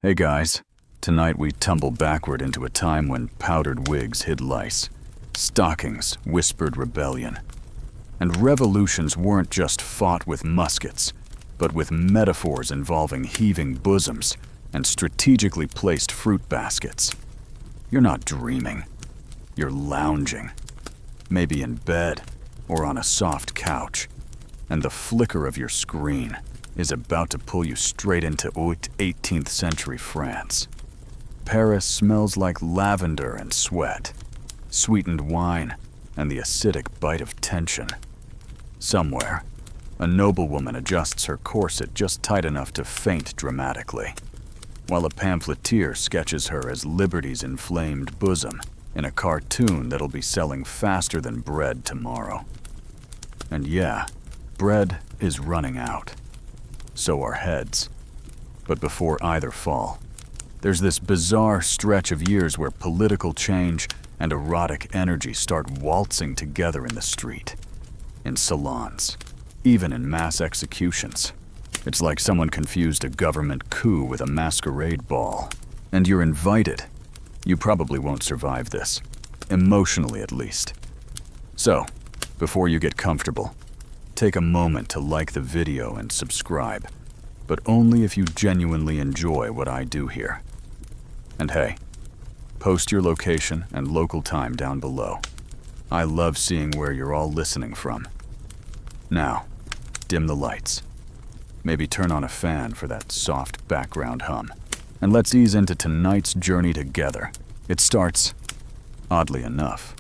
Hey guys, tonight we tumble backward into a time when powdered wigs hid lice, stockings whispered rebellion, and revolutions weren't just fought with muskets, but with metaphors involving heaving bosoms and strategically placed fruit baskets. You're not dreaming, you're lounging, maybe in bed or on a soft couch, and the flicker of your screen is about to pull you straight into 18th century France. Paris smells like lavender and sweat, sweetened wine, and the acidic bite of tension. Somewhere, a noblewoman adjusts her corset just tight enough to faint dramatically, while a pamphleteer sketches her as Liberty's inflamed bosom in a cartoon that'll be selling faster than bread tomorrow. And yeah, bread is running out. So are heads. But before either fall, there's this bizarre stretch of years where political change and erotic energy start waltzing together in the street, in salons, even in mass executions. It's like someone confused a government coup with a masquerade ball. And you're invited. You probably won't survive this, emotionally at least. So, before you get comfortable, take a moment to like the video and subscribe, but only if you genuinely enjoy what I do here. And hey, post your location and local time down below. I love seeing where you're all listening from. Now, dim the lights. Maybe turn on a fan for that soft background hum. And let's ease into tonight's journey together. It starts, oddly enough,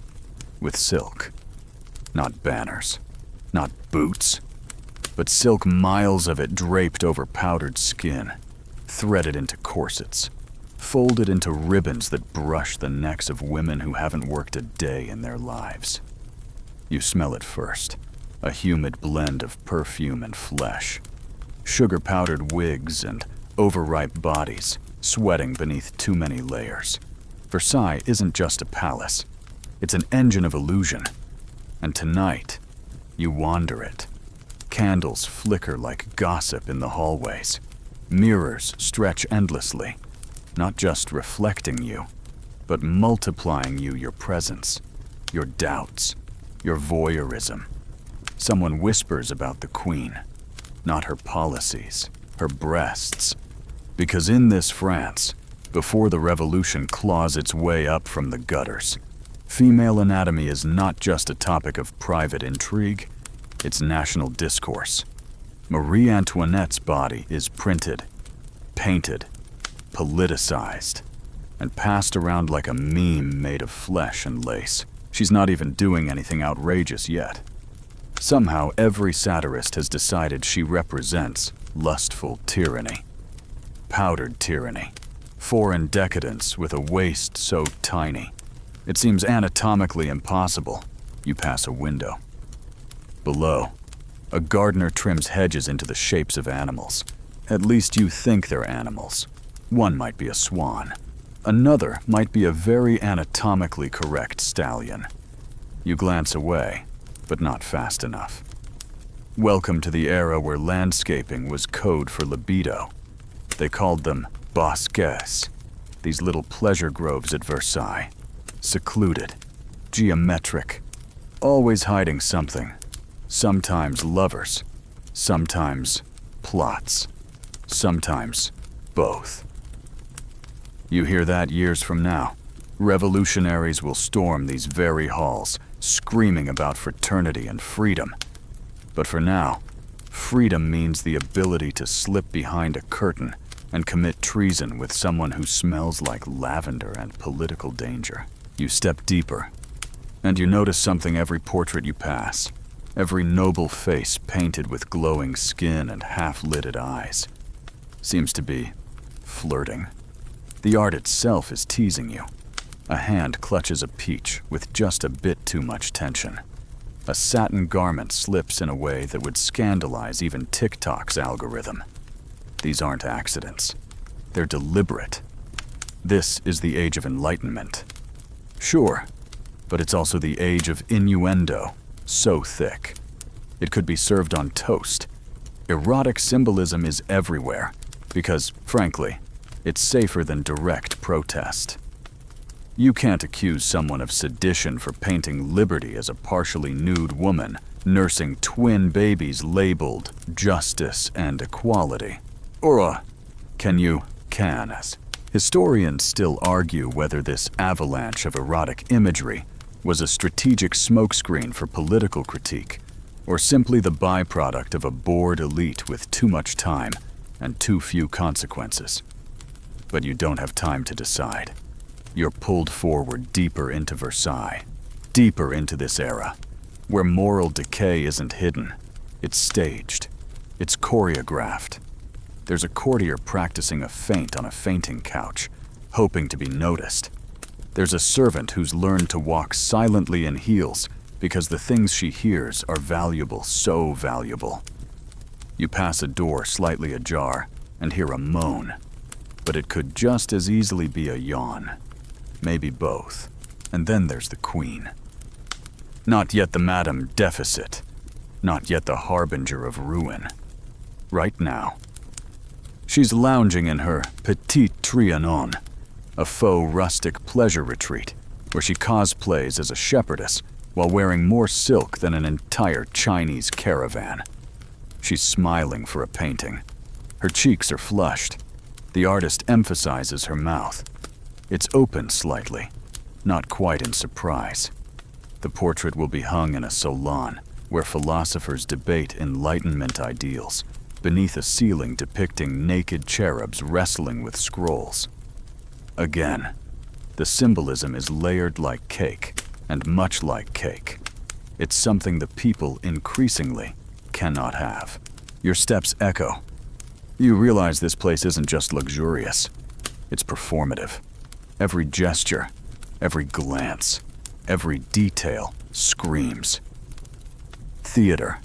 with silk. Not banners. Not boots, but silk, miles of it draped over powdered skin, threaded into corsets, folded into ribbons that brush the necks of women who haven't worked a day in their lives. You smell it first, a humid blend of perfume and flesh, sugar-powdered wigs and overripe bodies sweating beneath too many layers. Versailles isn't just a palace, it's an engine of illusion, and tonight, you wander it. Candles flicker like gossip in the hallways. Mirrors stretch endlessly, not just reflecting you, but multiplying your presence, your doubts, your voyeurism. Someone whispers about the queen, not her policies, her breasts. Because in this France, before the revolution claws its way up from the gutters, female anatomy is not just a topic of private intrigue, it's national discourse. Marie Antoinette's body is printed, painted, politicized, and passed around like a meme made of flesh and lace. She's not even doing anything outrageous yet. Somehow, every satirist has decided she represents lustful tyranny, powdered tyranny, foreign decadence with a waist so tiny it seems anatomically impossible. You pass a window. Below, a gardener trims hedges into the shapes of animals. At least you think they're animals. One might be a swan. Another might be a very anatomically correct stallion. You glance away, but not fast enough. Welcome to the era where landscaping was code for libido. They called them bosquets, these little pleasure groves at Versailles. Secluded, geometric, always hiding something. Sometimes lovers, sometimes plots, sometimes both. You hear that years from now. Revolutionaries will storm these very halls, screaming about fraternity and freedom. But for now, freedom means the ability to slip behind a curtain and commit treason with someone who smells like lavender and political danger. You step deeper, and you notice something every portrait you pass, every noble face painted with glowing skin and half-lidded eyes. Seems to be flirting. The art itself is teasing you. A hand clutches a peach with just a bit too much tension. A satin garment slips in a way that would scandalize even TikTok's algorithm. These aren't accidents. They're deliberate. This is the age of Enlightenment. Sure, but it's also the age of innuendo, so thick. It could be served on toast. Erotic symbolism is everywhere, because, frankly, It's safer than direct protest. You can't accuse someone of sedition for painting liberty as a partially nude woman nursing twin babies labeled justice and equality. Or can you? Can. Historians still argue whether this avalanche of erotic imagery was a strategic smokescreen for political critique, or simply the byproduct of a bored elite with too much time and too few consequences. But you don't have time to decide. You're pulled forward deeper into Versailles, deeper into this era, where moral decay isn't hidden, it's staged, it's choreographed. There's a courtier practicing a feint on a fainting couch, hoping to be noticed. There's a servant who's learned to walk silently in heels because the things she hears are valuable, so valuable. You pass a door slightly ajar and hear a moan, but it could just as easily be a yawn. Maybe both. And then there's the queen. Not yet the Madame Deficit. Not yet the harbinger of ruin. Right now. She's lounging in her Petit Trianon, a faux-rustic pleasure retreat where she cosplays as a shepherdess while wearing more silk than an entire Chinese caravan. She's smiling for a painting. Her cheeks are flushed. The artist emphasizes her mouth. It's open slightly, not quite in surprise. The portrait will be hung in a salon where philosophers debate Enlightenment ideals, beneath a ceiling depicting naked cherubs wrestling with scrolls. Again, the symbolism is layered like cake, and much like cake. It's something the people increasingly cannot have. Your steps echo. You realize this place isn't just luxurious, it's performative. Every gesture, every glance, every detail screams. Theater.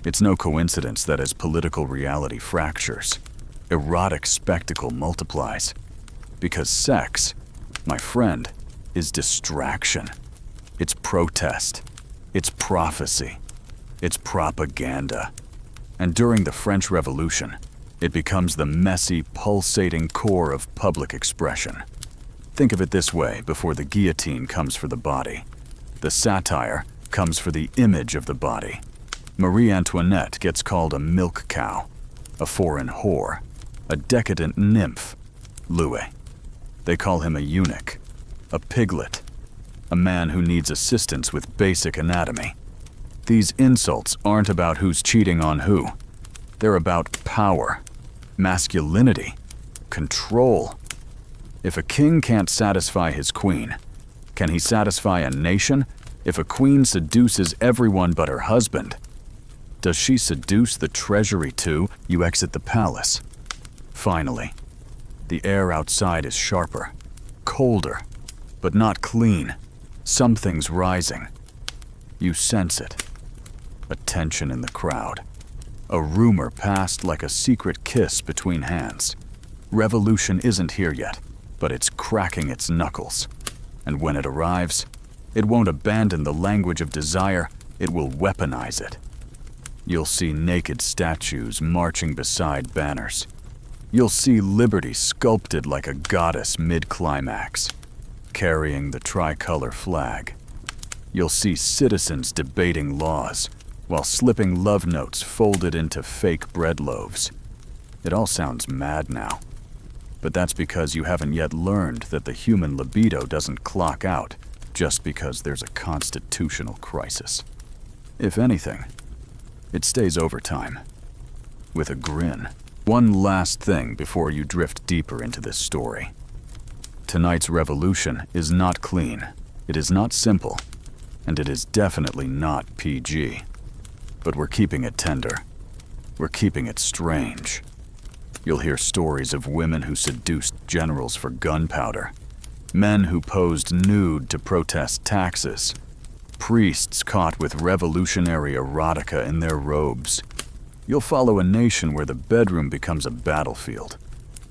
It's no coincidence that as political reality fractures, erotic spectacle multiplies. Because sex, my friend, is distraction. It's protest. It's prophecy. It's propaganda. And during the French Revolution, it becomes the messy, pulsating core of public expression. Think of it this way before the guillotine comes for the body. The satire comes for the image of the body. Marie Antoinette gets called a milk cow, a foreign whore, a decadent nymph, Louis. They call him a eunuch, a piglet, a man who needs assistance with basic anatomy. These insults aren't about who's cheating on who. They're about power, masculinity, control. If a king can't satisfy his queen, can he satisfy a nation? If a queen seduces everyone but her husband, does she seduce the treasury too? You exit the palace. Finally, the air outside is sharper, colder, but not clean. Something's rising. You sense it. A tension in the crowd. A rumor passed like a secret kiss between hands. Revolution isn't here yet, but it's cracking its knuckles. And when it arrives, it won't abandon the language of desire, it will weaponize it. You'll see naked statues marching beside banners. You'll see liberty sculpted like a goddess mid-climax, carrying the tricolor flag. You'll see citizens debating laws while slipping love notes folded into fake bread loaves. It all sounds mad now, but that's because you haven't yet learned that the human libido doesn't clock out just because there's a constitutional crisis. If anything, it stays overtime, with a grin. One last thing before you drift deeper into this story. Tonight's revolution is not clean, it is not simple, and it is definitely not PG. But we're keeping it tender. We're keeping it strange. You'll hear stories of women who seduced generals for gunpowder, men who posed nude to protest taxes, priests caught with revolutionary erotica in their robes. You'll follow a nation where the bedroom becomes a battlefield,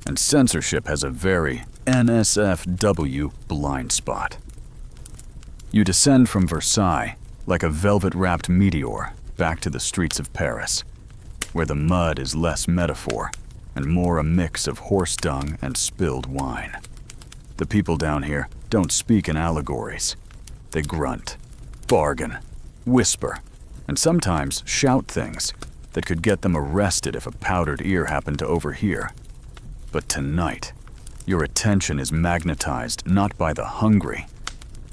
and censorship has a very NSFW blind spot. You descend from Versailles like a velvet-wrapped meteor back to the streets of Paris, where the mud is less metaphor and more a mix of horse dung and spilled wine. The people down here don't speak in allegories. They grunt, bargain, whisper, and sometimes shout things that could get them arrested if a powdered ear happened to overhear. But tonight, your attention is magnetized not by the hungry,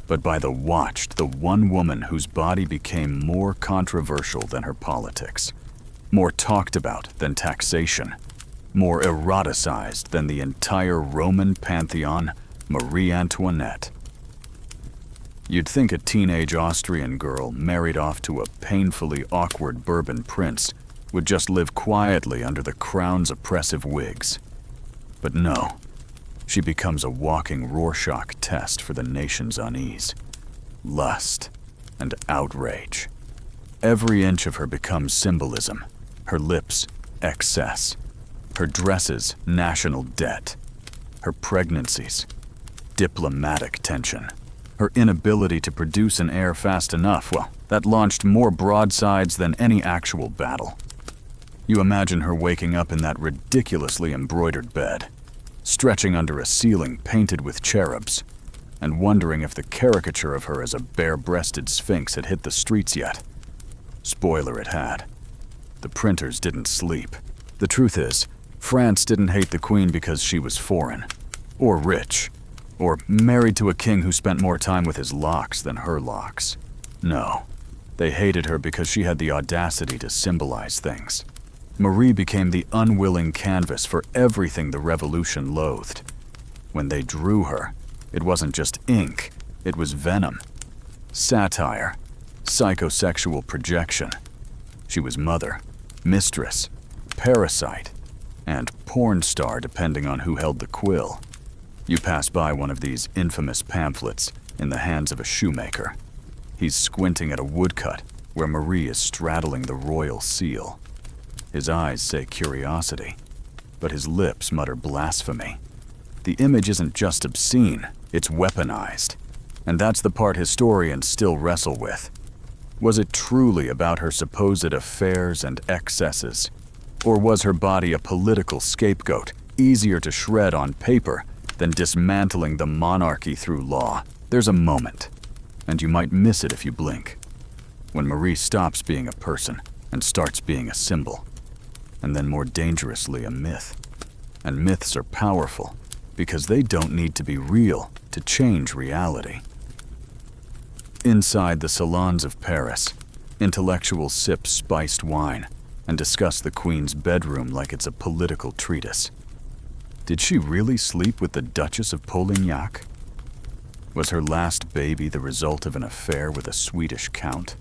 but by the watched, the one woman whose body became more controversial than her politics, more talked about than taxation, more eroticized than the entire Roman pantheon, Marie Antoinette. You'd think a teenage Austrian girl married off to a painfully awkward Bourbon prince would just live quietly under the crown's oppressive wigs. But no, she becomes a walking Rorschach test for the nation's unease, lust, and outrage. Every inch of her becomes symbolism, her lips, excess, her dresses, national debt, her pregnancies, diplomatic tension. Her inability to produce an heir fast enough, well, that launched more broadsides than any actual battle. You imagine her waking up in that ridiculously embroidered bed, stretching under a ceiling painted with cherubs, and wondering if the caricature of her as a bare-breasted sphinx had hit the streets yet. Spoiler, it had. The printers didn't sleep. The truth is, France didn't hate the queen because she was foreign, or rich, or married to a king who spent more time with his locks than her locks. No, they hated her because she had the audacity to symbolize things. Marie became the unwilling canvas for everything the revolution loathed. When they drew her, it wasn't just ink, it was venom, satire, psychosexual projection. She was mother, mistress, parasite, and porn star depending on who held the quill. You pass by one of these infamous pamphlets in the hands of a shoemaker. He's squinting at a woodcut where Marie is straddling the royal seal. His eyes say curiosity, but his lips mutter blasphemy. The image isn't just obscene, it's weaponized. And that's the part historians still wrestle with. Was it truly about her supposed affairs and excesses? Or was her body a political scapegoat, easier to shred on paper than dismantling the monarchy through law? There's a moment, and you might miss it if you blink, when Marie stops being a person and starts being a symbol, and then more dangerously a myth. And myths are powerful because they don't need to be real to change reality. Inside the salons of Paris, intellectuals sip spiced wine and discuss the queen's bedroom like it's a political treatise. Did she really sleep with the Duchess of Polignac? Was her last baby the result of an affair with a Swedish count?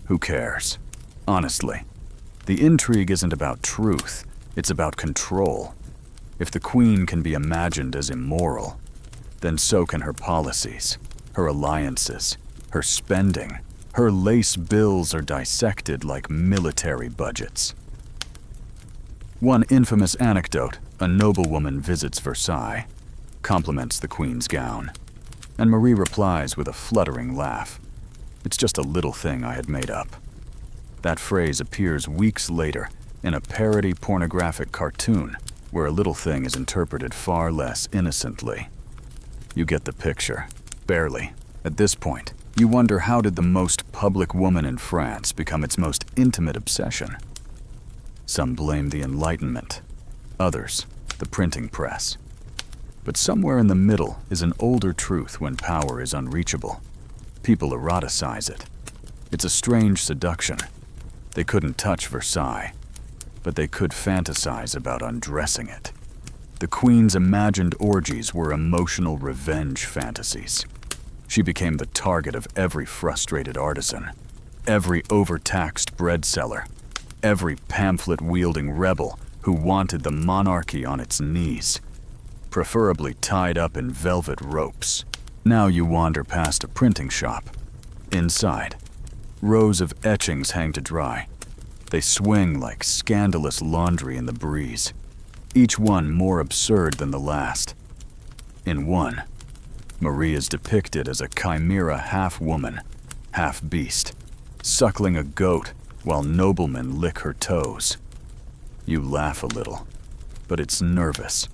Who cares? Honestly, the intrigue isn't about truth, it's about control. If the queen can be imagined as immoral, then so can her policies, her alliances, her spending. Her lace bills are dissected like military budgets. One infamous anecdote: a noblewoman visits Versailles, compliments the queen's gown, and Marie replies with a fluttering laugh. It's just a little thing I had made up. That phrase appears weeks later in a parody pornographic cartoon where a little thing is interpreted far less innocently. You get the picture. Barely. At this point, you wonder, how did the most public woman in France become its most intimate obsession? Some blame the Enlightenment, others, the printing press. But somewhere in the middle is an older truth when power is unreachable. People eroticize it. It's a strange seduction. They couldn't touch Versailles, but they could fantasize about undressing it. The queen's imagined orgies were emotional revenge fantasies. She became the target of every frustrated artisan, every overtaxed bread seller, every pamphlet-wielding rebel who wanted the monarchy on its knees, preferably tied up in velvet ropes. Now you wander past a printing shop. Inside, rows of etchings hang to dry. They swing like scandalous laundry in the breeze, each one more absurd than the last. In one, Marie is depicted as a chimera half-woman, half-beast, suckling a goat while noblemen lick her toes. You laugh a little, but it's nervous,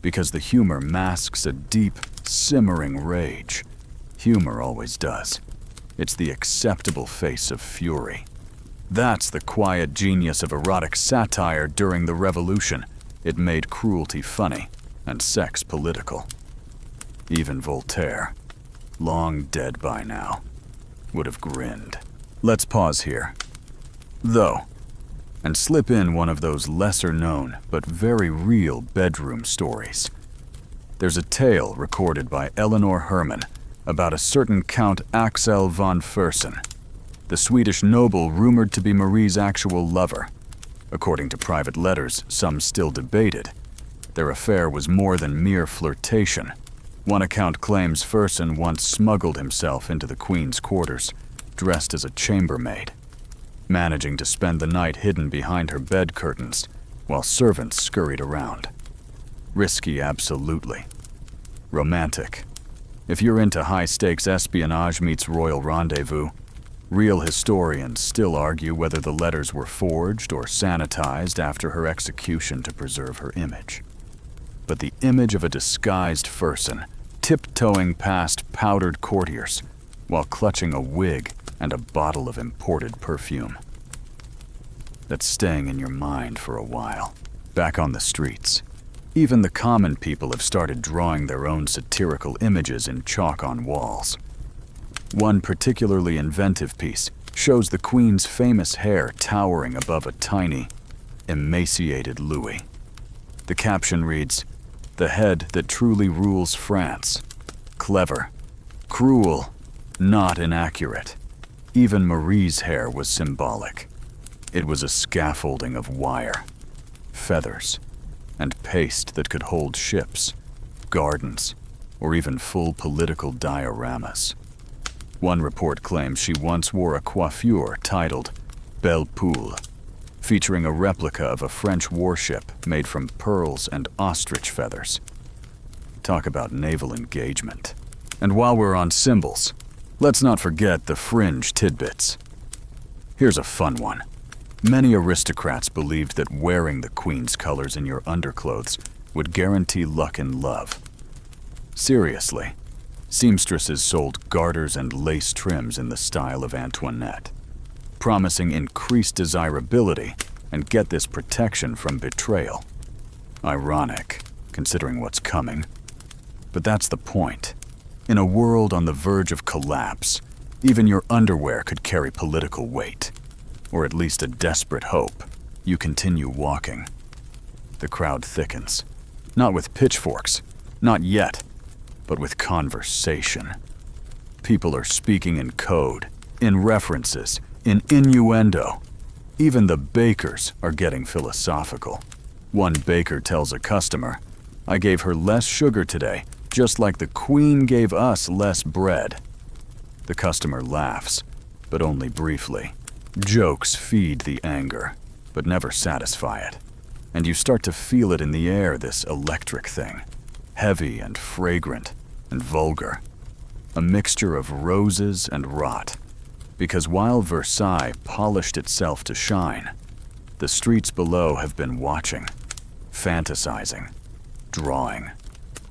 because the humor masks a deep, simmering rage. Humor always does. It's the acceptable face of fury. That's the quiet genius of erotic satire during the Revolution. It made cruelty funny and sex political. Even Voltaire, long dead by now, would have grinned. Let's pause here, though, and slip in one of those lesser-known but very real bedroom stories. There's a tale recorded by Eleanor Hermann about a certain Count Axel von Fersen, the Swedish noble rumored to be Marie's actual lover. According to private letters, some still debated. Their affair was more than mere flirtation. One account claims Fersen once smuggled himself into the Queen's quarters, dressed as a chambermaid, managing to spend the night hidden behind her bed curtains while servants scurried around. Risky, absolutely. Romantic. If you're into high-stakes espionage meets royal rendezvous, real historians still argue whether the letters were forged or sanitized after her execution to preserve her image. But the image of a disguised Fersen, tiptoeing past powdered courtiers while clutching a wig and a bottle of imported perfume. That's staying in your mind for a while. Back on the streets, even the common people have started drawing their own satirical images in chalk on walls. One particularly inventive piece shows the Queen's famous hair towering above a tiny, emaciated Louis. The caption reads, "The head that truly rules France. Clever, cruel, not inaccurate." Even Marie's hair was symbolic. It was a scaffolding of wire, feathers, and paste that could hold ships, gardens, or even full political dioramas. One report claims she once wore a coiffure titled Belle Poule, featuring a replica of a French warship made from pearls and ostrich feathers. Talk about naval engagement. And while we're on symbols, let's not forget the fringe tidbits. Here's a fun one. Many aristocrats believed that wearing the Queen's colors in your underclothes would guarantee luck in love. Seriously, seamstresses sold garters and lace trims in the style of Antoinette, promising increased desirability and get this protection from betrayal. Ironic, considering what's coming. But that's the point. In a world on the verge of collapse, even your underwear could carry political weight, or at least a desperate hope. You continue walking. The crowd thickens. Not with pitchforks, not yet, but with conversation. People are speaking in code, in references, in innuendo. Even the bakers are getting philosophical. One baker tells a customer, "I gave her less sugar today, just like the Queen gave us less bread." The customer laughs, but only briefly. Jokes feed the anger, but never satisfy it. And you start to feel it in the air, this electric thing. Heavy and fragrant and vulgar. A mixture of roses and rot. Because while Versailles polished itself to shine, the streets below have been watching, fantasizing, drawing,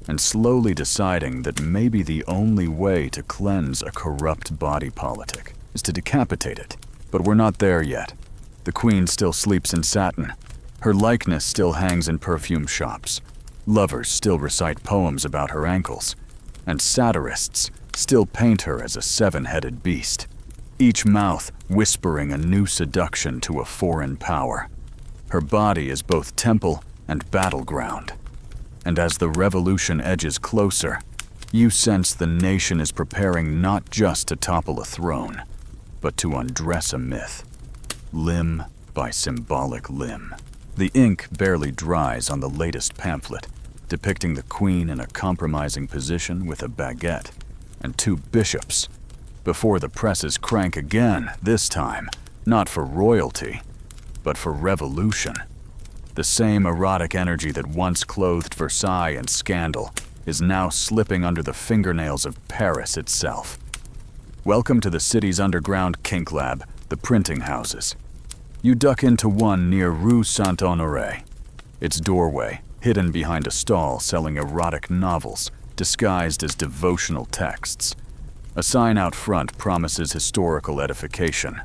and slowly deciding that maybe the only way to cleanse a corrupt body politic is to decapitate it. But we're not there yet. The Queen still sleeps in satin. Her likeness still hangs in perfume shops. Lovers still recite poems about her ankles. And satirists still paint her as a seven-headed beast. Each mouth whispering a new seduction to a foreign power. Her body is both temple and battleground. And as the revolution edges closer, you sense the nation is preparing not just to topple a throne, but to undress a myth, limb by symbolic limb. The ink barely dries on the latest pamphlet, depicting the Queen in a compromising position with a baguette and two bishops, before the presses crank again, this time, not for royalty, but for revolution. The same erotic energy that once clothed Versailles in scandal is now slipping under the fingernails of Paris itself. Welcome to the city's underground kink lab, the printing houses. You duck into one near Rue Saint-Honoré. Its doorway, hidden behind a stall selling erotic novels disguised as devotional texts. A sign out front promises historical edification,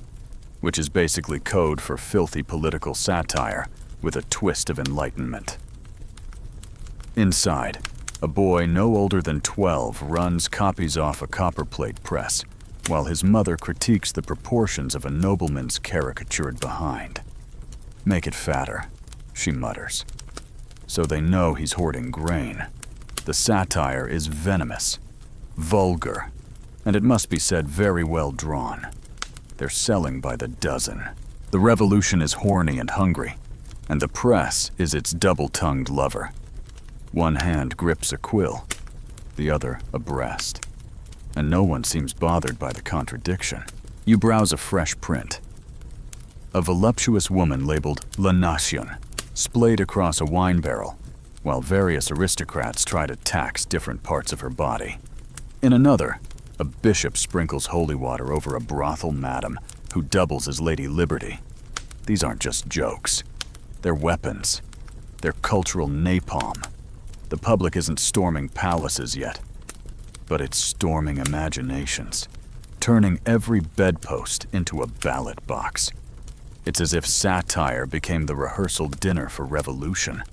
which is basically code for filthy political satire with a twist of enlightenment. Inside, a boy no older than 12 runs copies off a copperplate press, while his mother critiques the proportions of a nobleman's caricatured behind. "Make it fatter," she mutters. So they know he's hoarding grain. The satire is venomous, vulgar, and it must be said very well drawn. They're selling by the dozen. The revolution is horny and hungry, and the press is its double-tongued lover. One hand grips a quill, the other a breast. And no one seems bothered by the contradiction. You browse a fresh print. A voluptuous woman labeled La Nation, splayed across a wine barrel, while various aristocrats try to tax different parts of her body. In another, a bishop sprinkles holy water over a brothel madam who doubles as Lady Liberty. These aren't just jokes. They're weapons. They're cultural napalm. The public isn't storming palaces yet, but it's storming imaginations, turning every bedpost into a ballot box. It's as if satire became the rehearsal dinner for revolution.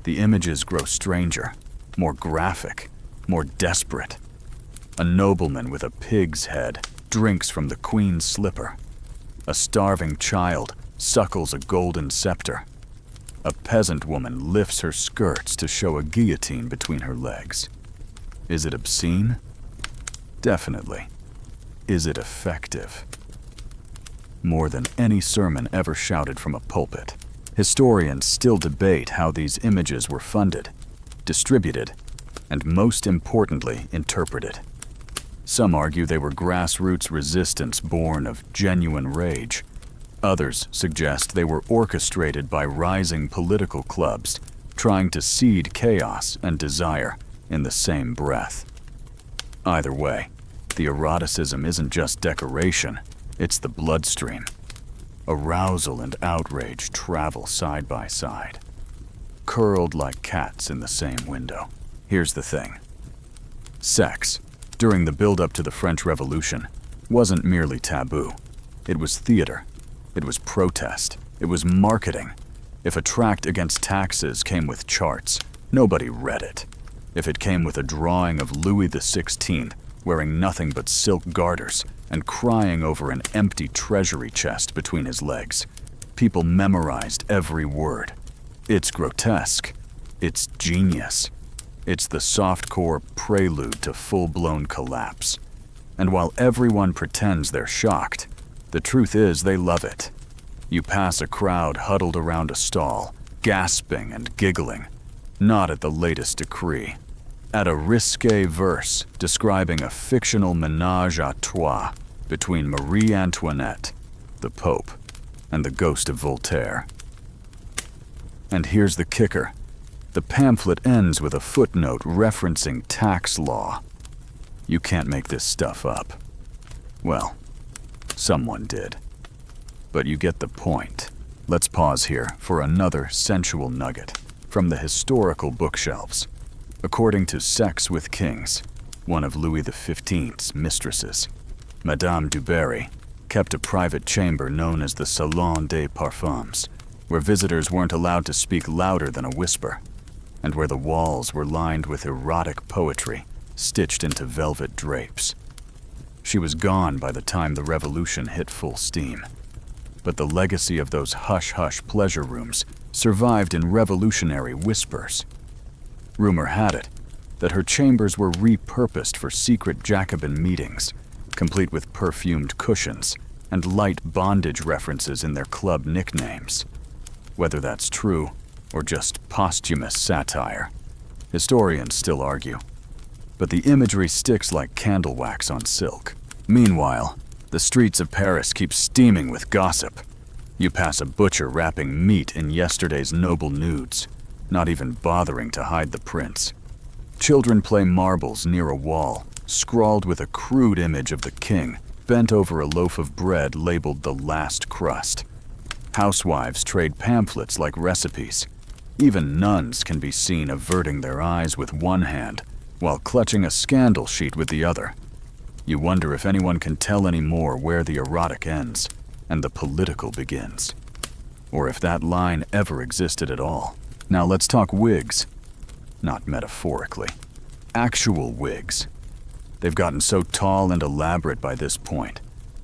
The images grow stranger, more graphic, more desperate. A nobleman with a pig's head drinks from the queen's slipper. A starving child suckles a golden scepter. A peasant woman lifts her skirts to show a guillotine between her legs. Is it obscene? Definitely. Is it effective? More than any sermon ever shouted from a pulpit, historians still debate how these images were funded, distributed, and most importantly, interpreted. Some argue they were grassroots resistance born of genuine rage. Others suggest they were orchestrated by rising political clubs trying to seed chaos and desire in the same breath. Either way, the eroticism isn't just decoration, it's the bloodstream. Arousal and outrage travel side by side, curled like cats in the same window. Here's the thing. Sex, during the build-up to the French Revolution, wasn't merely taboo. It was theater. It was protest. It was marketing. If a tract against taxes came with charts, nobody read it. If it came with a drawing of Louis XVI wearing nothing but silk garters and crying over an empty treasury chest between his legs, people memorized every word. It's grotesque. It's genius. It's the softcore prelude to full-blown collapse. And while everyone pretends they're shocked, the truth is they love it. You pass a crowd huddled around a stall, gasping and giggling, not at the latest decree, at a risque verse describing a fictional ménage à trois between Marie Antoinette, the Pope, and the ghost of Voltaire. And here's the kicker. The pamphlet ends with a footnote referencing tax law. You can't make this stuff up. Well, someone did. But you get the point. Let's pause here for another sensual nugget from the historical bookshelves. According to Sex with Kings, one of Louis XV's mistresses, Madame du Barry kept a private chamber known as the Salon des Parfums, where visitors weren't allowed to speak louder than a whisper, and where the walls were lined with erotic poetry stitched into velvet drapes. She was gone by the time the revolution hit full steam, but the legacy of those hush-hush pleasure rooms survived in revolutionary whispers. Rumor had it that her chambers were repurposed for secret Jacobin meetings, complete with perfumed cushions and light bondage references in their club nicknames. Whether that's true or just posthumous satire, historians still argue. But the imagery sticks like candle wax on silk. Meanwhile, the streets of Paris keep steaming with gossip. You pass a butcher wrapping meat in yesterday's noble nudes, not even bothering to hide the prints. Children play marbles near a wall, scrawled with a crude image of the king, bent over a loaf of bread labeled the last crust. Housewives trade pamphlets like recipes. Even nuns can be seen averting their eyes with one hand while clutching a scandal sheet with the other. You wonder if anyone can tell any more where the erotic ends and the political begins, or if that line ever existed at all. Now let's talk wigs. Not metaphorically. Actual wigs. They've gotten so tall and elaborate by this point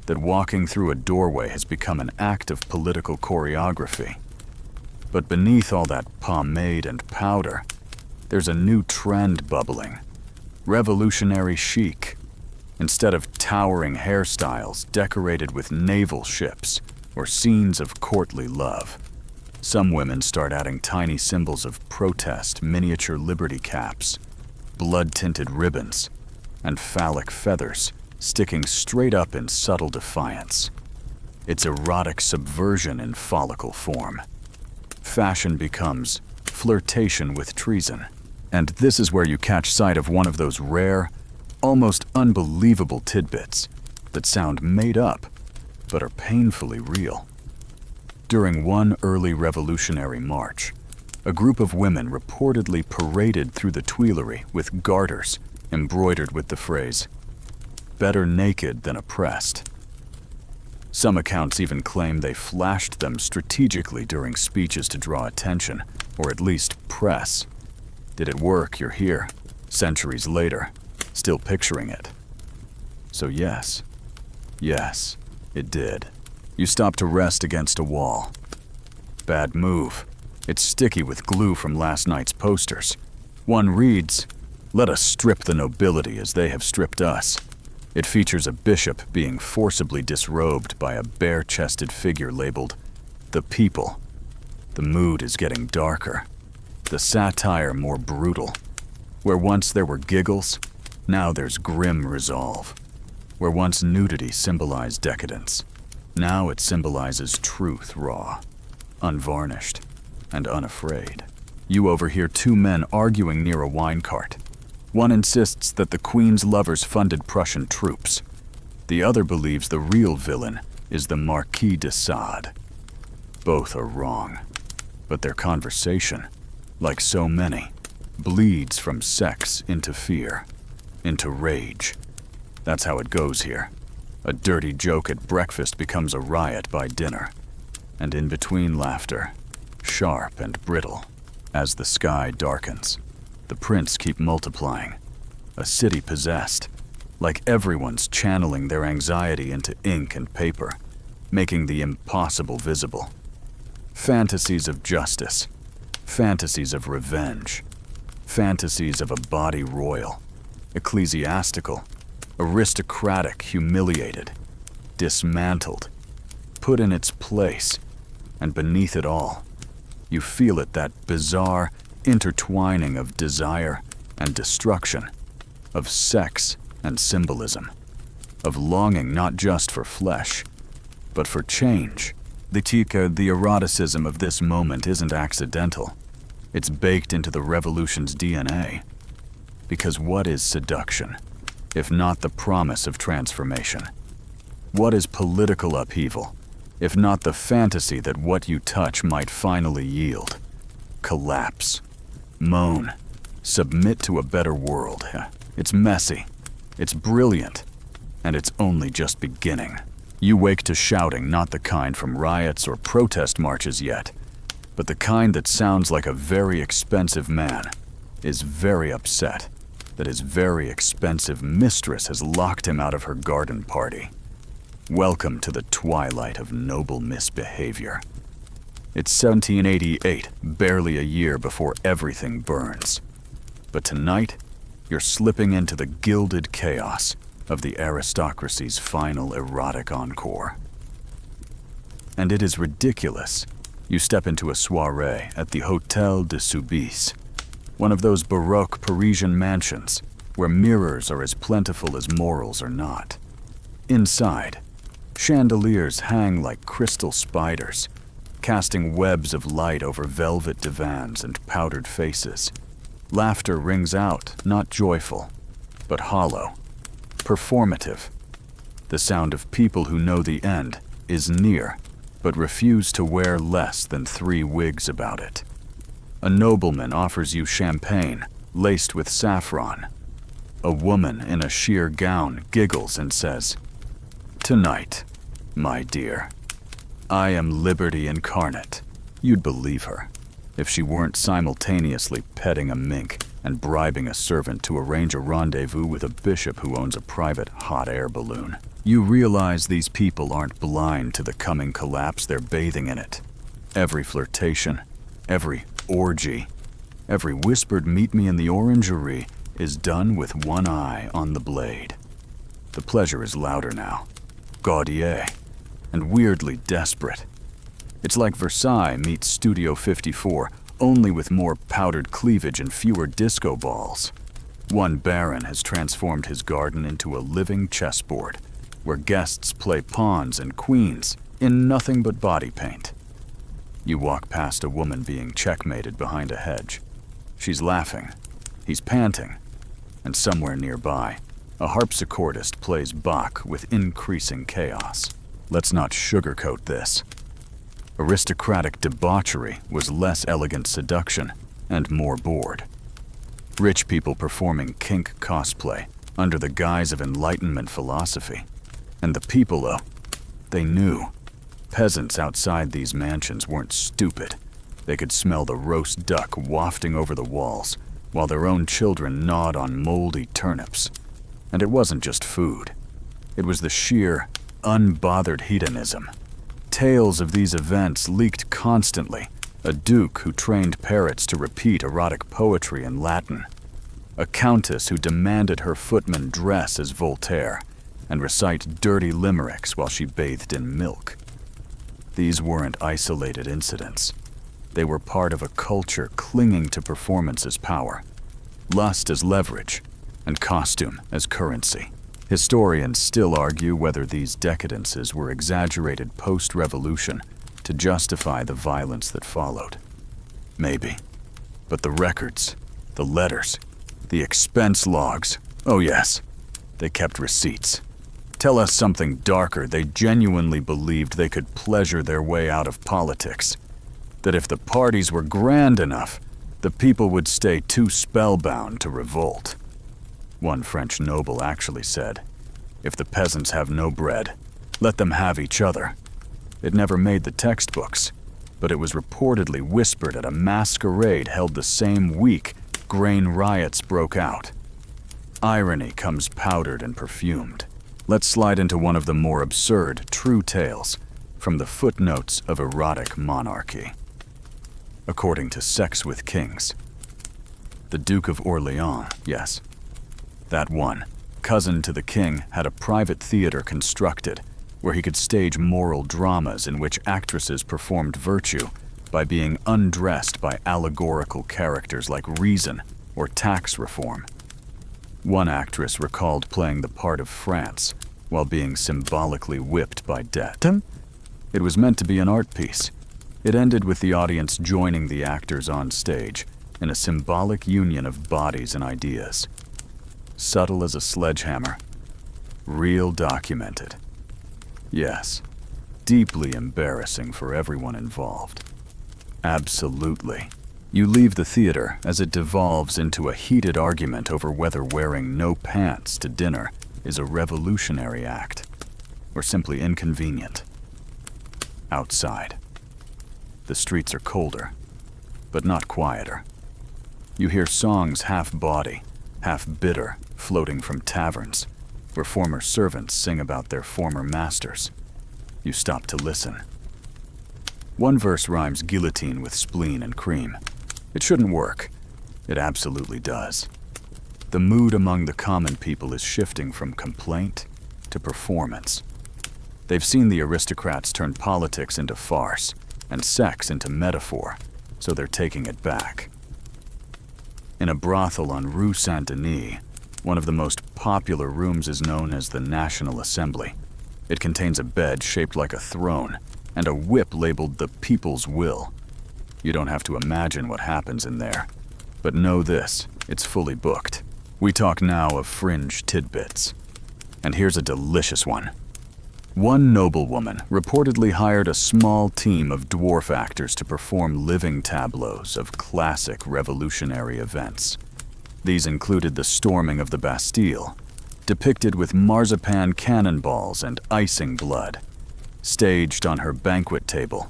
that walking through a doorway has become an act of political choreography. But beneath all that pomade and powder, there's a new trend bubbling. Revolutionary chic. Instead of towering hairstyles decorated with naval ships or scenes of courtly love, some women start adding tiny symbols of protest, miniature liberty caps, blood-tinted ribbons, and phallic feathers sticking straight up in subtle defiance. It's erotic subversion in follicle form. Fashion becomes flirtation with treason. And this is where you catch sight of one of those rare, almost unbelievable tidbits that sound made up, but are painfully real. During one early revolutionary march, a group of women reportedly paraded through the Tuileries with garters embroidered with the phrase, "Better naked than oppressed." Some accounts even claim they flashed them strategically during speeches to draw attention, or at least press. Did it work? You're here, centuries later, still picturing it. So yes, it did. You stop to rest against a wall. Bad move. It's sticky with glue from last night's posters. One reads, "Let us strip the nobility as they have stripped us." It features a bishop being forcibly disrobed by a bare-chested figure labeled, "The People." The mood is getting darker. The satire more brutal. Where once there were giggles, now there's grim resolve. Where once nudity symbolized decadence, now it symbolizes truth raw, unvarnished, and unafraid. You overhear two men arguing near a wine cart. One insists that the Queen's lovers funded Prussian troops. The other believes the real villain is the Marquis de Sade. Both are wrong, but their conversation, like so many, bleeds from sex into fear, into rage. That's how it goes here. A dirty joke at breakfast becomes a riot by dinner. And in between laughter, sharp and brittle, as the sky darkens, the prints keep multiplying. A city possessed, like everyone's channeling their anxiety into ink and paper, making the impossible visible. Fantasies of justice, fantasies of revenge, fantasies of a body royal, ecclesiastical, aristocratic, humiliated, dismantled, put in its place, and beneath it all, you feel it, that bizarre intertwining of desire and destruction, of sex and symbolism, of longing not just for flesh, but for change. The eroticism of this moment isn't accidental. It's baked into the revolution's DNA. Because what is seduction, if not the promise of transformation? What is political upheaval, if not the fantasy that what you touch might finally yield? Collapse. Moan. Submit to a better world. It's messy. It's brilliant. And it's only just beginning. You wake to shouting, not the kind from riots or protest marches yet, but the kind that sounds like a very expensive man is very upset that his very expensive mistress has locked him out of her garden party. Welcome to the twilight of noble misbehavior. It's 1788, barely a year before everything burns. But tonight, you're slipping into the gilded chaos of the aristocracy's final erotic encore. And it is ridiculous. You step into a soiree at the Hôtel de Soubise, one of those Baroque Parisian mansions where mirrors are as plentiful as morals are not. Inside, chandeliers hang like crystal spiders, casting webs of light over velvet divans and powdered faces. Laughter rings out, not joyful, but hollow, performative. The sound of people who know the end is near, but refuse to wear less than 3 wigs about it. A nobleman offers you champagne laced with saffron. A woman in a sheer gown giggles and says, "Tonight, my dear, I am liberty incarnate." You'd believe her if she weren't simultaneously petting a mink and bribing a servant to arrange a rendezvous with a bishop who owns a private hot air balloon. You realize these people aren't blind to the coming collapse, they're bathing in it. Every flirtation, every orgy, every whispered "meet me in the orangery" is done with one eye on the blade. The pleasure is louder now, gaudier, and weirdly desperate. It's like Versailles meets Studio 54, only with more powdered cleavage and fewer disco balls. One baron has transformed his garden into a living chessboard, where guests play pawns and queens in nothing but body paint. You walk past a woman being checkmated behind a hedge. She's laughing, he's panting, and somewhere nearby, a harpsichordist plays Bach with increasing chaos. Let's not sugarcoat this. Aristocratic debauchery was less elegant seduction and more bored. Rich people performing kink cosplay under the guise of Enlightenment philosophy. And the people, oh, they knew. Peasants outside these mansions weren't stupid. They could smell the roast duck wafting over the walls, while their own children gnawed on moldy turnips. And it wasn't just food. It was the sheer, unbothered hedonism. Tales of these events leaked constantly. A duke who trained parrots to repeat erotic poetry in Latin. A countess who demanded her footman dress as Voltaire and recite dirty limericks while she bathed in milk. These weren't isolated incidents. They were part of a culture clinging to performance as power, lust as leverage, and costume as currency. Historians still argue whether these decadences were exaggerated post-revolution to justify the violence that followed. Maybe. But the records, the letters, the expense logs, oh yes, they kept receipts. Tell us something darker. They genuinely believed they could pleasure their way out of politics. That if the parties were grand enough, the people would stay too spellbound to revolt. One French noble actually said, "If the peasants have no bread, let them have each other." It never made the textbooks, but it was reportedly whispered at a masquerade held the same week grain riots broke out. Irony comes powdered and perfumed. Let's slide into one of the more absurd true tales from the footnotes of erotic monarchy. According to Sex with Kings, the Duke of Orleans, yes, that one, cousin to the king, had a private theater constructed where he could stage moral dramas in which actresses performed virtue by being undressed by allegorical characters like reason or tax reform. One actress recalled playing the part of France while being symbolically whipped by debt. It was meant to be an art piece. It ended with the audience joining the actors on stage in a symbolic union of bodies and ideas. Subtle as a sledgehammer. Real documented. Yes, deeply embarrassing for everyone involved. Absolutely. You leave the theater as it devolves into a heated argument over whether wearing no pants to dinner is a revolutionary act or simply inconvenient. Outside, the streets are colder, but not quieter. You hear songs half bawdy, half bitter, floating from taverns, where former servants sing about their former masters. You stop to listen. One verse rhymes guillotine with spleen and cream. It shouldn't work. It absolutely does. The mood among the common people is shifting from complaint to performance. They've seen the aristocrats turn politics into farce and sex into metaphor, so they're taking it back. In a brothel on Rue Saint-Denis, one of the most popular rooms is known as the National Assembly. It contains a bed shaped like a throne and a whip labeled the People's Will. You don't have to imagine what happens in there, but know this, it's fully booked. We talk now of fringe tidbits. And here's a delicious one. One noblewoman reportedly hired a small team of dwarf actors to perform living tableaus of classic revolutionary events. These included the storming of the Bastille, depicted with marzipan cannonballs and icing blood. Staged on her banquet table,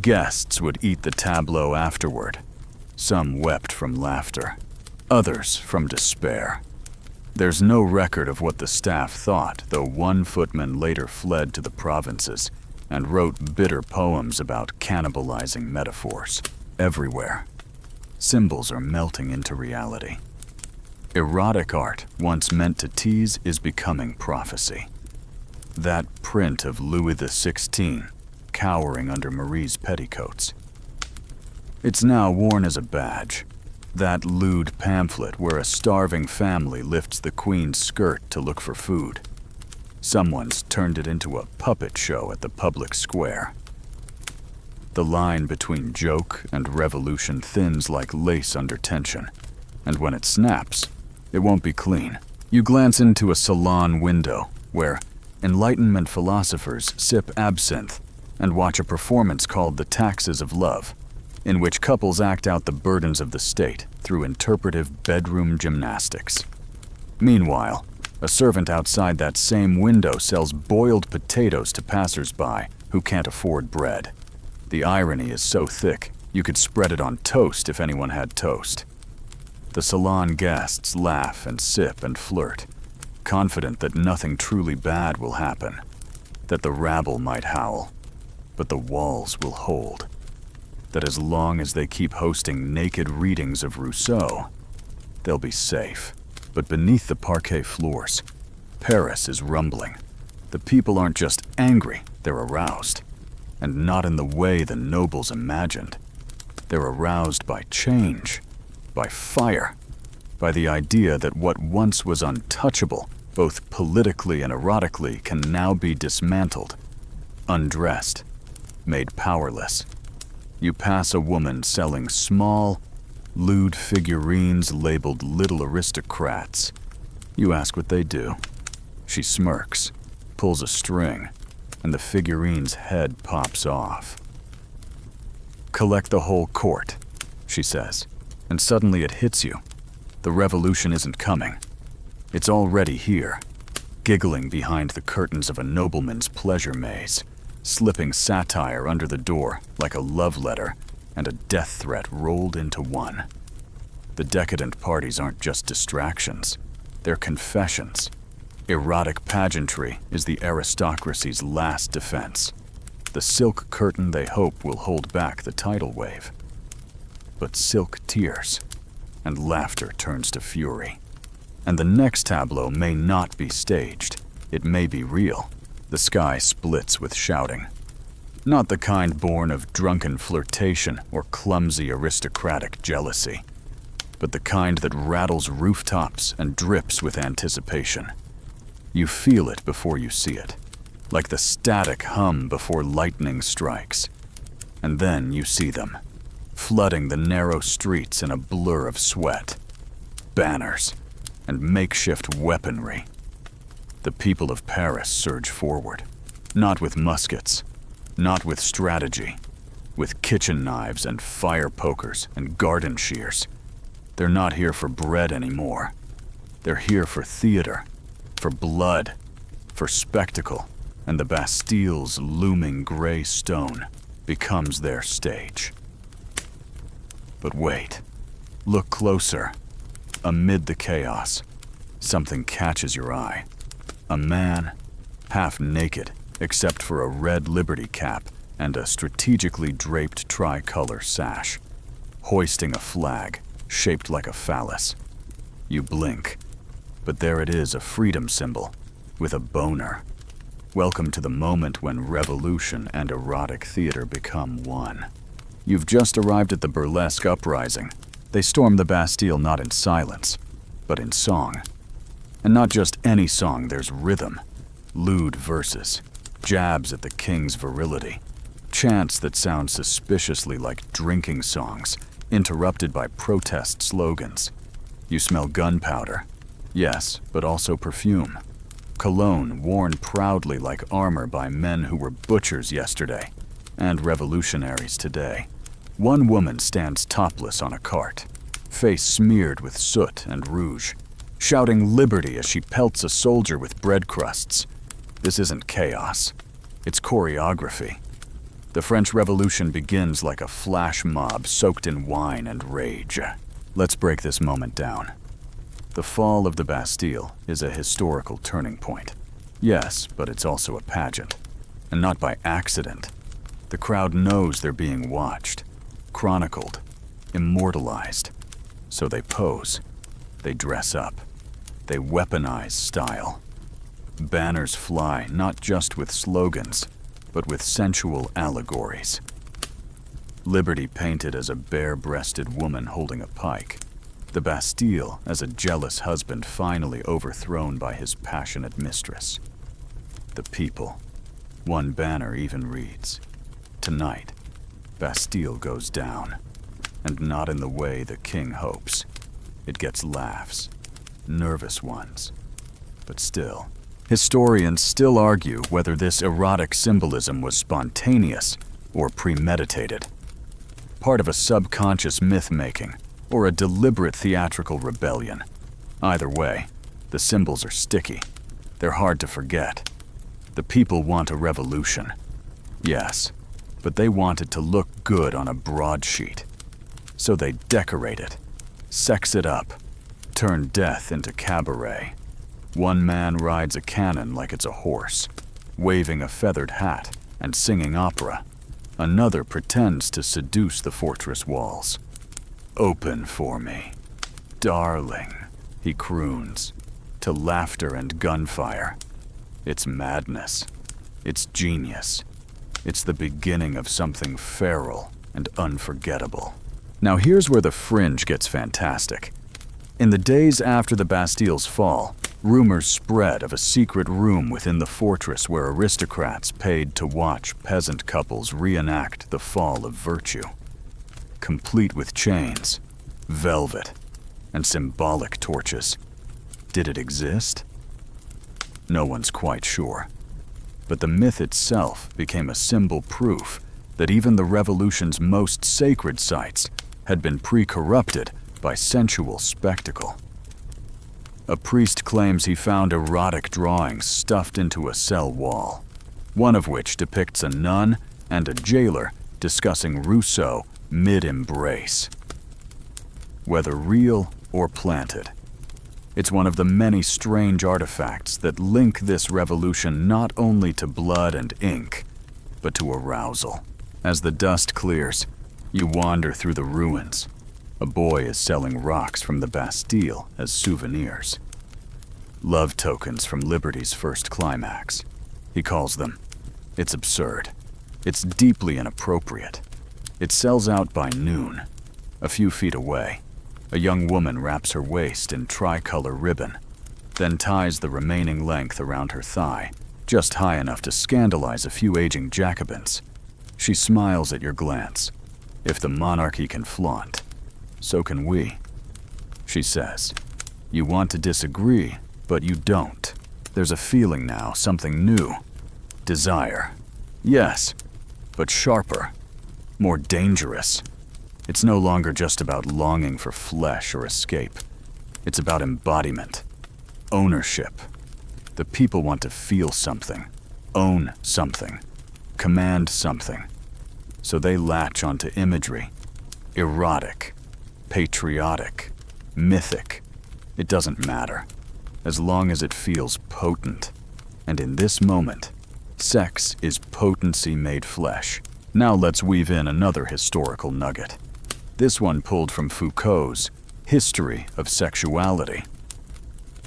guests would eat the tableau afterward. Some wept from laughter, others from despair. There's no record of what the staff thought, though one footman later fled to the provinces and wrote bitter poems about cannibalizing metaphors. Everywhere, symbols are melting into reality. Erotic art, once meant to tease, is becoming prophecy. That print of Louis XVI cowering under Marie's petticoats. It's now worn as a badge. That lewd pamphlet where a starving family lifts the queen's skirt to look for food. Someone's turned it into a puppet show at the public square. The line between joke and revolution thins like lace under tension, and when it snaps, it won't be clean. You glance into a salon window where Enlightenment philosophers sip absinthe and watch a performance called The Taxes of Love, in which couples act out the burdens of the state through interpretive bedroom gymnastics. Meanwhile, a servant outside that same window sells boiled potatoes to passers-by who can't afford bread. The irony is so thick, you could spread it on toast if anyone had toast. The salon guests laugh and sip and flirt, confident that nothing truly bad will happen, that the rabble might howl, but the walls will hold. That as long as they keep hosting naked readings of Rousseau, they'll be safe. But beneath the parquet floors, Paris is rumbling. The people aren't just angry, they're aroused. And not in the way the nobles imagined. They're aroused by change, by fire, by the idea that what once was untouchable, both politically and erotically, can now be dismantled, undressed, made powerless. You pass a woman selling small, lewd figurines labeled little aristocrats. You ask what they do. She smirks, pulls a string, and the figurine's head pops off. "Collect the whole court," she says, and suddenly it hits you. The revolution isn't coming. It's already here, giggling behind the curtains of a nobleman's pleasure maze, slipping satire under the door like a love letter and a death threat rolled into one. The decadent parties aren't just distractions, they're confessions. Erotic pageantry is the aristocracy's last defense, the silk curtain they hope will hold back the tidal wave. But silk tears, and laughter turns to fury. And the next tableau may not be staged, it may be real. The sky splits with shouting. Not the kind born of drunken flirtation or clumsy aristocratic jealousy, but the kind that rattles rooftops and drips with anticipation. You feel it before you see it, like the static hum before lightning strikes. And then you see them, flooding the narrow streets in a blur of sweat, banners, and makeshift weaponry. The people of Paris surge forward, not with muskets, not with strategy, with kitchen knives and fire pokers and garden shears. They're not here for bread anymore. They're here for theater, for blood, for spectacle, and the Bastille's looming gray stone becomes their stage. But wait, look closer. Amid the chaos, something catches your eye. A man, half naked, except for a red liberty cap and a strategically draped tricolor sash, hoisting a flag shaped like a phallus. You blink, but there it is, a freedom symbol, with a boner. Welcome to the moment when revolution and erotic theater become one. You've just arrived at the burlesque uprising. They storm the Bastille not in silence, but in song. And not just any song, there's rhythm, lewd verses, jabs at the king's virility, chants that sound suspiciously like drinking songs, interrupted by protest slogans. You smell gunpowder, yes, but also perfume. cologne worn proudly like armor by men who were butchers yesterday and revolutionaries today. One woman stands topless on a cart, face smeared with soot and rouge, shouting liberty as she pelts a soldier with bread crusts. This isn't chaos, it's choreography. The French Revolution begins like a flash mob soaked in wine and rage. Let's break this moment down. The fall of the Bastille is a historical turning point. Yes, but it's also a pageant. And not by accident. The crowd knows they're being watched, chronicled, immortalized. So they pose, they dress up, they weaponize style. Banners fly not just with slogans, but with sensual allegories. Liberty painted as a bare-breasted woman holding a pike. The Bastille as a jealous husband finally overthrown by his passionate mistress. The people. One banner even reads, "Tonight, Bastille goes down." And not in the way the king hopes. It gets laughs, nervous ones. But still, historians still argue whether this erotic symbolism was spontaneous or premeditated. Part of a subconscious myth-making or a deliberate theatrical rebellion. Either way, the symbols are sticky. They're hard to forget. The people want a revolution. Yes, but they want it to look good on a broadsheet. So they decorate it, sex it up, turn death into cabaret. One man rides a cannon like it's a horse, waving a feathered hat and singing opera. Another pretends to seduce the fortress walls. "Open for me, darling," he croons, to laughter and gunfire. It's madness. It's genius. It's the beginning of something feral and unforgettable. Now here's where the fringe gets fantastic. In the days after the Bastille's fall, rumors spread of a secret room within the fortress where aristocrats paid to watch peasant couples reenact the fall of virtue. Complete with chains, velvet, and symbolic torches. Did it exist? No one's quite sure. But the myth itself became a symbol proof that even the revolution's most sacred sites had been pre-corrupted by sensual spectacle. A priest claims he found erotic drawings stuffed into a cell wall, one of which depicts a nun and a jailer discussing Rousseau mid-embrace. Whether real or planted, it's one of the many strange artifacts that link this revolution not only to blood and ink, but to arousal. As the dust clears, you wander through the ruins. A boy is selling rocks from the Bastille as souvenirs. Love tokens from Liberty's first climax. He calls them. It's absurd. It's deeply inappropriate. It sells out by noon. A few feet away, a young woman wraps her waist in tricolor ribbon, then ties the remaining length around her thigh, just high enough to scandalize a few aging Jacobins. She smiles at your glance. If the monarchy can flaunt, so can we. She says, you want to disagree, but you don't. There's a feeling now, something new. Desire. Yes, but sharper, more dangerous. It's no longer just about longing for flesh or escape. It's about embodiment, ownership. The people want to feel something, own something, command something. So they latch onto imagery. Erotic, patriotic, mythic. It doesn't matter, as long as it feels potent. And in this moment, sex is potency made flesh. Now let's weave in another historical nugget. This one pulled from Foucault's History of Sexuality.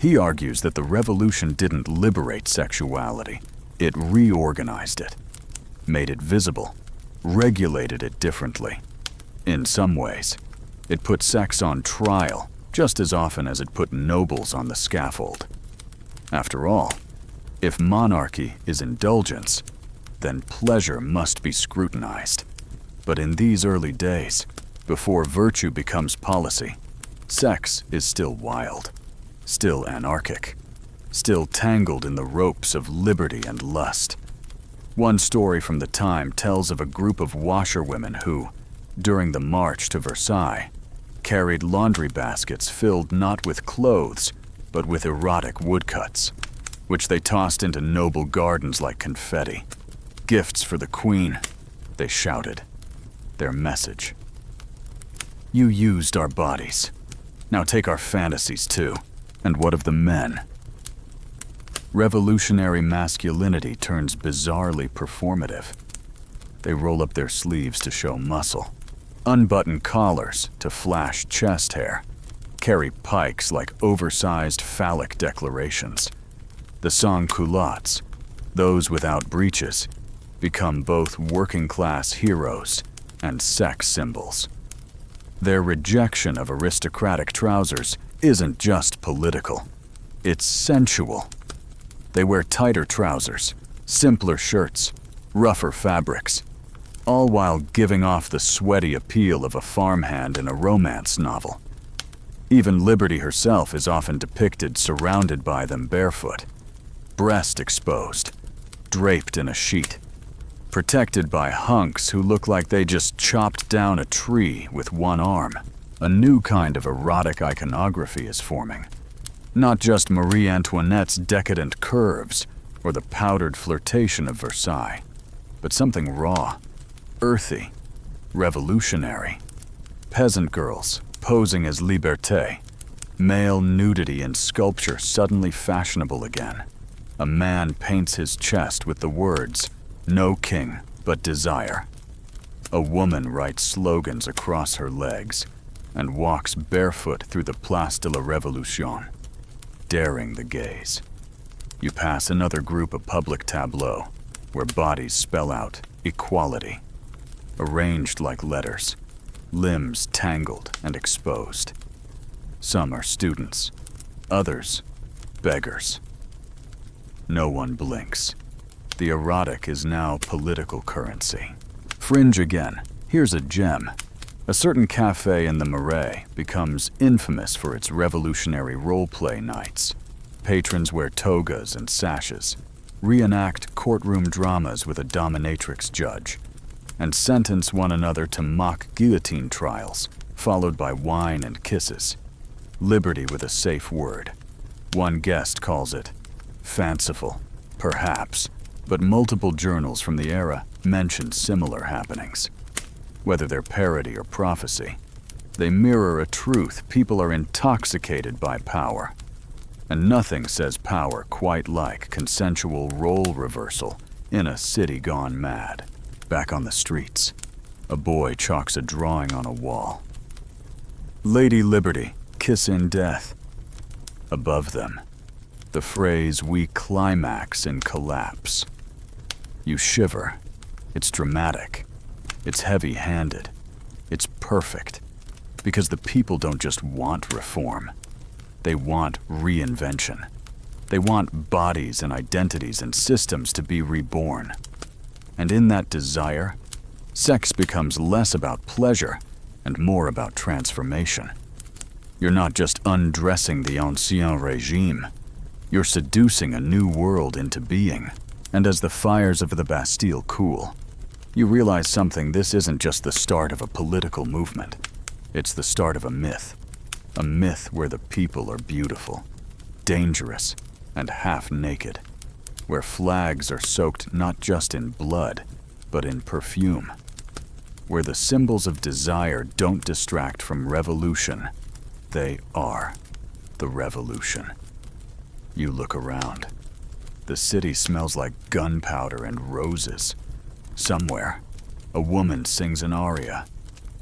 He argues that the revolution didn't liberate sexuality, it reorganized it, made it visible, regulated it differently. In some ways, it put sex on trial just as often as it put nobles on the scaffold. After all, if monarchy is indulgence, then pleasure must be scrutinized. But in these early days, before virtue becomes policy, sex is still wild, still anarchic. still tangled in the ropes of liberty and lust. One story from the time tells of a group of washerwomen who, during the march to Versailles, carried laundry baskets filled not with clothes, but with erotic woodcuts, which they tossed into noble gardens like confetti. Gifts for the queen, they shouted. Their message. You used our bodies. Now take our fantasies too. And what of the men? Revolutionary masculinity turns bizarrely performative. They roll up their sleeves to show muscle, unbutton collars to flash chest hair, carry pikes like oversized phallic declarations. The sans-culottes, those without breeches, become both working-class heroes and sex symbols. Their rejection of aristocratic trousers isn't just political, it's sensual. They wear tighter trousers, simpler shirts, rougher fabrics, all while giving off the sweaty appeal of a farmhand in a romance novel. Even Liberty herself is often depicted surrounded by them barefoot, breast exposed, draped in a sheet, protected by hunks who look like they just chopped down a tree with one arm. A new kind of erotic iconography is forming. Not just Marie Antoinette's decadent curves or the powdered flirtation of Versailles, but something raw, earthy, revolutionary. Peasant girls posing as liberté, male nudity in sculpture suddenly fashionable again. A man paints his chest with the words, "No king, but desire." A woman writes slogans across her legs and walks barefoot through the Place de la Révolution, daring the gaze. You pass another group of public tableaux where bodies spell out equality, arranged like letters, limbs tangled and exposed. Some are students, others beggars. No one blinks. The erotic is now political currency. Fringe again. Here's a gem. A certain cafe in the Marais becomes infamous for its revolutionary role-play nights. Patrons wear togas and sashes, reenact courtroom dramas with a dominatrix judge, and sentence one another to mock guillotine trials, followed by wine and kisses. Liberty with a safe word. One guest calls it fanciful, perhaps, but multiple journals from the era mention similar happenings. Whether they're parody or prophecy, they mirror a truth people are intoxicated by power. And nothing says power quite like consensual role reversal in a city gone mad. Back on the streets, a boy chalks a drawing on a wall. Lady Liberty, kiss in death. Above them, the phrase, "We climax in collapse." You shiver. It's dramatic. It's heavy-handed. It's perfect. Because the people don't just want reform. They want reinvention. They want bodies and identities and systems to be reborn. And in that desire, sex becomes less about pleasure and more about transformation. You're not just undressing the ancien régime. You're seducing a new world into being. And as the fires of the Bastille cool, you realize something. This isn't just the start of a political movement. It's the start of a myth. A myth where the people are beautiful, dangerous, and half-naked. Where flags are soaked not just in blood, but in perfume. Where the symbols of desire don't distract from revolution. They are the revolution. You look around. The city smells like gunpowder and roses. Somewhere, a woman sings an aria.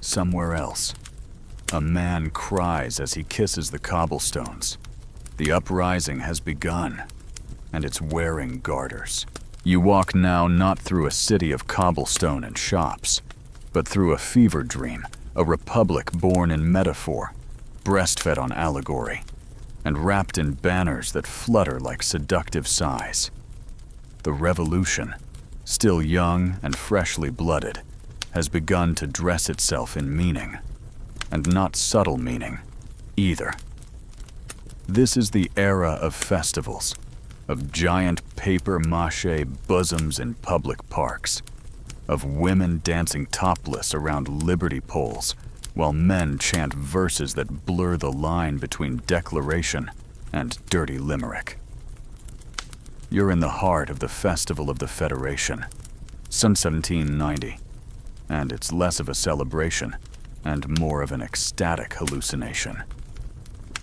Somewhere else, a man cries as he kisses the cobblestones. The uprising has begun, and it's wearing garters. You walk now not through a city of cobblestone and shops, but through a fever dream, a republic born in metaphor, breastfed on allegory, and wrapped in banners that flutter like seductive sighs. The revolution, still young and freshly blooded, has begun to dress itself in meaning, and not subtle meaning, either. This is the era of festivals, of giant papier-mâché bosoms in public parks, of women dancing topless around liberty poles while men chant verses that blur the line between declaration and dirty limerick. You're in the heart of the Festival of the Federation, since 1790, and it's less of a celebration and more of an ecstatic hallucination.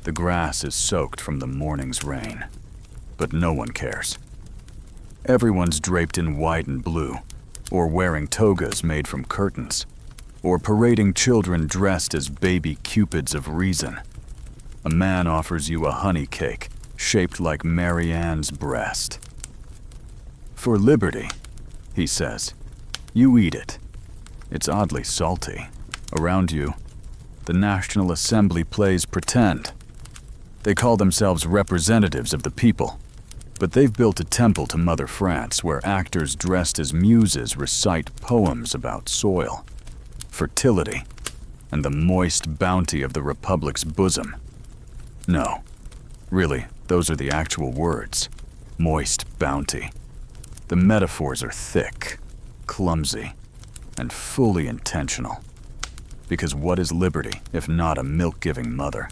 The grass is soaked from the morning's rain, but no one cares. Everyone's draped in white and blue, or wearing togas made from curtains, or parading children dressed as baby cupids of reason. A man offers you a honey cake shaped like Mary Ann's breast. For liberty, he says, you eat it. It's oddly salty. Around you, the National Assembly plays pretend. They call themselves representatives of the people, but they've built a temple to Mother France where actors dressed as muses recite poems about soil, fertility, and the moist bounty of the Republic's bosom. No, really, those are the actual words. Moist bounty. The metaphors are thick, clumsy, and fully intentional. Because what is liberty if not a milk-giving mother?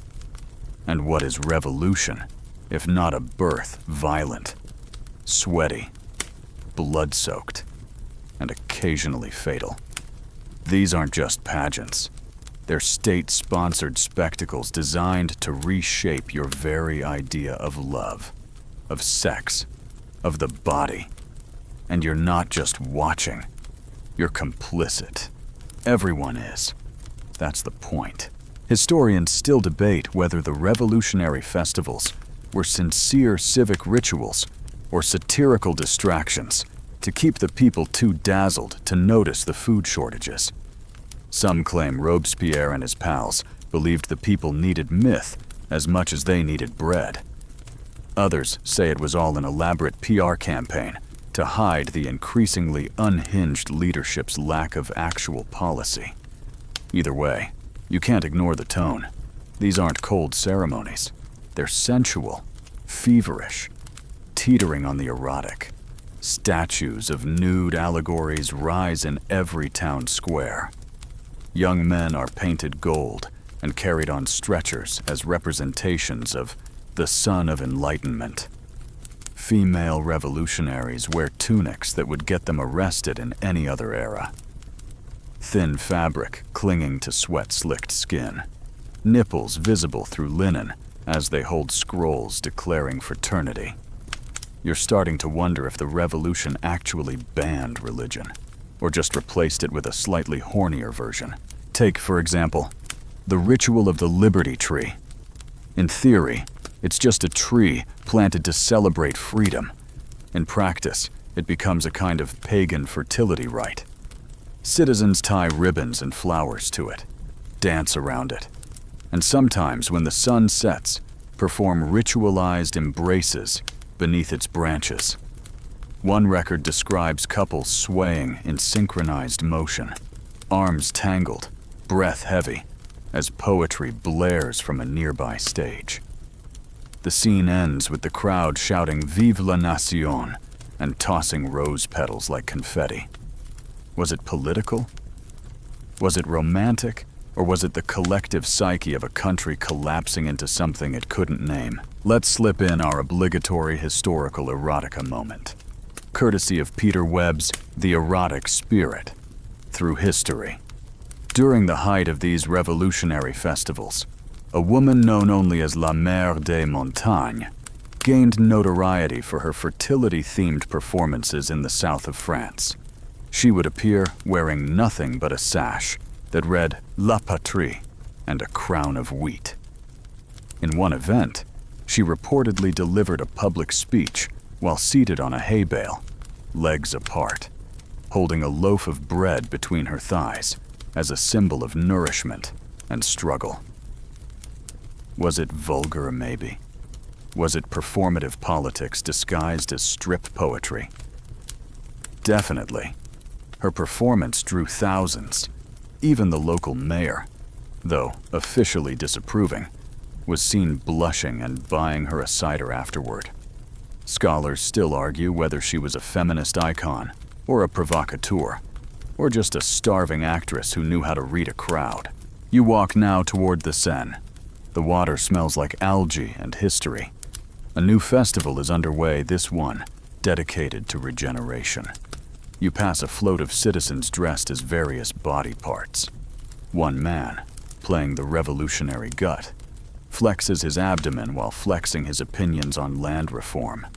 And what is revolution if not a birth violent, sweaty, blood-soaked, and occasionally fatal? These aren't just pageants. They're state-sponsored spectacles designed to reshape your very idea of love, of sex, of the body. And you're not just watching. You're complicit. Everyone is. That's the point. Historians still debate whether the revolutionary festivals were sincere civic rituals or satirical distractions to keep the people too dazzled to notice the food shortages. Some claim Robespierre and his pals believed the people needed myth as much as they needed bread. Others say it was all an elaborate PR campaign to hide the increasingly unhinged leadership's lack of actual policy. Either way, you can't ignore the tone. These aren't cold ceremonies. They're sensual, feverish, teetering on the erotic. Statues of nude allegories rise in every town square. Young men are painted gold and carried on stretchers as representations of the son of Enlightenment. Female revolutionaries wear tunics that would get them arrested in any other era. Thin fabric clinging to sweat-slicked skin, nipples visible through linen as they hold scrolls declaring fraternity. You're starting to wonder if the revolution actually banned religion, or just replaced it with a slightly hornier version. Take, for example, the ritual of the Liberty Tree. In theory, it's just a tree planted to celebrate freedom. In practice, it becomes a kind of pagan fertility rite. Citizens tie ribbons and flowers to it, dance around it, and sometimes when the sun sets, perform ritualized embraces beneath its branches. One record describes couples swaying in synchronized motion, arms tangled, breath heavy, as poetry blares from a nearby stage. The scene ends with the crowd shouting "Vive la Nation" and tossing rose petals like confetti. Was it political? Was it romantic? Or was it the collective psyche of a country collapsing into something it couldn't name? Let's slip in our obligatory historical erotica moment, courtesy of Peter Webb's The Erotic Spirit, through history. During the height of these revolutionary festivals, a woman known only as La Mère des Montagnes gained notoriety for her fertility-themed performances in the south of France. She would appear wearing nothing but a sash that read La Patrie and a crown of wheat. In one event, she reportedly delivered a public speech while seated on a hay bale, legs apart, holding a loaf of bread between her thighs as a symbol of nourishment and struggle. Was it vulgar, maybe? Was it performative politics disguised as strip poetry? Definitely. Her performance drew thousands. Even the local mayor, though officially disapproving, was seen blushing and buying her a cider afterward. Scholars still argue whether she was a feminist icon, or a provocateur, or just a starving actress who knew how to read a crowd. You walk now toward the Seine. The water smells like algae and history. A new festival is underway, this one, dedicated to regeneration. You pass a float of citizens dressed as various body parts. One man, playing the revolutionary gut, flexes his abdomen while flexing his opinions on land reform.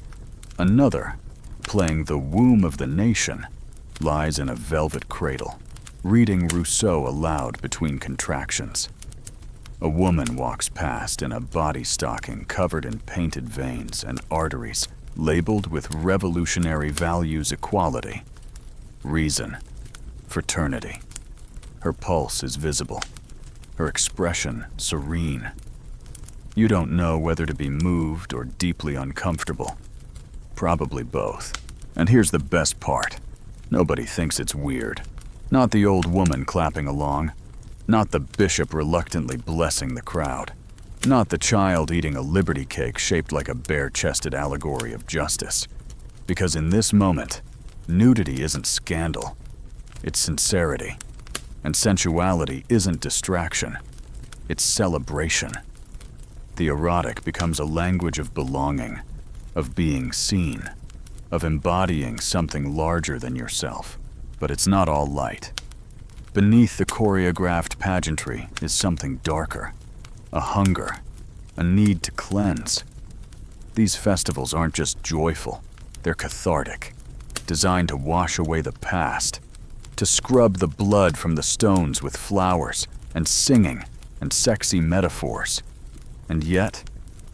Another, playing the womb of the nation, lies in a velvet cradle, reading Rousseau aloud between contractions. A woman walks past in a body stocking covered in painted veins and arteries, labeled with revolutionary values: equality, reason, fraternity. Her pulse is visible, her expression serene. You don't know whether to be moved or deeply uncomfortable. Probably both. And here's the best part. Nobody thinks it's weird. Not the old woman clapping along. Not the bishop reluctantly blessing the crowd. Not the child eating a liberty cake shaped like a bare-chested allegory of justice. Because in this moment, nudity isn't scandal. It's sincerity. And sensuality isn't distraction. It's celebration. The erotic becomes a language of belonging, of being seen, of embodying something larger than yourself. But it's not all light. Beneath the choreographed pageantry is something darker, a hunger, a need to cleanse. These festivals aren't just joyful, they're cathartic, designed to wash away the past, to scrub the blood from the stones with flowers and singing and sexy metaphors. And yet,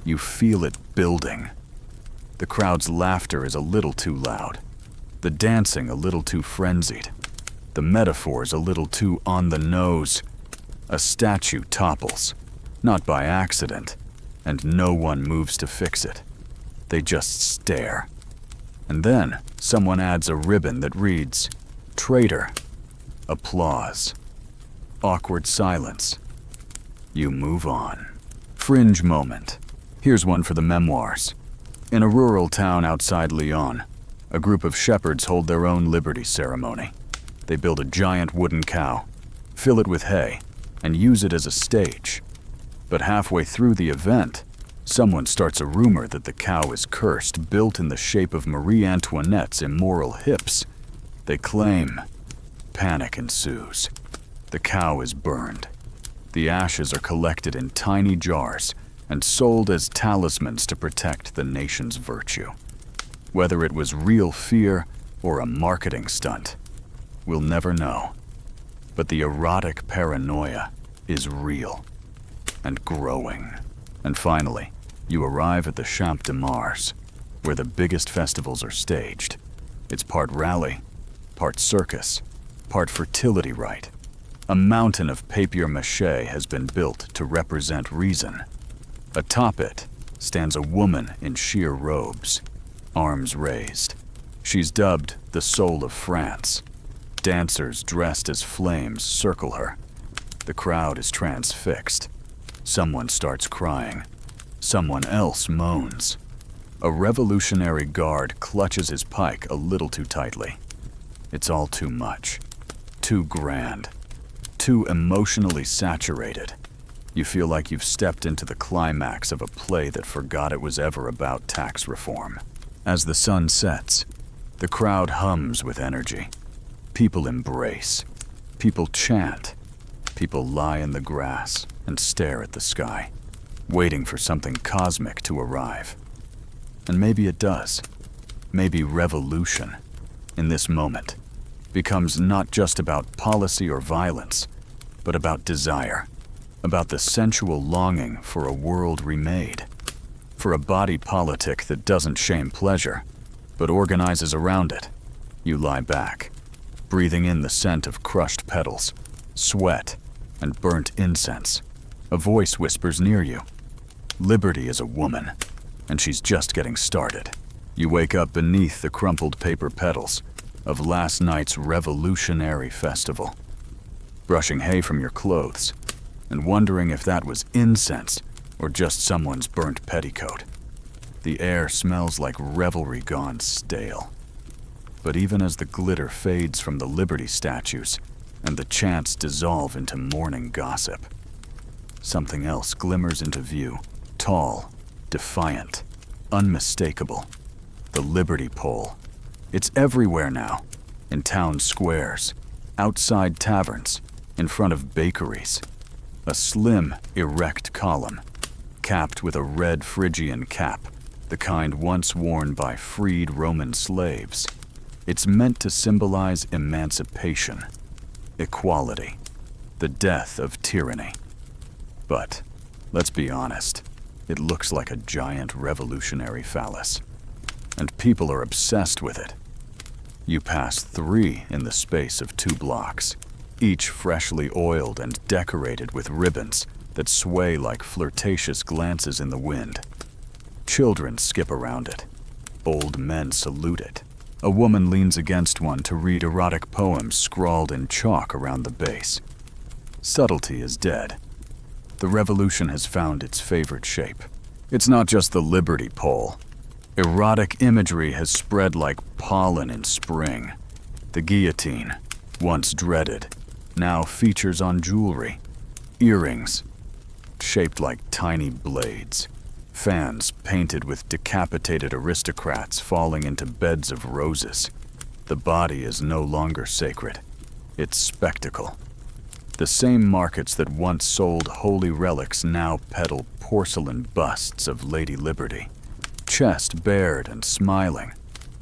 you feel it building. The crowd's laughter is a little too loud, the dancing a little too frenzied, the metaphors a little too on the nose. A statue topples, not by accident, and no one moves to fix it. They just stare. And then someone adds a ribbon that reads, "Traitor." Applause. Awkward silence. You move on. Fringe moment. Here's one for the memoirs. In a rural town outside Lyon, a group of shepherds hold their own liberty ceremony. They build a giant wooden cow, fill it with hay, and use it as a stage. But halfway through the event, someone starts a rumor that the cow is cursed, built in the shape of Marie Antoinette's immoral hips. They claim. Panic ensues. The cow is burned. The ashes are collected in tiny jars and sold as talismans to protect the nation's virtue. Whether it was real fear or a marketing stunt, we'll never know. But the erotic paranoia is real and growing. And finally, you arrive at the Champ de Mars, where the biggest festivals are staged. It's part rally, part circus, part fertility rite. A mountain of papier-mâché has been built to represent reason. Atop it stands a woman in sheer robes, arms raised. She's dubbed the Soul of France. Dancers dressed as flames circle her. The crowd is transfixed. Someone starts crying. Someone else moans. A revolutionary guard clutches his pike a little too tightly. It's all too much. Too grand. Too emotionally saturated. You feel like you've stepped into the climax of a play that forgot it was ever about tax reform. As the sun sets, the crowd hums with energy. People embrace. People chant. People lie in the grass and stare at the sky, waiting for something cosmic to arrive. And maybe it does. Maybe revolution, in this moment, becomes not just about policy or violence, but about desire, about the sensual longing for a world remade, for a body politic that doesn't shame pleasure, but organizes around it. You lie back, breathing in the scent of crushed petals, sweat, and burnt incense. A voice whispers near you. Liberty is a woman, and she's just getting started. You wake up beneath the crumpled paper petals of last night's revolutionary festival, brushing hay from your clothes and wondering if that was incense or just someone's burnt petticoat. The air smells like revelry gone stale. But even as the glitter fades from the Liberty statues and the chants dissolve into morning gossip, something else glimmers into view, tall, defiant, unmistakable. The Liberty Pole. It's everywhere now, in town squares, outside taverns, in front of bakeries. A slim, erect column, capped with a red Phrygian cap, the kind once worn by freed Roman slaves. It's meant to symbolize emancipation, equality, the death of tyranny. But, let's be honest, it looks like a giant revolutionary phallus. And people are obsessed with it. You pass 3 in the space of 2 blocks, each freshly oiled and decorated with ribbons that sway like flirtatious glances in the wind. Children skip around it. Old men salute it. A woman leans against one to read erotic poems scrawled in chalk around the base. Subtlety is dead. The revolution has found its favorite shape. It's not just the Liberty Pole. Erotic imagery has spread like pollen in spring. The guillotine, once dreaded, now features on jewelry. Earrings, shaped like tiny blades. Fans painted with decapitated aristocrats falling into beds of roses. The body is no longer sacred. It's spectacle. The same markets that once sold holy relics now peddle porcelain busts of Lady Liberty. Chest bared and smiling,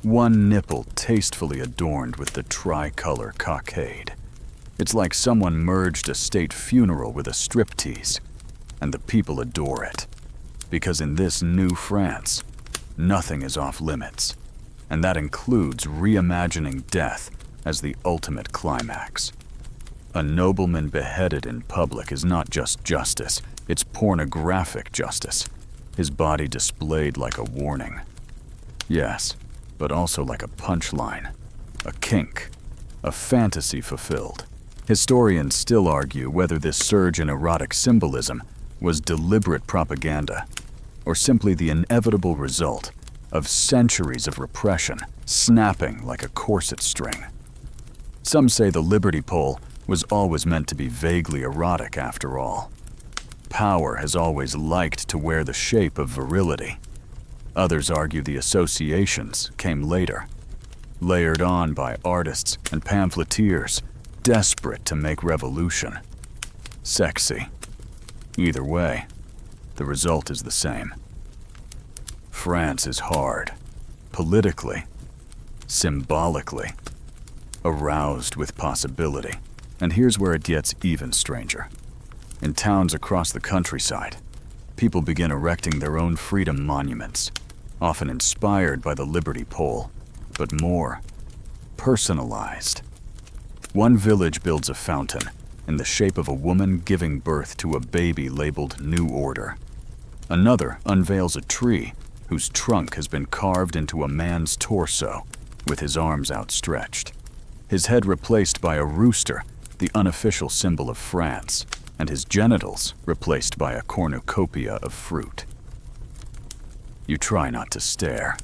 one nipple tastefully adorned with the tricolor cockade. It's like someone merged a state funeral with a striptease, and the people adore it. Because in this new France, nothing is off limits, and that includes reimagining death as the ultimate climax. A nobleman beheaded in public is not just justice, it's pornographic justice. His body displayed like a warning. Yes, but also like a punchline, a kink, a fantasy fulfilled. Historians still argue whether this surge in erotic symbolism was deliberate propaganda, or simply the inevitable result of centuries of repression snapping like a corset string. Some say the Liberty Pole was always meant to be vaguely erotic after all. Power has always liked to wear the shape of virility. Others argue the associations came later, layered on by artists and pamphleteers desperate to make revolution. Sexy. Either way, the result is the same. France is hard, politically, symbolically, aroused with possibility. And here's where it gets even stranger. In towns across the countryside, people begin erecting their own freedom monuments, often inspired by the Liberty Pole, but more personalized. One village builds a fountain in the shape of a woman giving birth to a baby labeled New Order. Another unveils a tree whose trunk has been carved into a man's torso with his arms outstretched, his head replaced by a rooster, the unofficial symbol of France, and his genitals replaced by a cornucopia of fruit. You try not to stare.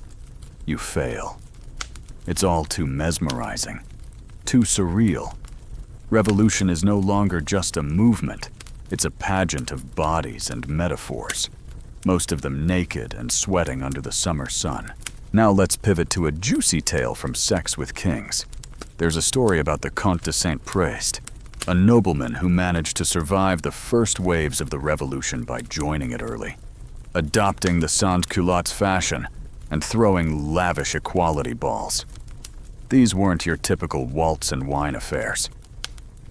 You fail. It's all too mesmerizing, too surreal. Revolution is no longer just a movement. It's a pageant of bodies and metaphors, most of them naked and sweating under the summer sun. Now let's pivot to a juicy tale from Sex with Kings. There's a story about the Comte de Saint-Priest, a nobleman who managed to survive the first waves of the revolution by joining it early, adopting the sans-culottes fashion and throwing lavish equality balls. These weren't your typical waltz and wine affairs.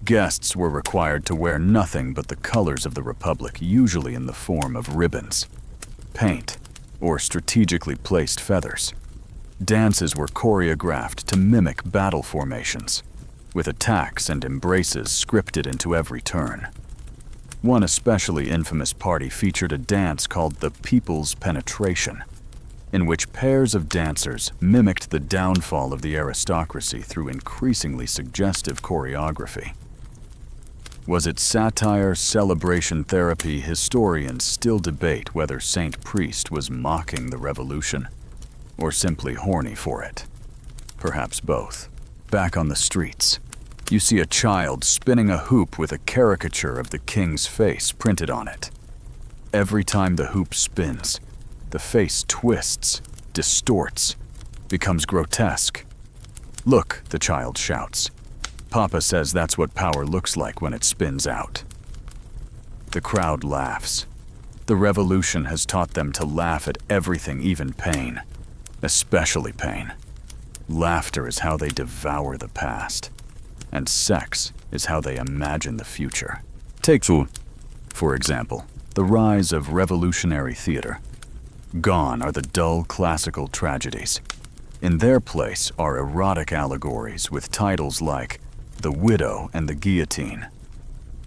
Guests were required to wear nothing but the colors of the Republic, usually in the form of ribbons, paint, or strategically placed feathers. Dances were choreographed to mimic battle formations, with attacks and embraces scripted into every turn. One especially infamous party featured a dance called the People's Penetration, in which pairs of dancers mimicked the downfall of the aristocracy through increasingly suggestive choreography. Was it satire, celebration, therapy? Historians still debate whether Saint Priest was mocking the revolution or simply horny for it. Perhaps both. Back on the streets, you see a child spinning a hoop with a caricature of the king's face printed on it. Every time the hoop spins, the face twists, distorts, becomes grotesque. "Look," the child shouts. "Papa says that's what power looks like when it spins out." The crowd laughs. The revolution has taught them to laugh at everything, even pain, especially pain. Laughter is how they devour the past, and sex is how they imagine the future. Take, for example, the rise of revolutionary theater. Gone are the dull classical tragedies. In their place are erotic allegories with titles like The Widow and the Guillotine,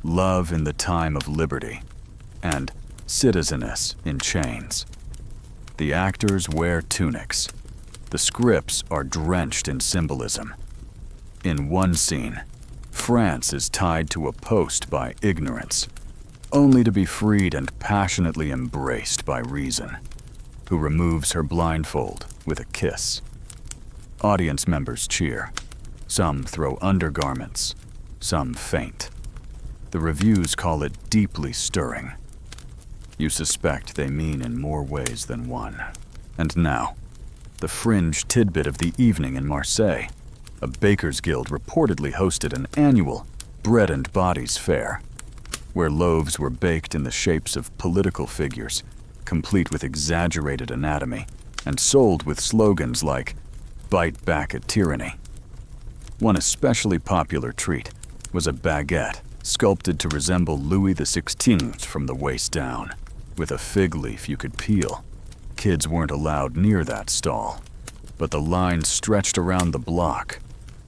Love in the Time of Liberty, and Citizeness in Chains. The actors wear tunics. The scripts are drenched in symbolism. In one scene, France is tied to a post by ignorance, only to be freed and passionately embraced by reason, who removes her blindfold with a kiss. Audience members cheer. Some throw undergarments, some faint. The reviews call it deeply stirring. You suspect they mean in more ways than one. And now, the fringe tidbit of the evening in Marseille. A baker's guild reportedly hosted an annual Bread and Bodies fair, where loaves were baked in the shapes of political figures, complete with exaggerated anatomy, and sold with slogans like, "Bite back at tyranny." One especially popular treat was a baguette sculpted to resemble Louis XVI from the waist down, with a fig leaf you could peel. Kids weren't allowed near that stall, but the line stretched around the block.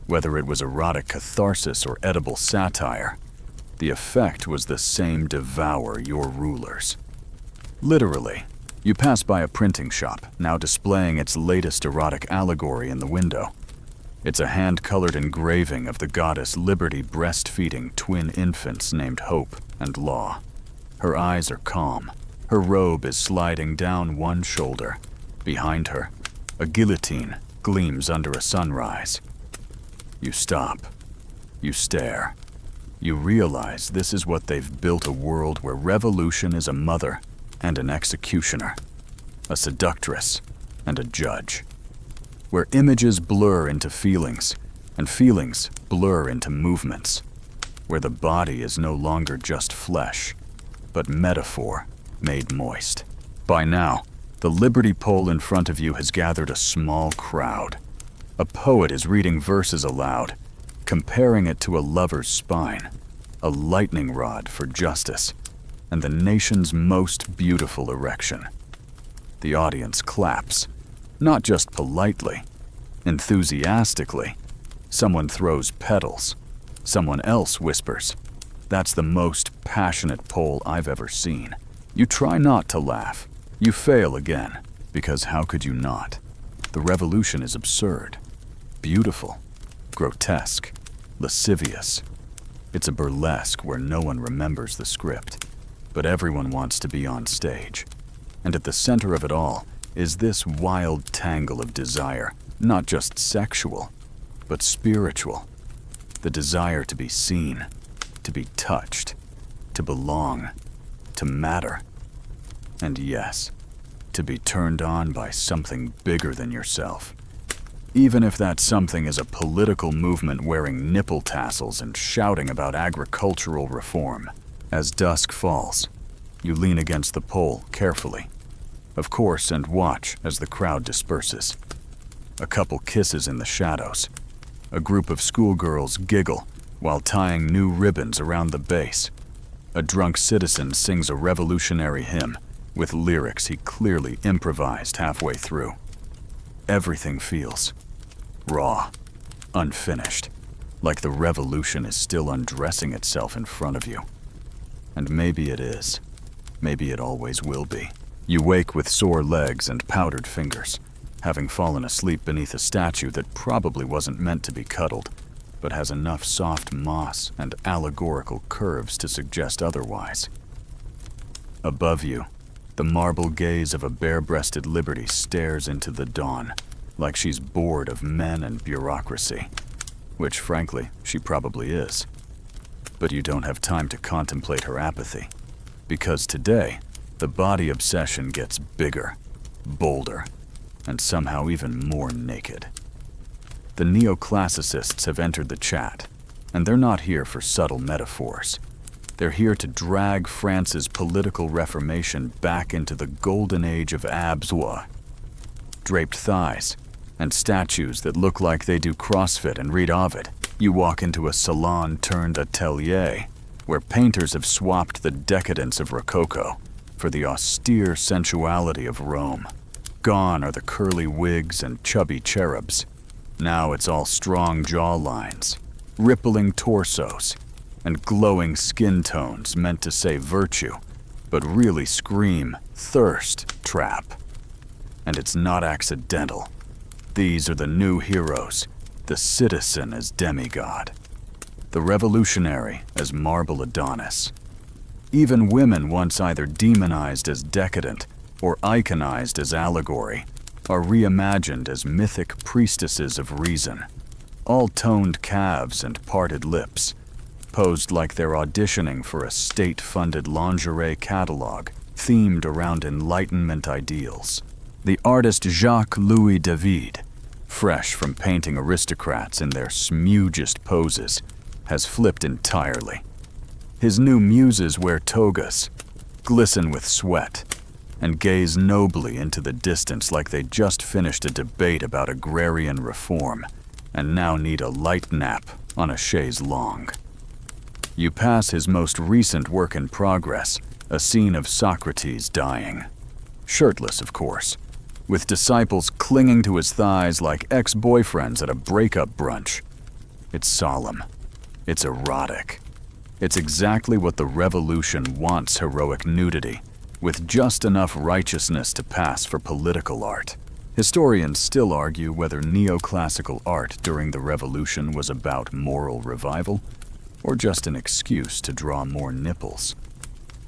Whether it was erotic catharsis or edible satire, the effect was the same: devour your rulers. Literally, you pass by a printing shop, now displaying its latest erotic allegory in the window. It's a hand-colored engraving of the goddess Liberty breastfeeding twin infants named Hope and Law. Her eyes are calm. Her robe is sliding down one shoulder. Behind her, a guillotine gleams under a sunrise. You stop. You stare. You realize this is what they've built: a world where revolution is a mother and an executioner, a seductress and a judge, where images blur into feelings and feelings blur into movements, where the body is no longer just flesh, but metaphor made moist. By now, the Liberty pole in front of you has gathered a small crowd. A poet is reading verses aloud, comparing it to a lover's spine, a lightning rod for justice, and the nation's most beautiful erection. The audience claps, not just politely, enthusiastically. Someone throws petals. Someone else whispers. That's the most passionate pole I've ever seen. You try not to laugh. You fail again, because how could you not? The revolution is absurd, beautiful, grotesque, lascivious. It's a burlesque where no one remembers the script, but everyone wants to be on stage. And at the center of it all is this wild tangle of desire, not just sexual, but spiritual. The desire to be seen, to be touched, to belong, to matter. And yes, to be turned on by something bigger than yourself. Even if that something is a political movement wearing nipple tassels and shouting about agricultural reform. As dusk falls, you lean against the pole carefully, of course, and watch as the crowd disperses. A couple kisses in the shadows. A group of schoolgirls giggle while tying new ribbons around the base. A drunk citizen sings a revolutionary hymn with lyrics he clearly improvised halfway through. Everything feels raw, unfinished, like the revolution is still undressing itself in front of you. And maybe it is. Maybe it always will be. You wake with sore legs and powdered fingers, having fallen asleep beneath a statue that probably wasn't meant to be cuddled. but has enough soft moss and allegorical curves to suggest otherwise. Above you, the marble gaze of a bare-breasted Liberty stares into the dawn, like she's bored of men and bureaucracy, which, frankly, she probably is. But you don't have time to contemplate her apathy, because today, the body obsession gets bigger, bolder, and somehow even more naked. The neoclassicists have entered the chat, and they're not here for subtle metaphors. They're here to drag France's political reformation back into the golden age of absois. Draped thighs, and statues that look like they do CrossFit and read Ovid. You walk into a salon turned atelier, where painters have swapped the decadence of Rococo for the austere sensuality of Rome. Gone are the curly wigs and chubby cherubs. Now it's all strong jawlines, rippling torsos, and glowing skin tones meant to say virtue, but really scream thirst trap. And it's not accidental. These are the new heroes, the citizen as demigod, the revolutionary as marble Adonis. Even women once either demonized as decadent or iconized as allegory are reimagined as mythic priestesses of reason, all toned calves and parted lips, posed like they're auditioning for a state-funded lingerie catalog themed around Enlightenment ideals. The artist Jacques-Louis David, fresh from painting aristocrats in their smugest poses, has flipped entirely. His new muses wear togas, glisten with sweat, and gaze nobly into the distance like they just finished a debate about agrarian reform and now need a light nap on a chaise longue. You pass his most recent work in progress, a scene of Socrates dying. Shirtless, of course, with disciples clinging to his thighs like ex-boyfriends at a breakup brunch. It's solemn. It's erotic. It's exactly what the revolution wants heroic nudity, with just enough righteousness to pass for political art. Historians still argue whether neoclassical art during the revolution was about moral revival, or just an excuse to draw more nipples.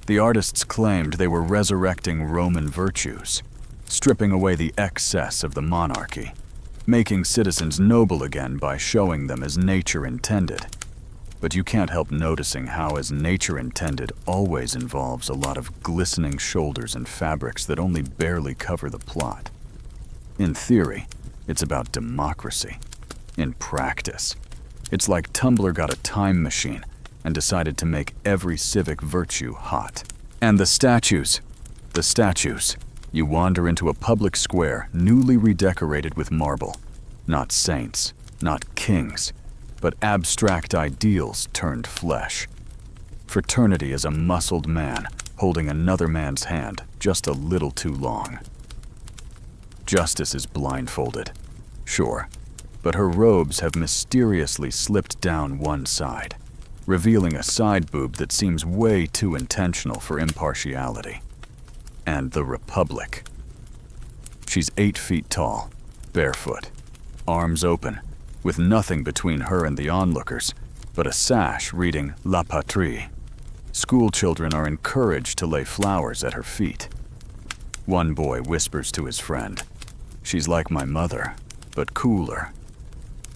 The artists claimed they were resurrecting Roman virtues, stripping away the excess of the monarchy, making citizens noble again by showing them as nature intended. But you can't help noticing how as nature intended always involves a lot of glistening shoulders and fabrics that only barely cover the plot. In theory, it's about democracy. In practice, it's like Tumblr got a time machine and decided to make every civic virtue hot. And the statues. You wander into a public square newly redecorated with marble. Not saints, not kings, but abstract ideals turned flesh. Fraternity is a muscled man holding another man's hand just a little too long. Justice is blindfolded, sure, but her robes have mysteriously slipped down one side, revealing a side boob that seems way too intentional for impartiality. And the Republic. She's 8 feet tall, barefoot, arms open, with nothing between her and the onlookers but a sash reading La Patrie. School children are encouraged to lay flowers at her feet. One boy whispers to his friend, "She's like my mother, but cooler."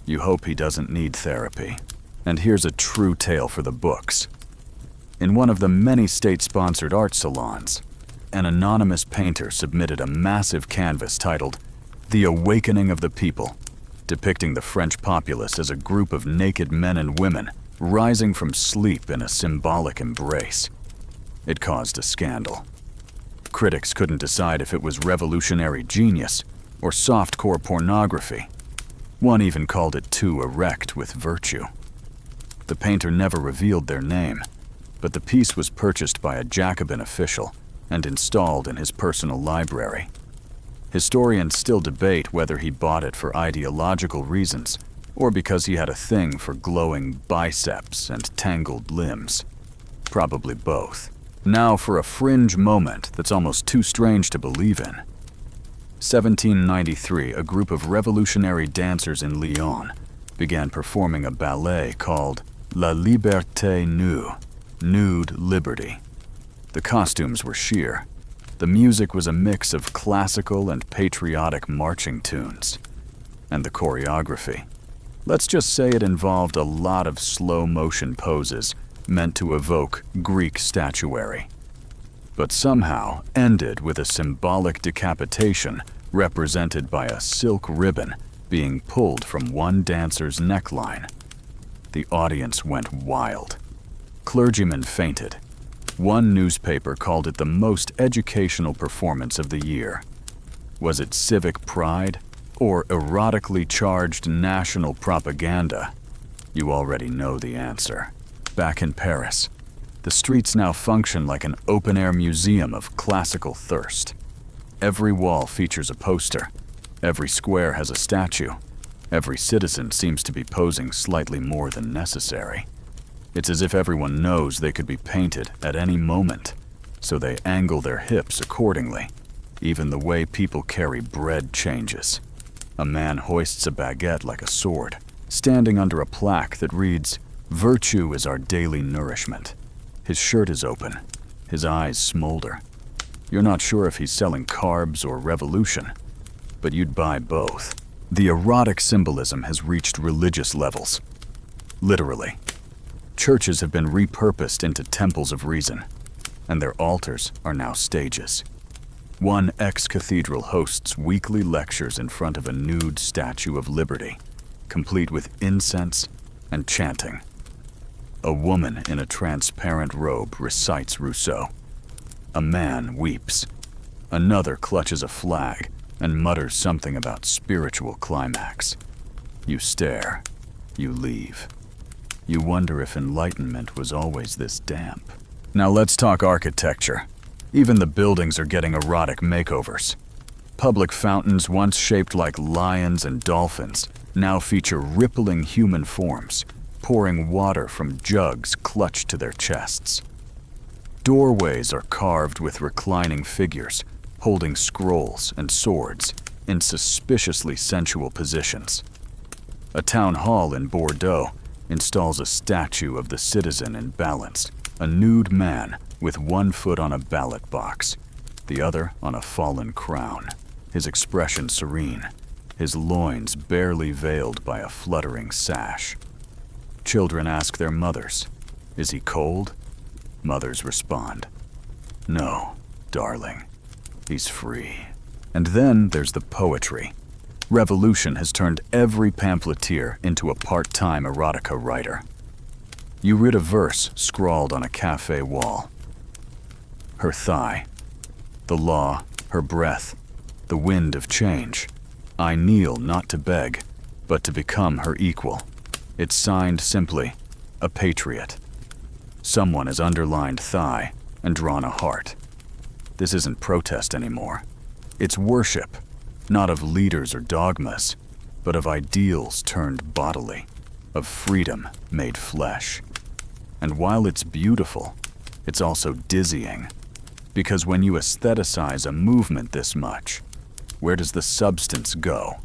You hope he doesn't need therapy. And here's a true tale for the books. In one of the many state-sponsored art salons, an anonymous painter submitted a massive canvas titled The Awakening of the People, depicting the French populace as a group of naked men and women rising from sleep in a symbolic embrace. It caused a scandal. Critics couldn't decide if it was revolutionary genius or softcore pornography. One even called it too erect with virtue. The painter never revealed their name, but the piece was purchased by a Jacobin official and installed in his personal library. Historians still debate whether he bought it for ideological reasons or because he had a thing for glowing biceps and tangled limbs. Probably both. Now for a fringe moment that's almost too strange to believe in. 1793, a group of revolutionary dancers in Lyon began performing a ballet called La Liberté Nue, Nude Liberty. The costumes were sheer. The music was a mix of classical and patriotic marching tunes. And the choreography. Let's just say it involved a lot of slow-motion poses meant to evoke Greek statuary, but somehow ended with a symbolic decapitation represented by a silk ribbon being pulled from one dancer's neckline. The audience went wild. Clergymen fainted. One newspaper called it the most educational performance of the year. Was it civic pride or erotically charged national propaganda? You already know the answer. Back in Paris, the streets now function like an open-air museum of classical thirst. Every wall features a poster. Every square has a statue. Every citizen seems to be posing slightly more than necessary. It's as if everyone knows they could be painted at any moment, so they angle their hips accordingly. Even the way people carry bread changes. A man hoists a baguette like a sword, standing under a plaque that reads, "Virtue is our daily nourishment." His shirt is open. His eyes smolder. You're not sure if he's selling carbs or revolution, but you'd buy both. The erotic symbolism has reached religious levels. Literally. Churches have been repurposed into temples of reason, and their altars are now stages. One ex-cathedral hosts weekly lectures in front of a nude statue of liberty, complete with incense and chanting. A woman in a transparent robe recites Rousseau. A man weeps. Another clutches a flag and mutters something about spiritual climax. You stare. You leave. You wonder if Enlightenment was always this damp. Now let's talk architecture. Even the buildings are getting erotic makeovers. Public fountains once shaped like lions and dolphins now feature rippling human forms, pouring water from jugs clutched to their chests. Doorways are carved with reclining figures, holding scrolls and swords in suspiciously sensual positions. A town hall in Bordeaux installs a statue of the citizen in balance, a nude man with one foot on a ballot box, the other on a fallen crown, his expression serene, his loins barely veiled by a fluttering sash. Children ask their mothers, "Is he cold?" Mothers respond, "No, darling, he's free." And then there's the poetry. Revolution has turned every pamphleteer into a part-time erotica writer. You read a verse scrawled on a cafe wall. Her thigh, the law, her breath, the wind of change. I kneel not to beg, but to become her equal. It's signed simply, a patriot. Someone has underlined thigh and drawn a heart. This isn't protest anymore. It's worship, not of leaders or dogmas, but of ideals turned bodily, of freedom made flesh. And while it's beautiful, it's also dizzying. Because when you aestheticize a movement this much, where does the substance go?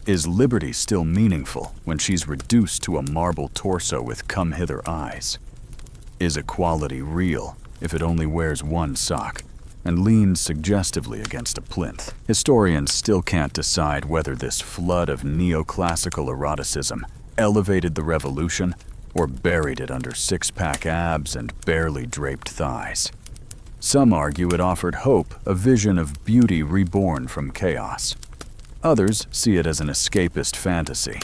Is liberty still meaningful when she's reduced to a marble torso with come-hither eyes? Is equality real if it only wears one sock and leans suggestively against a plinth? Historians still can't decide whether this flood of neoclassical eroticism elevated the revolution or buried it under six-pack abs and barely draped thighs. Some argue it offered hope, a vision of beauty reborn from chaos. Others see it as an escapist fantasy,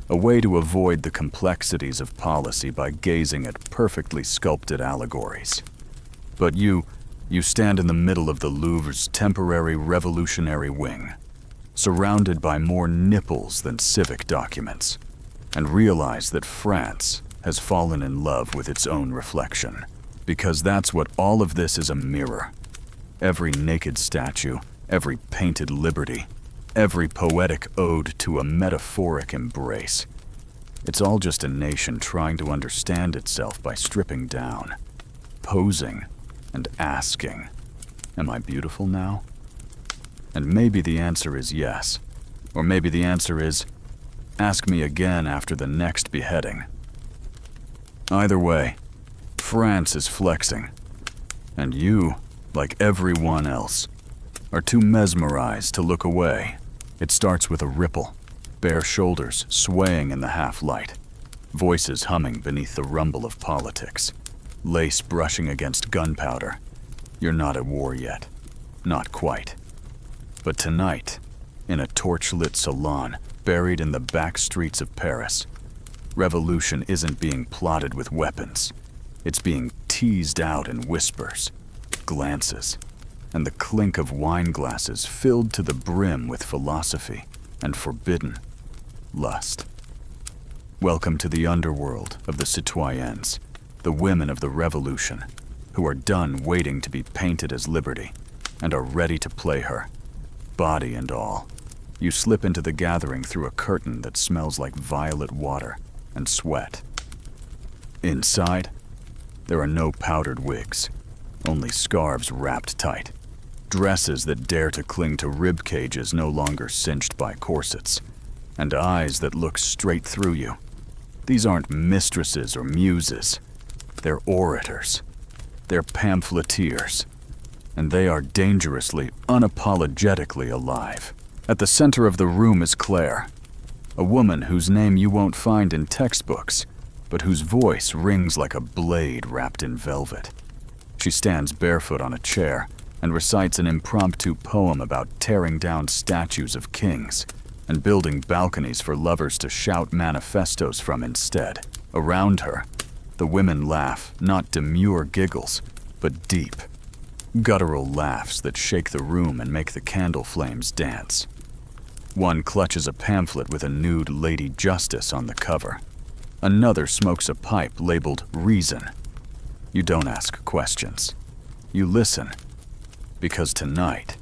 a way to avoid the complexities of policy by gazing at perfectly sculpted allegories. But you stand in the middle of the Louvre's temporary revolutionary wing, surrounded by more nipples than civic documents, and realize that France has fallen in love with its own reflection. Because that's what all of this is, a mirror. Every naked statue, every painted liberty, every poetic ode to a metaphoric embrace. It's all just a nation trying to understand itself by stripping down, posing, and asking, "Am I beautiful now?" And maybe the answer is yes. Or maybe the answer is, Ask me again after the next beheading. Either way, France is flexing. And you, like everyone else, are too mesmerized to look away. It starts with a ripple, bare shoulders swaying in the half-light, voices humming beneath the rumble of politics, lace brushing against gunpowder. You're not at war yet. Not quite. But tonight, in a torch-lit salon buried in the back streets of Paris, revolution isn't being plotted with weapons. It's being teased out in whispers, glances, and the clink of wine glasses filled to the brim with philosophy and forbidden lust. Welcome to the underworld of the citoyennes, the women of the revolution, who are done waiting to be painted as liberty and are ready to play her, body and all. You slip into the gathering through a curtain that smells like violet water and sweat. Inside, there are no powdered wigs, only scarves wrapped tight, dresses that dare to cling to rib cages no longer cinched by corsets, and eyes that look straight through you. These aren't mistresses or muses. They're orators. They're pamphleteers. And they are dangerously, unapologetically alive. At the center of the room is Claire, a woman whose name you won't find in textbooks, but whose voice rings like a blade wrapped in velvet. She stands barefoot on a chair and recites an impromptu poem about tearing down statues of kings and building balconies for lovers to shout manifestos from instead. Around her, the women laugh, not demure giggles, but deep, guttural laughs that shake the room and make the candle flames dance. One clutches a pamphlet with a nude Lady Justice on the cover. Another smokes a pipe labeled Reason. You don't ask questions. You listen. Because tonight,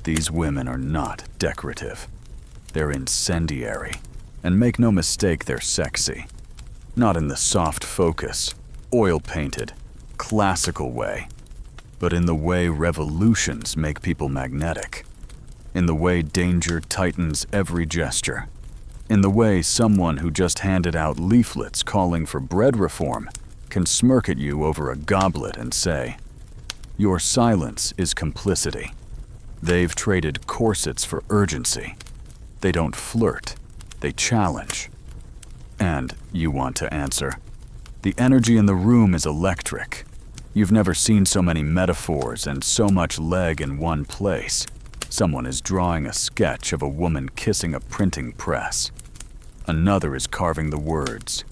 these women are not decorative. They're incendiary. And make no mistake, they're sexy. Not in the soft focus, oil-painted, classical way, but in the way revolutions make people magnetic. In the way danger tightens every gesture. In the way someone who just handed out leaflets calling for bread reform can smirk at you over a goblet and say, "Your silence is complicity." They've traded corsets for urgency. They don't flirt, they challenge. And you want to answer. The energy in the room is electric. You've never seen so many metaphors and so much leg in one place. Someone is drawing a sketch of a woman kissing a printing press. Another is carving the words,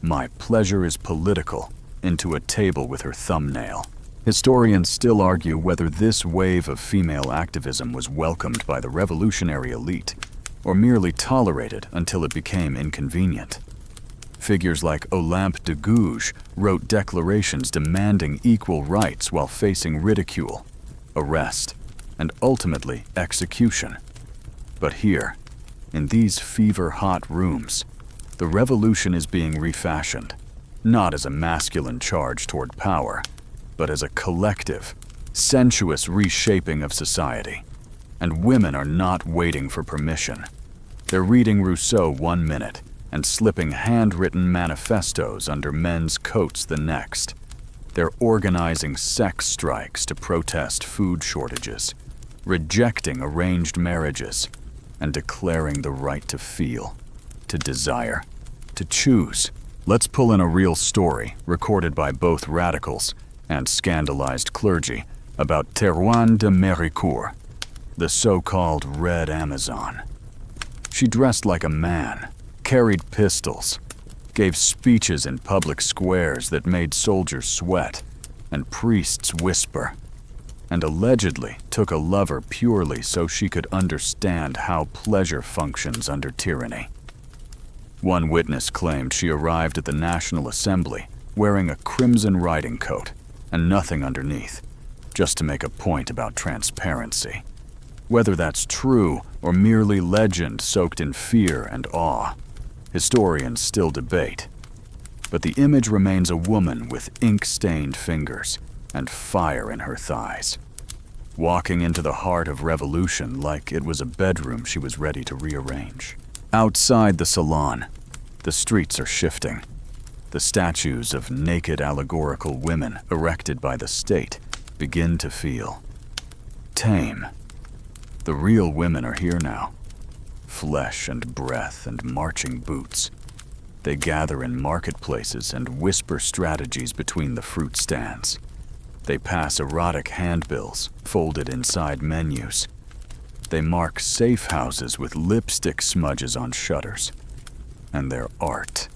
"My pleasure is political," into a table with her thumbnail. Historians still argue whether this wave of female activism was welcomed by the revolutionary elite or merely tolerated until it became inconvenient. Figures like Olympe de Gouges wrote declarations demanding equal rights while facing ridicule, arrest, and ultimately execution. But here, in these fever-hot rooms, the revolution is being refashioned, not as a masculine charge toward power, but as a collective, sensuous reshaping of society. And women are not waiting for permission. They're reading Rousseau one minute and slipping handwritten manifestos under men's coats the next. They're organizing sex strikes to protest food shortages, rejecting arranged marriages, and declaring the right to feel, to desire, to choose. Let's pull in a real story recorded by both radicals and scandalized clergy about Théroigne de Méricourt, the so-called Red Amazon. She dressed like a man, carried pistols, gave speeches in public squares that made soldiers sweat and priests whisper, and allegedly took a lover purely so she could understand how pleasure functions under tyranny. One witness claimed she arrived at the National Assembly wearing a crimson riding coat and nothing underneath, just to make a point about transparency. Whether that's true or merely legend soaked in fear and awe, historians still debate. But the image remains a woman with ink-stained fingers and fire in her thighs, walking into the heart of revolution like it was a bedroom she was ready to rearrange. Outside the salon, the streets are shifting. The statues of naked allegorical women erected by the state begin to feel tame. The real women are here now. Flesh and breath and marching boots. They gather in marketplaces and whisper strategies between the fruit stands. They pass erotic handbills folded inside menus. They mark safe houses with lipstick smudges on shutters. And their art.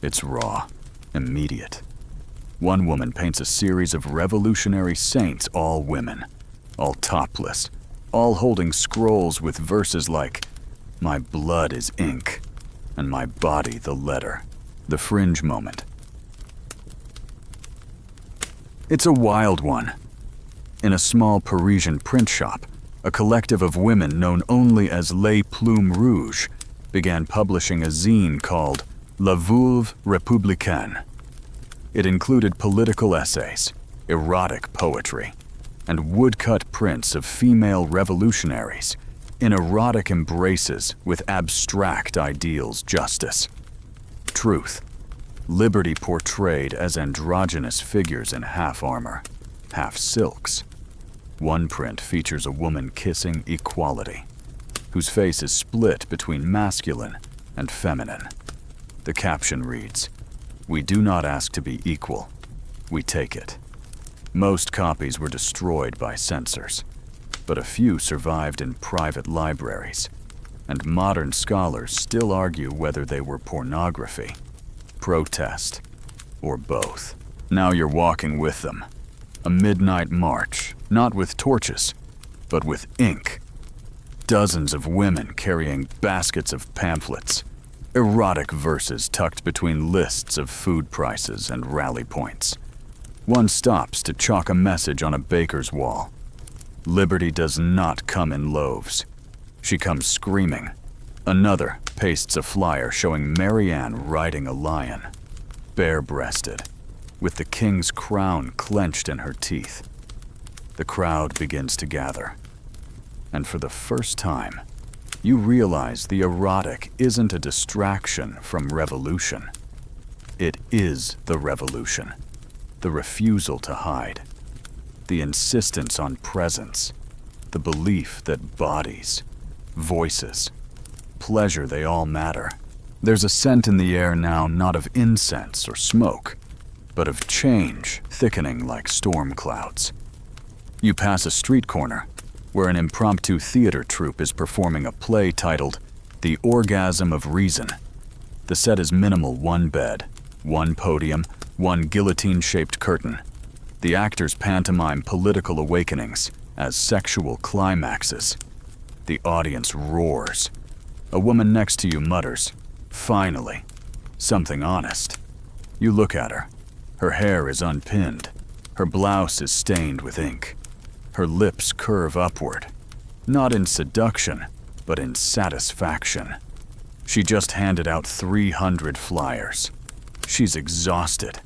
It's raw, immediate. One woman paints a series of revolutionary saints, all women, all topless, all holding scrolls with verses like, "My blood is ink, and my body the letter." The fringe moment. It's a wild one. In a small Parisian print shop, a collective of women known only as Les Plumes Rouges began publishing a zine called La Veuve Républicaine. It included political essays, erotic poetry, and woodcut prints of female revolutionaries in erotic embraces with abstract ideals: justice, truth, liberty portrayed as androgynous figures in half armor, half silks. One print features a woman kissing equality, whose face is split between masculine and feminine. The caption reads, "We do not ask to be equal, we take it." Most copies were destroyed by censors, but a few survived in private libraries, and modern scholars still argue whether they were pornography, protest, or both. Now you're walking with them. A midnight march, not with torches, but with ink. Dozens of women carrying baskets of pamphlets, erotic verses tucked between lists of food prices and rally points. One stops to chalk a message on a baker's wall. Liberty does not come in loaves. She comes screaming. Another pastes a flyer showing Marianne riding a lion, bare-breasted, with the king's crown clenched in her teeth. The crowd begins to gather. And for the first time, you realize the erotic isn't a distraction from revolution. It is the revolution, the refusal to hide, the insistence on presence, the belief that bodies, voices, pleasure, they all matter. There's a scent in the air now not of incense or smoke, but of change thickening like storm clouds. You pass a street corner where an impromptu theater troupe is performing a play titled The Orgasm of Reason. The set is minimal: one bed, one podium, one guillotine-shaped curtain. The actors pantomime political awakenings as sexual climaxes. The audience roars. A woman next to you mutters, "Finally, something honest." You look at her. Her hair is unpinned. Her blouse is stained with ink. Her lips curve upward, not in seduction, but in satisfaction. She just handed out 300 flyers. She's exhausted.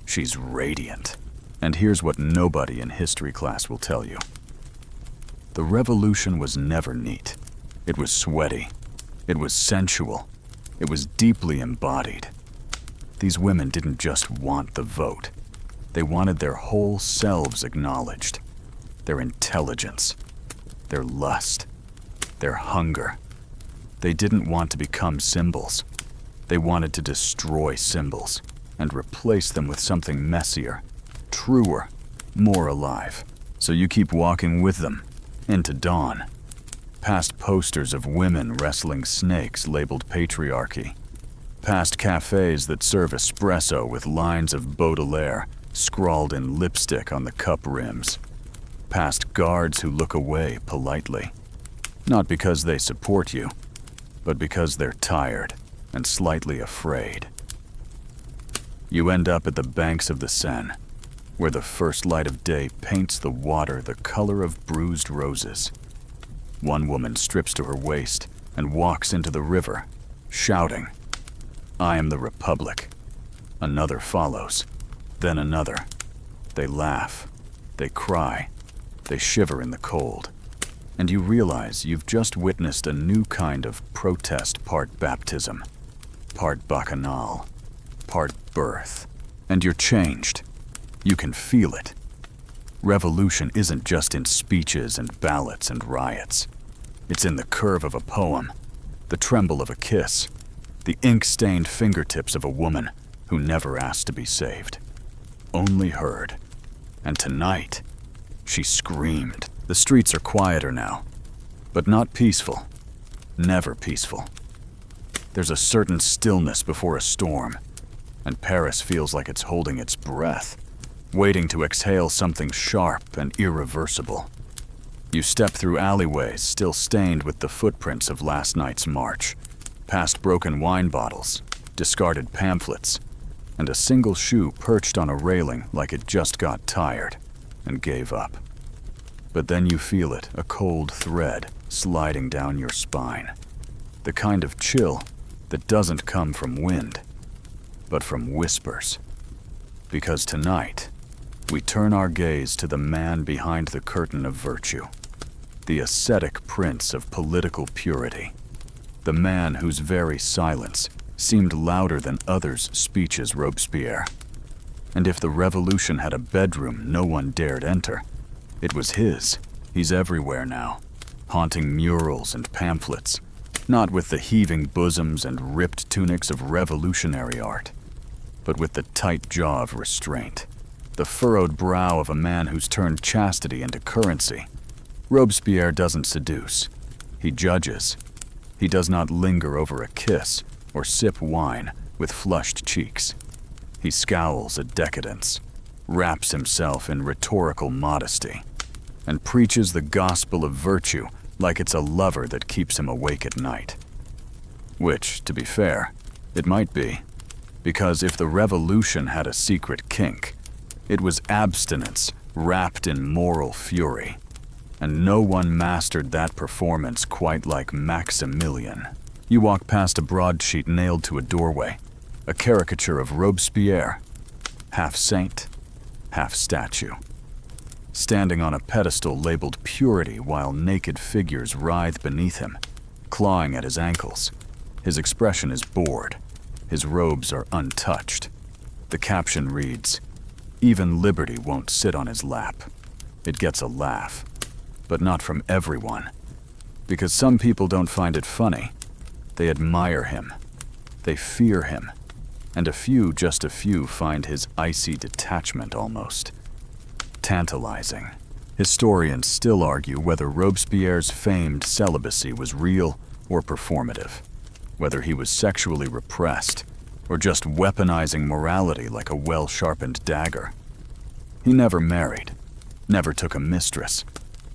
She's radiant. And here's what nobody in history class will tell you. The revolution was never neat. It was sweaty. It was sensual. It was deeply embodied. These women didn't just want the vote. They wanted their whole selves acknowledged. Their intelligence, their lust, their hunger. They didn't want to become symbols. They wanted to destroy symbols and replace them with something messier, truer, more alive. So you keep walking with them, into dawn, past posters of women wrestling snakes labeled patriarchy, past cafes that serve espresso with lines of Baudelaire scrawled in lipstick on the cup rims, past guards who look away politely, not because they support you, but because they're tired and slightly afraid. You end up at the banks of the Seine, where the first light of day paints the water the color of bruised roses. One woman strips to her waist and walks into the river, shouting, "I am the Republic." Another follows, then another. They laugh, they cry, they shiver in the cold. and you realize you've just witnessed a new kind of protest, part baptism, part bacchanal, part birth. And you're changed. You can feel it. Revolution isn't just in speeches and ballots and riots. It's in the curve of a poem, the tremble of a kiss, the ink-stained fingertips of a woman who never asked to be saved, only heard. And tonight, she screamed. The streets are quieter now, but not peaceful. Never peaceful. There's a certain stillness before a storm, and Paris feels like it's holding its breath, waiting to exhale something sharp and irreversible. You step through alleyways still stained with the footprints of last night's march, past broken wine bottles, discarded pamphlets, and a single shoe perched on a railing like it just got tired and gave up. But then you feel it, a cold thread sliding down your spine, the kind of chill that doesn't come from wind, but from whispers. Because tonight, we turn our gaze to the man behind the curtain of virtue, the ascetic prince of political purity, the man whose very silence seemed louder than others' speeches, Robespierre. And if the revolution had a bedroom no one dared enter, it was his. He's everywhere now, haunting murals and pamphlets, not with the heaving bosoms and ripped tunics of revolutionary art, but with the tight jaw of restraint, the furrowed brow of a man who's turned chastity into currency. Robespierre doesn't seduce. He judges. He does not linger over a kiss or sip wine with flushed cheeks. He scowls at decadence, wraps himself in rhetorical modesty, and preaches the gospel of virtue like it's a lover that keeps him awake at night. Which, to be fair, it might be, because if the revolution had a secret kink, it was abstinence wrapped in moral fury, and no one mastered that performance quite like Maximilian. You walk past a broadsheet nailed to a doorway, a caricature of Robespierre, half saint, half statue, standing on a pedestal labeled purity while naked figures writhe beneath him, clawing at his ankles. His expression is bored. His robes are untouched. The caption reads, "Even liberty won't sit on his lap." It gets a laugh, but not from everyone, because some people don't find it funny. They admire him. They fear him. And a few, just a few, find his icy detachment almost tantalizing. Historians still argue whether Robespierre's famed celibacy was real or performative, whether he was sexually repressed or just weaponizing morality like a well-sharpened dagger. He never married, never took a mistress,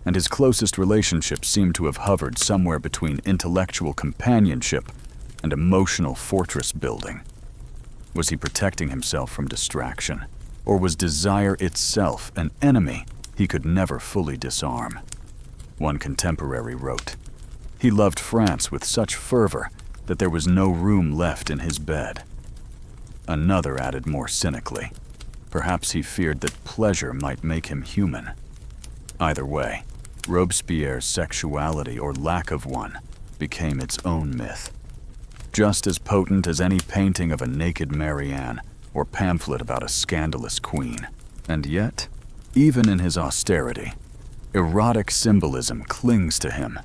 and his closest relationships seem to have hovered somewhere between intellectual companionship and emotional fortress building. Was he protecting himself from distraction? Or was desire itself an enemy he could never fully disarm? One contemporary wrote, "He loved France with such fervor that there was no room left in his bed." Another added more cynically, perhaps he feared that pleasure might make him human. Either way, Robespierre's sexuality or lack of one became its own myth, just as potent as any painting of a naked Marianne or pamphlet about a scandalous queen. And yet, even in his austerity, erotic symbolism clings to him.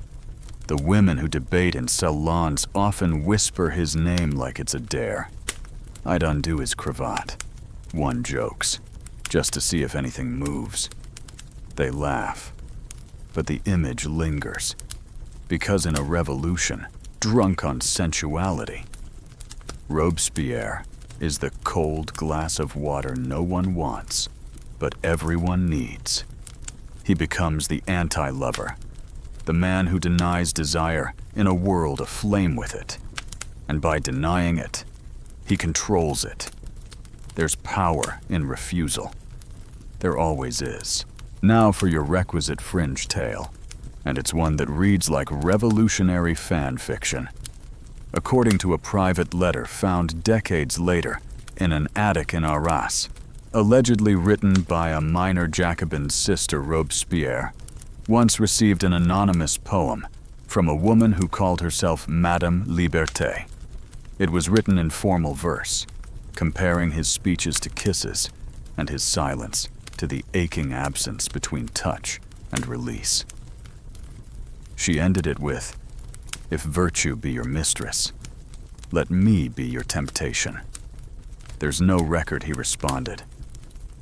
The women who debate in salons often whisper his name like it's a dare. I'd undo his cravat, one jokes, just to see if anything moves. They laugh, but the image lingers, because in a revolution, drunk on sensuality, Robespierre is the cold glass of water no one wants, but everyone needs. He becomes the anti-lover, the man who denies desire in a world aflame with it. And by denying it, he controls it. There's power in refusal. There always is. Now for your requisite fringe tale, and it's one that reads like revolutionary fan fiction. According to a private letter found decades later in an attic in Arras, allegedly written by a minor Jacobin's sister Robespierre, once received an anonymous poem from a woman who called herself Madame Liberté. It was written in formal verse, comparing his speeches to kisses and his silence to the aching absence between touch and release. She ended it with, "If virtue be your mistress, let me be your temptation." There's no record he responded,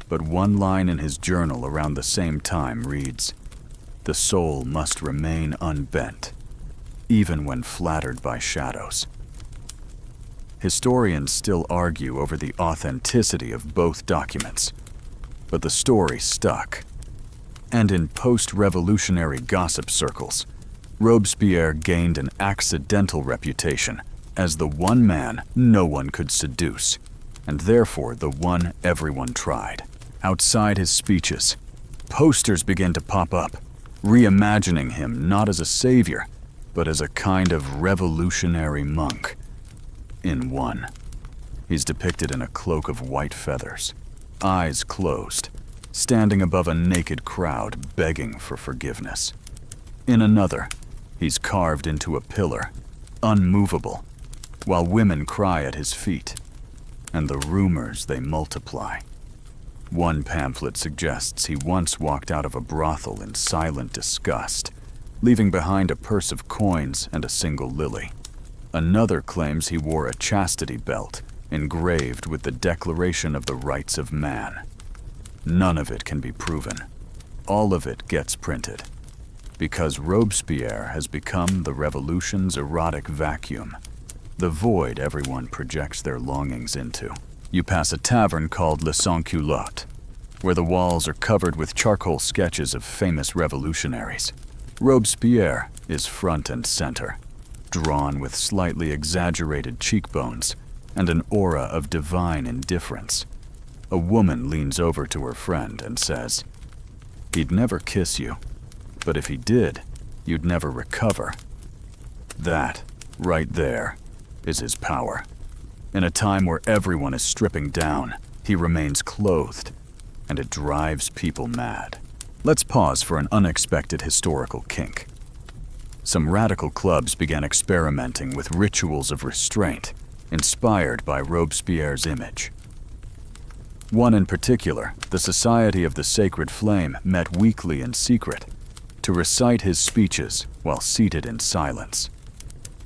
but one line in his journal around the same time reads, "The soul must remain unbent, even when flattered by shadows." Historians still argue over the authenticity of both documents, but the story stuck. And in post-revolutionary gossip circles, Robespierre gained an accidental reputation as the one man no one could seduce, and therefore the one everyone tried. Outside his speeches, posters began to pop up, reimagining him not as a savior, but as a kind of revolutionary monk. In one, he's depicted in a cloak of white feathers, eyes closed, standing above a naked crowd begging for forgiveness. In another, he's carved into a pillar, unmovable, while women cry at his feet, and the rumors they multiply. One pamphlet suggests he once walked out of a brothel in silent disgust, leaving behind a purse of coins and a single lily. Another claims he wore a chastity belt engraved with the Declaration of the Rights of Man. None of it can be proven. All of it gets printed, because Robespierre has become the revolution's erotic vacuum, the void everyone projects their longings into. You pass a tavern called Le Sans-Culotte, where the walls are covered with charcoal sketches of famous revolutionaries. Robespierre is front and center, drawn with slightly exaggerated cheekbones and an aura of divine indifference. A woman leans over to her friend and says, "He'd never kiss you, but if he did, you'd never recover." That, right there, is his power. In a time where everyone is stripping down, he remains clothed, and it drives people mad. Let's pause for an unexpected historical kink. Some radical clubs began experimenting with rituals of restraint, inspired by Robespierre's image. One in particular, the Society of the Sacred Flame, met weekly in secret to recite his speeches while seated in silence,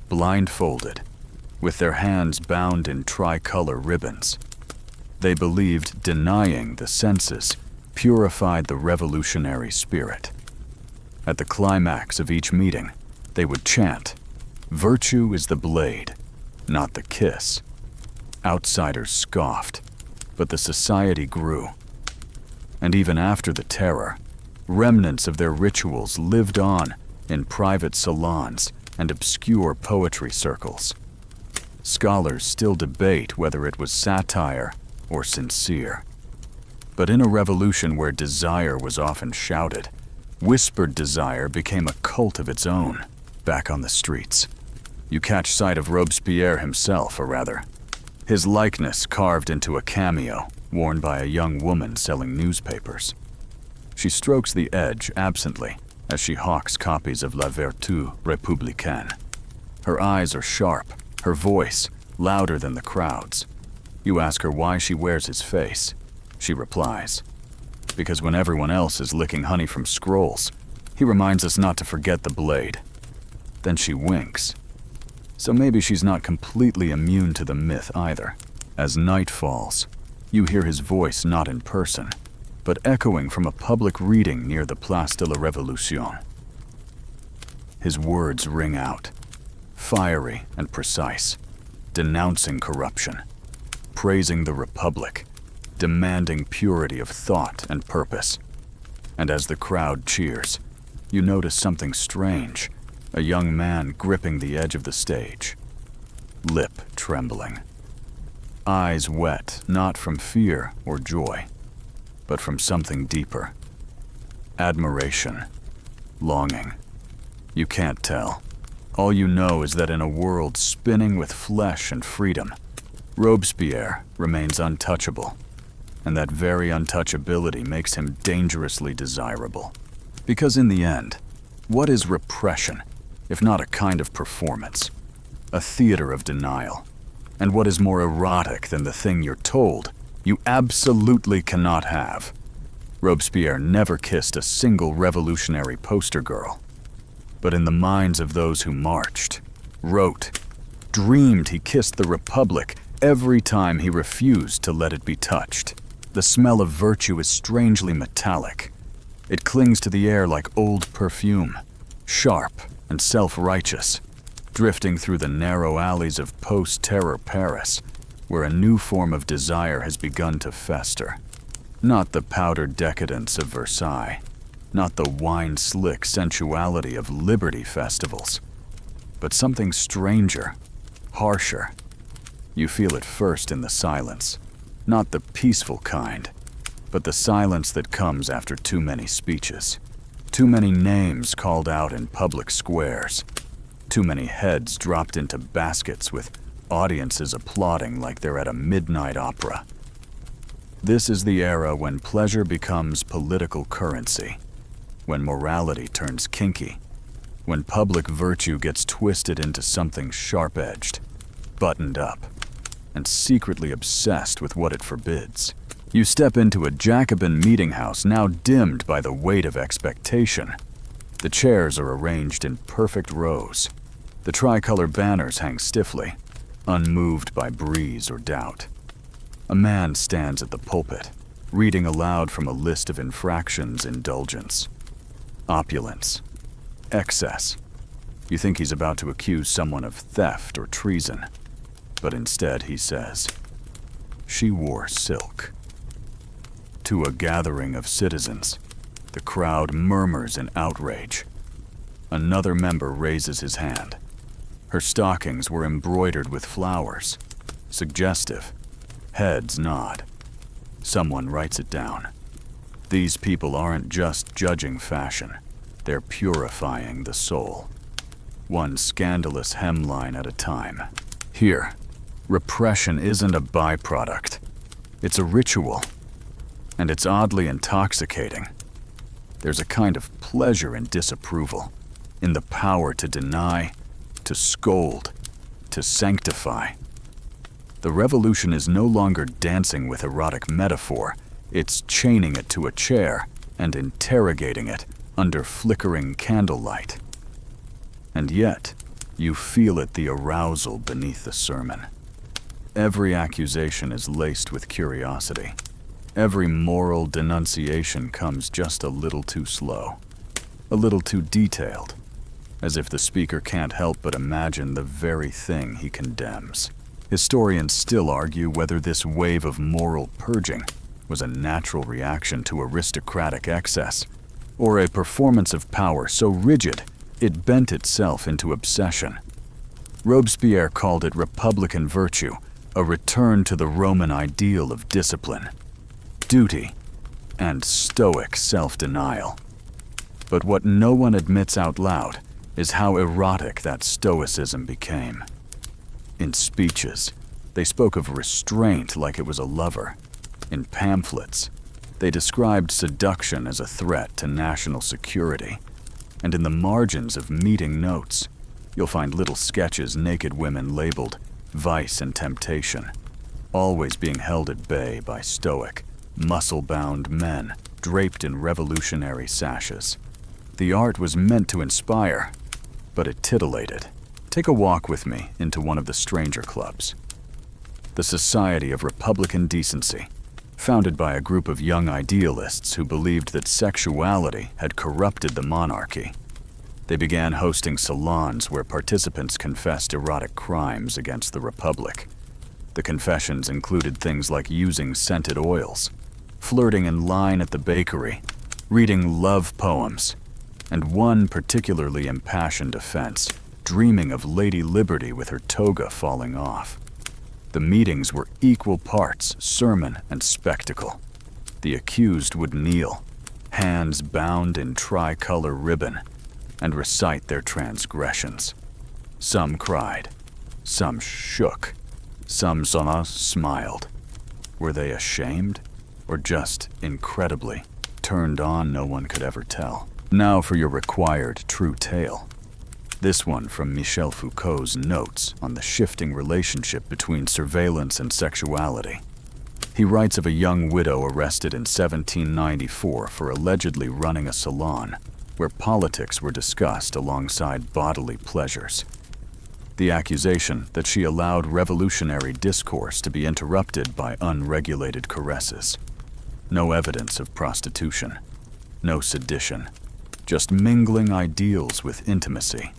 blindfolded, with their hands bound in tricolor ribbons. They believed denying the senses purified the revolutionary spirit. At the climax of each meeting, they would chant, "Virtue is the blade, not the kiss." Outsiders scoffed, but the society grew. And even after the terror, remnants of their rituals lived on in private salons and obscure poetry circles. Scholars still debate whether it was satire or sincere. But in a revolution where desire was often shouted, whispered desire became a cult of its own. Back on the streets, you catch sight of Robespierre himself, or rather, his likeness carved into a cameo worn by a young woman selling newspapers. She strokes the edge absently as she hawks copies of La Vertu Républicaine. Her eyes are sharp, her voice louder than the crowd's. You ask her why she wears his face. She replies, "Because when everyone else is licking honey from scrolls, he reminds us not to forget the blade." Then she winks. So maybe she's not completely immune to the myth either. As night falls, you hear his voice not in person, but echoing from a public reading near the Place de la Révolution. His words ring out, fiery and precise, denouncing corruption, praising the Republic, demanding purity of thought and purpose. And as the crowd cheers, you notice something strange, a young man gripping the edge of the stage, lip trembling, eyes wet not from fear or joy, but from something deeper, admiration, longing. You can't tell. All you know is that in a world spinning with flesh and freedom, Robespierre remains untouchable, and that very untouchability makes him dangerously desirable. Because in the end, what is repression, if not a kind of performance? A theater of denial. And what is more erotic than the thing you're told you absolutely cannot have? Robespierre never kissed a single revolutionary poster girl. But in the minds of those who marched, wrote, dreamed he kissed the Republic every time he refused to let it be touched. The smell of virtue is strangely metallic. It clings to the air like old perfume, sharp and self-righteous, drifting through the narrow alleys of post-terror Paris, where a new form of desire has begun to fester. Not the powdered decadence of Versailles, not the wine-slick sensuality of liberty festivals, but something stranger, harsher. You feel it first in the silence, not the peaceful kind, but the silence that comes after too many speeches, too many names called out in public squares, too many heads dropped into baskets with audiences applauding like they're at a midnight opera. This is the era when pleasure becomes political currency, when morality turns kinky, when public virtue gets twisted into something sharp-edged, buttoned up, and secretly obsessed with what it forbids. You step into a Jacobin meeting house now dimmed by the weight of expectation. The chairs are arranged in perfect rows. The tricolor banners hang stiffly, unmoved by breeze or doubt. A man stands at the pulpit, reading aloud from a list of infractions: indulgence, opulence, excess. You think he's about to accuse someone of theft or treason, but instead he says, "She wore silk." To a gathering of citizens, the crowd murmurs in outrage. Another member raises his hand. Her stockings were embroidered with flowers. Suggestive. Heads nod. Someone writes it down. These people aren't just judging fashion. They're purifying the soul. One scandalous hemline at a time. Here, repression isn't a byproduct. It's a ritual. And it's oddly intoxicating. There's a kind of pleasure in disapproval, in the power to deny, to scold, to sanctify. The revolution is no longer dancing with erotic metaphor, it's chaining it to a chair and interrogating it under flickering candlelight. And yet, you feel it, the arousal beneath the sermon. Every accusation is laced with curiosity. Every moral denunciation comes just a little too slow, a little too detailed, as if the speaker can't help but imagine the very thing he condemns. Historians still argue whether this wave of moral purging was a natural reaction to aristocratic excess, or a performance of power so rigid it bent itself into obsession. Robespierre called it republican virtue, a return to the Roman ideal of discipline, duty, and stoic self-denial. But what no one admits out loud is how erotic that stoicism became. In speeches, they spoke of restraint like it was a lover. In pamphlets, they described seduction as a threat to national security. And in the margins of meeting notes, you'll find little sketches naked women labeled vice and temptation, always being held at bay by stoic, muscle-bound men draped in revolutionary sashes. The art was meant to inspire, but it titillated. Take a walk with me into one of the stranger clubs. The Society of Republican Decency, founded by a group of young idealists who believed that sexuality had corrupted the monarchy. They began hosting salons where participants confessed erotic crimes against the Republic. The confessions included things like using scented oils, flirting in line at the bakery, reading love poems, and one particularly impassioned offense, dreaming of Lady Liberty with her toga falling off. The meetings were equal parts sermon and spectacle. The accused would kneel, hands bound in tricolor ribbon, and recite their transgressions. Some cried, some shook, some smiled. Were they ashamed, or just incredibly turned on? No one could ever tell. Now for your required true tale. This one from Michel Foucault's notes on the shifting relationship between surveillance and sexuality. He writes of a young widow arrested in 1794 for allegedly running a salon where politics were discussed alongside bodily pleasures. The accusation that she allowed revolutionary discourse to be interrupted by unregulated caresses. No evidence of prostitution, no sedition, just mingling ideals with intimacy.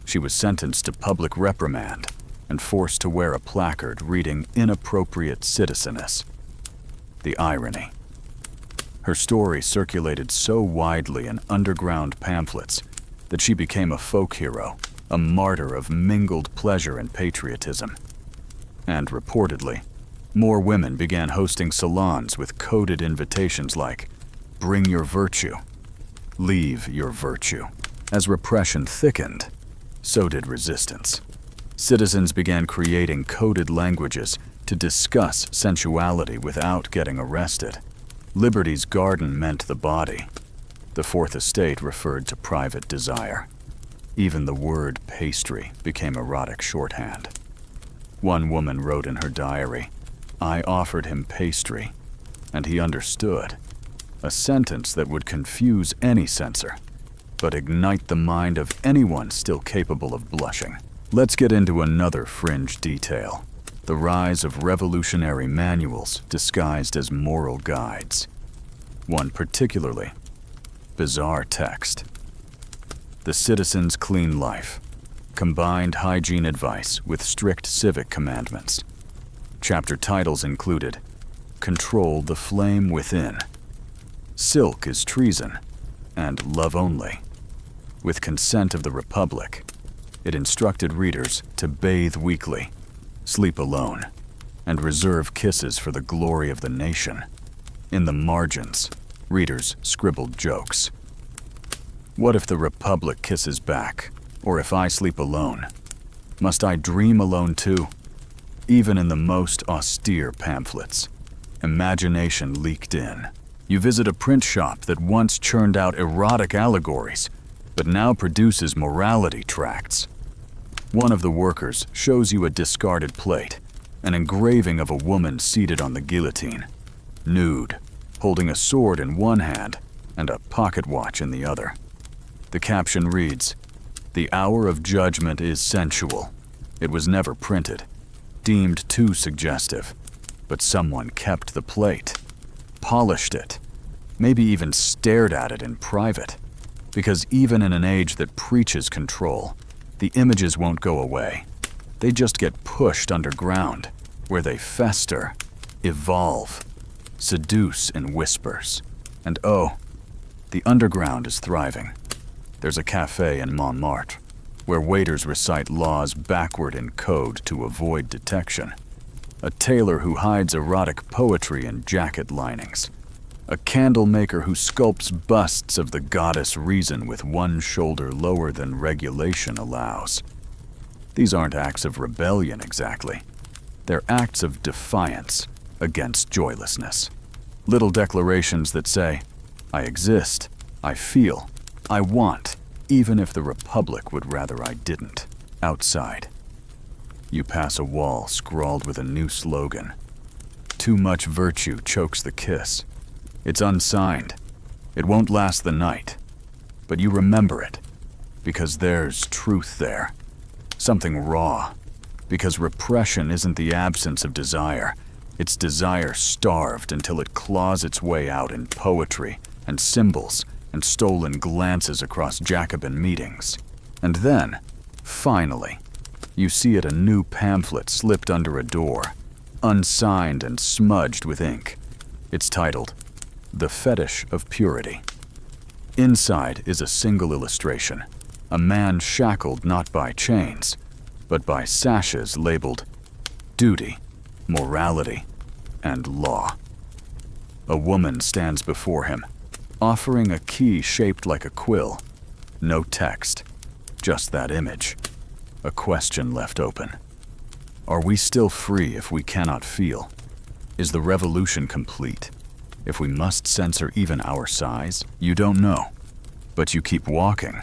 She was sentenced to public reprimand and forced to wear a placard reading "Inappropriate Citizeness." The irony. Her story circulated so widely in underground pamphlets that she became a folk hero, a martyr of mingled pleasure and patriotism. And reportedly, more women began hosting salons with coded invitations like, "Bring your virtue, leave your virtue." As repression thickened, so did resistance. Citizens began creating coded languages to discuss sensuality without getting arrested. Liberty's garden meant the body. The Fourth Estate referred to private desire. Even the word pastry became erotic shorthand. One woman wrote in her diary, "I offered him pastry, and he understood." A sentence that would confuse any censor, but ignite the mind of anyone still capable of blushing. Let's get into another fringe detail: the rise of revolutionary manuals disguised as moral guides. One particularly bizarre text. The Citizen's Clean Life combined hygiene advice with strict civic commandments. Chapter titles included "Control the Flame Within," "Silk is Treason," and "Love Only." With consent of the Republic, it instructed readers to bathe weekly, sleep alone, and reserve kisses for the glory of the nation. In the margins, readers scribbled jokes. What if the Republic kisses back, or if I sleep alone? Must I dream alone too? Even in the most austere pamphlets, imagination leaked in. You visit a print shop that once churned out erotic allegories, but now produces morality tracts. One of the workers shows you a discarded plate, an engraving of a woman seated on the guillotine, nude, holding a sword in one hand and a pocket watch in the other. The caption reads, "The hour of judgment is sensual." It was never printed, deemed too suggestive, but someone kept the plate, polished it, maybe even stared at it in private. Because even in an age that preaches control, the images won't go away. They just get pushed underground, where they fester, evolve, seduce in whispers. And oh, the underground is thriving. There's a cafe in Montmartre, where waiters recite laws backward in code to avoid detection. A tailor who hides erotic poetry in jacket linings. A candle maker who sculpts busts of the goddess Reason with one shoulder lower than regulation allows. These aren't acts of rebellion exactly. They're acts of defiance against joylessness. Little declarations that say, "I exist, I feel, I want, even if the Republic would rather I didn't." Outside, you pass a wall scrawled with a new slogan. "Too much virtue chokes the kiss." It's unsigned. It won't last the night. But you remember it, because there's truth there. Something raw. Because repression isn't the absence of desire. It's desire starved until it claws its way out in poetry and symbols and stolen glances across Jacobin meetings. And then, finally, you see it a new pamphlet slipped under a door, unsigned and smudged with ink. It's titled, "The Fetish of Purity." Inside is a single illustration, a man shackled not by chains, but by sashes labeled duty, morality, and law. A woman stands before him, offering a key shaped like a quill. No text, just that image. A question left open. Are we still free if we cannot feel? Is the revolution complete if we must censor even our size? You don't know. But you keep walking,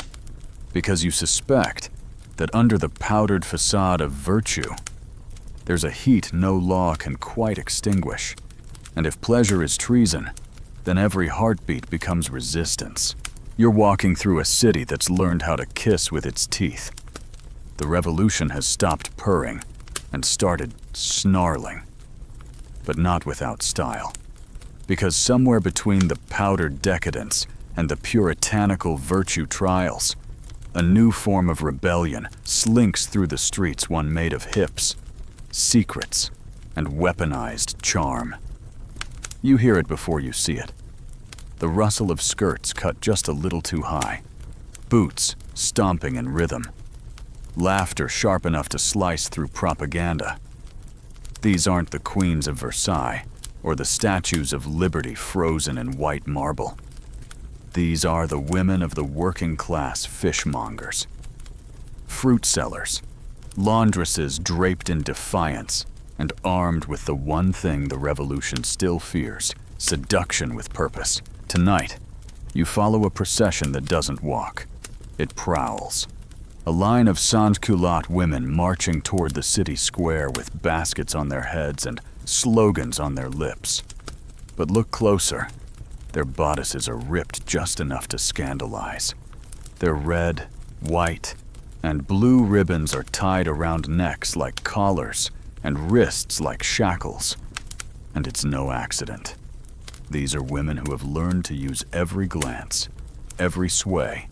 because you suspect that under the powdered facade of virtue, there's a heat no law can quite extinguish. And if pleasure is treason, then every heartbeat becomes resistance. You're walking through a city that's learned how to kiss with its teeth. The revolution has stopped purring and started snarling, but not without style. Because somewhere between the powdered decadence and the puritanical virtue trials, a new form of rebellion slinks through the streets, one made of hips, secrets, and weaponized charm. You hear it before you see it. The rustle of skirts cut just a little too high, boots stomping in rhythm, laughter sharp enough to slice through propaganda. These aren't the queens of Versailles or the statues of liberty frozen in white marble. These are the women of the working class fishmongers, fruit sellers, laundresses draped in defiance and armed with the one thing the revolution still fears: seduction with purpose. Tonight, you follow a procession that doesn't walk. It prowls. A line of sans-culotte women marching toward the city square with baskets on their heads and slogans on their lips. But look closer. Their bodices are ripped just enough to scandalize. Their red, white, and blue ribbons are tied around necks like collars and wrists like shackles. And it's no accident. These are women who have learned to use every glance, every sway,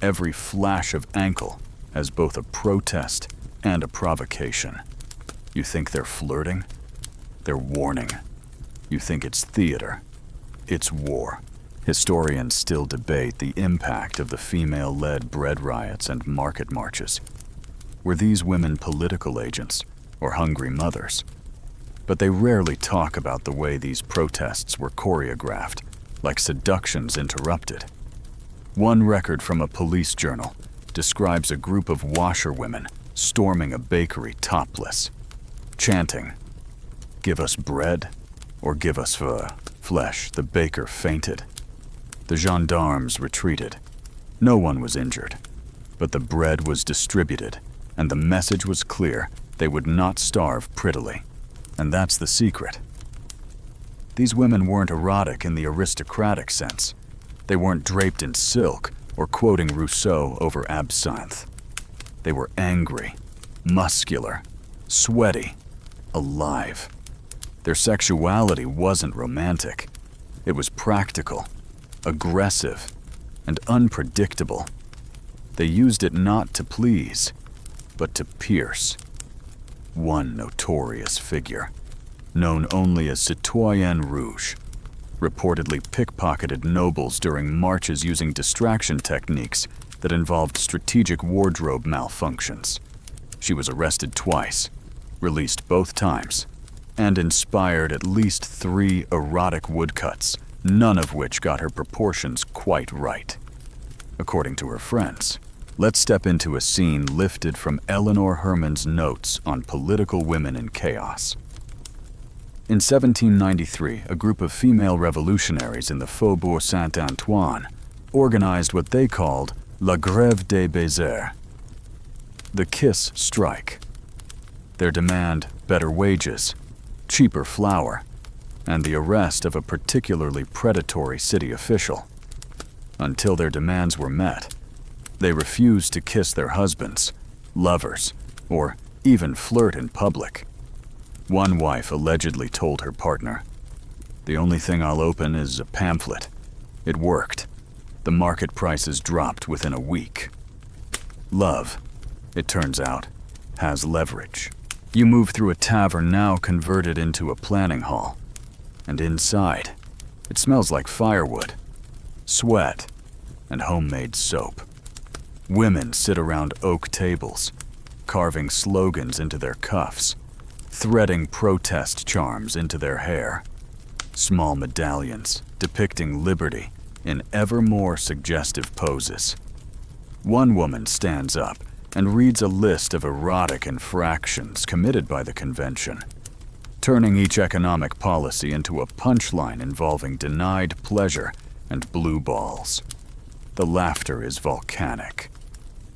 every flash of ankle as both a protest and a provocation. You think they're flirting? They're warning. You think it's theater? It's war. Historians still debate the impact of the female-led bread riots and market marches. Were these women political agents or hungry mothers? But they rarely talk about the way these protests were choreographed, like seductions interrupted. One record from a police journal describes a group of washerwomen storming a bakery topless, chanting, "Give us bread or give us flesh." The baker fainted. The gendarmes retreated. No one was injured, but the bread was distributed, and the message was clear: they would not starve prettily. And that's the secret. These women weren't erotic in the aristocratic sense. They weren't draped in silk or quoting Rousseau over absinthe. They were angry, muscular, sweaty, alive. Their sexuality wasn't romantic. It was practical, aggressive, and unpredictable. They used it not to please, but to pierce. One notorious figure, known only as Citoyenne Rouge, reportedly pickpocketed nobles during marches using distraction techniques that involved strategic wardrobe malfunctions. She was arrested twice, released both times, and inspired at least 3 erotic woodcuts, none of which got her proportions quite right. According to her friends, let's step into a scene lifted from Eleanor Herman's notes on political women in chaos. In 1793, a group of female revolutionaries in the Faubourg Saint-Antoine organized what they called La Grève des Baisers, the kiss strike. Their demand: better wages, cheaper flour, and the arrest of a particularly predatory city official. Until their demands were met, they refused to kiss their husbands, lovers, or even flirt in public. One wife allegedly told her partner, "The only thing I'll open is a pamphlet." It worked. The market prices dropped within a week. Love, it turns out, has leverage. You move through a tavern now converted into a planning hall, and inside, it smells like firewood, sweat, and homemade soap. Women sit around oak tables, carving slogans into their cuffs, threading protest charms into their hair, small medallions depicting liberty in ever more suggestive poses. One woman stands up and reads a list of erotic infractions committed by the convention, turning each economic policy into a punchline involving denied pleasure and blue balls. The laughter is volcanic.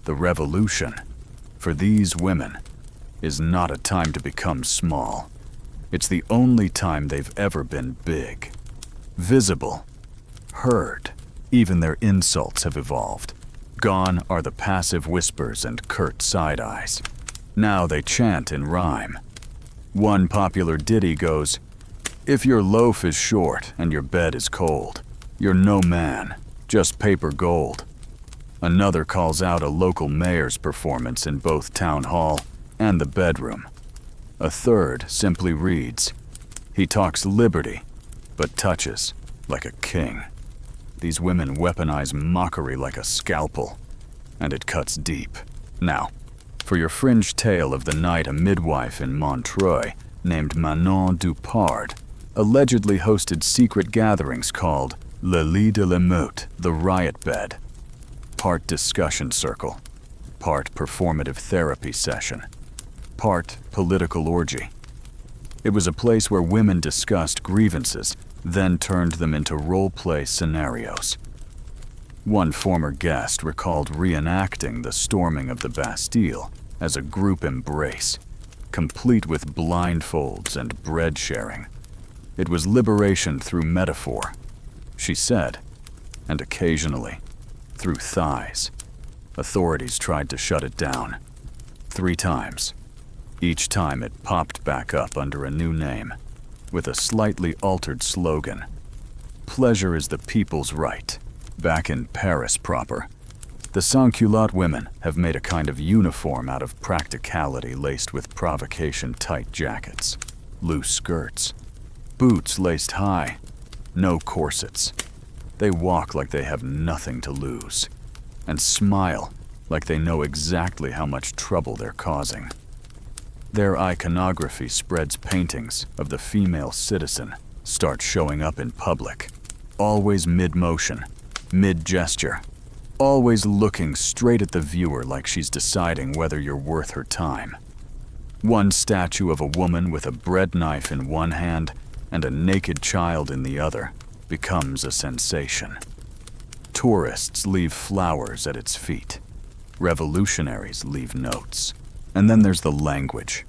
The revolution, for these women, is not a time to become small. It's the only time they've ever been big, visible, heard. Even their insults have evolved. Gone are the passive whispers and curt side-eyes. Now they chant in rhyme. One popular ditty goes, "If your loaf is short and your bed is cold, you're no man, just paper gold." Another calls out a local mayor's performance in both town hall and the bedroom. A third simply reads, "He talks liberty, but touches like a king." These women weaponize mockery like a scalpel, and it cuts deep. Now, for your fringe tale of the night a midwife in Montreuil named Manon Dupard allegedly hosted secret gatherings called Le Lit de l'Émeute, the riot bed. Part discussion circle, part performative therapy session, part political orgy. It was a place where women discussed grievances, then turned them into role-play scenarios. One former guest recalled reenacting the storming of the Bastille as a group embrace, complete with blindfolds and bread sharing. It was liberation through metaphor, she said, and occasionally through thighs. Authorities tried to shut it down 3 times. Each time it popped back up under a new name, with a slightly altered slogan. Pleasure is the people's right. Back in Paris proper, the sans-culotte women have made a kind of uniform out of practicality laced with provocation tight jackets, loose skirts, boots laced high, no corsets. They walk like they have nothing to lose, and smile like they know exactly how much trouble they're causing. Their iconography spreads paintings of the female citizen start showing up in public, always mid-motion, mid-gesture, always looking straight at the viewer like she's deciding whether you're worth her time. One statue of a woman with a bread knife in one hand and a naked child in the other becomes a sensation. Tourists leave flowers at its feet. Revolutionaries leave notes. And then there's the language.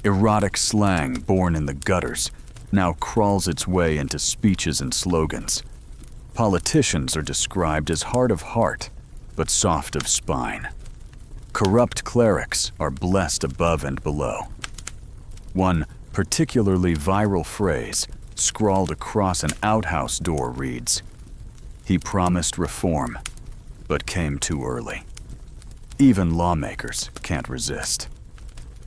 Erotic slang born in the gutters now crawls its way into speeches and slogans. Politicians are described as hard of heart, but soft of spine. Corrupt clerics are blessed above and below. One particularly viral phrase scrawled across an outhouse door reads, "He promised reform, but came too early." Even lawmakers can't resist.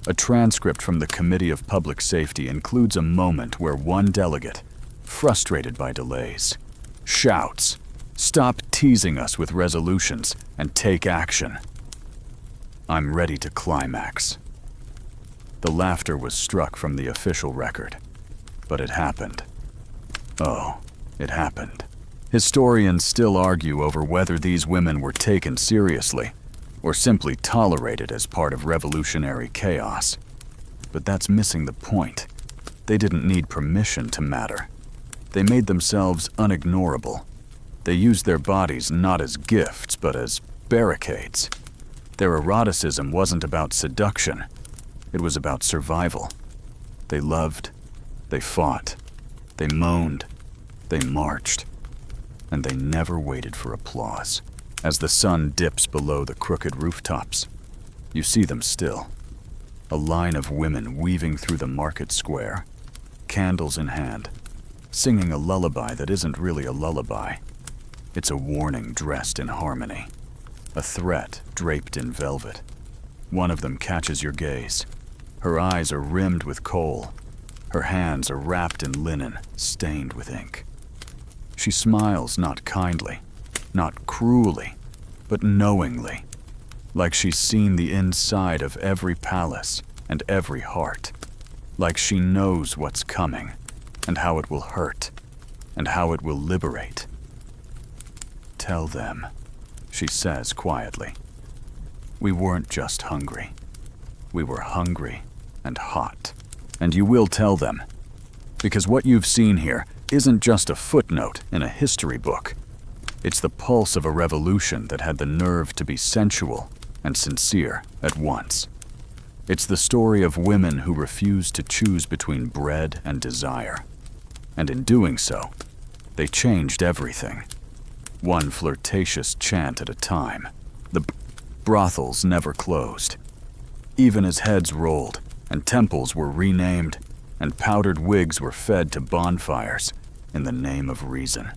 A transcript from the Committee of Public Safety includes a moment where one delegate, frustrated by delays, shouts, "Stop teasing us with resolutions and take action." I'm ready to climax. The laughter was struck from the official record, but it happened. Oh, it happened. Historians still argue over whether these women were taken seriously or simply tolerated as part of revolutionary chaos. But that's missing the point. They didn't need permission to matter. They made themselves unignorable. They used their bodies not as gifts, but as barricades. Their eroticism wasn't about seduction. It was about survival. They loved, they fought, they moaned, they marched, and they never waited for applause. As the sun dips below the crooked rooftops, you see them still. A line of women weaving through the market square, candles in hand, singing a lullaby that isn't really a lullaby. It's a warning dressed in harmony, a threat draped in velvet. One of them catches your gaze. Her eyes are rimmed with kohl. Her hands are wrapped in linen, stained with ink. She smiles not kindly, not cruelly, but knowingly, like she's seen the inside of every palace and every heart, like she knows what's coming and how it will hurt and how it will liberate. "Tell them," she says quietly. "We weren't just hungry. We were hungry and hot. And you will tell them, because what you've seen here isn't just a footnote in a history book. It's the pulse of a revolution that had the nerve to be sensual and sincere at once. It's the story of women who refused to choose between bread and desire. And in doing so, they changed everything. One flirtatious chant at a time. The brothels never closed. Even as heads rolled, and temples were renamed, and powdered wigs were fed to bonfires in the name of reason.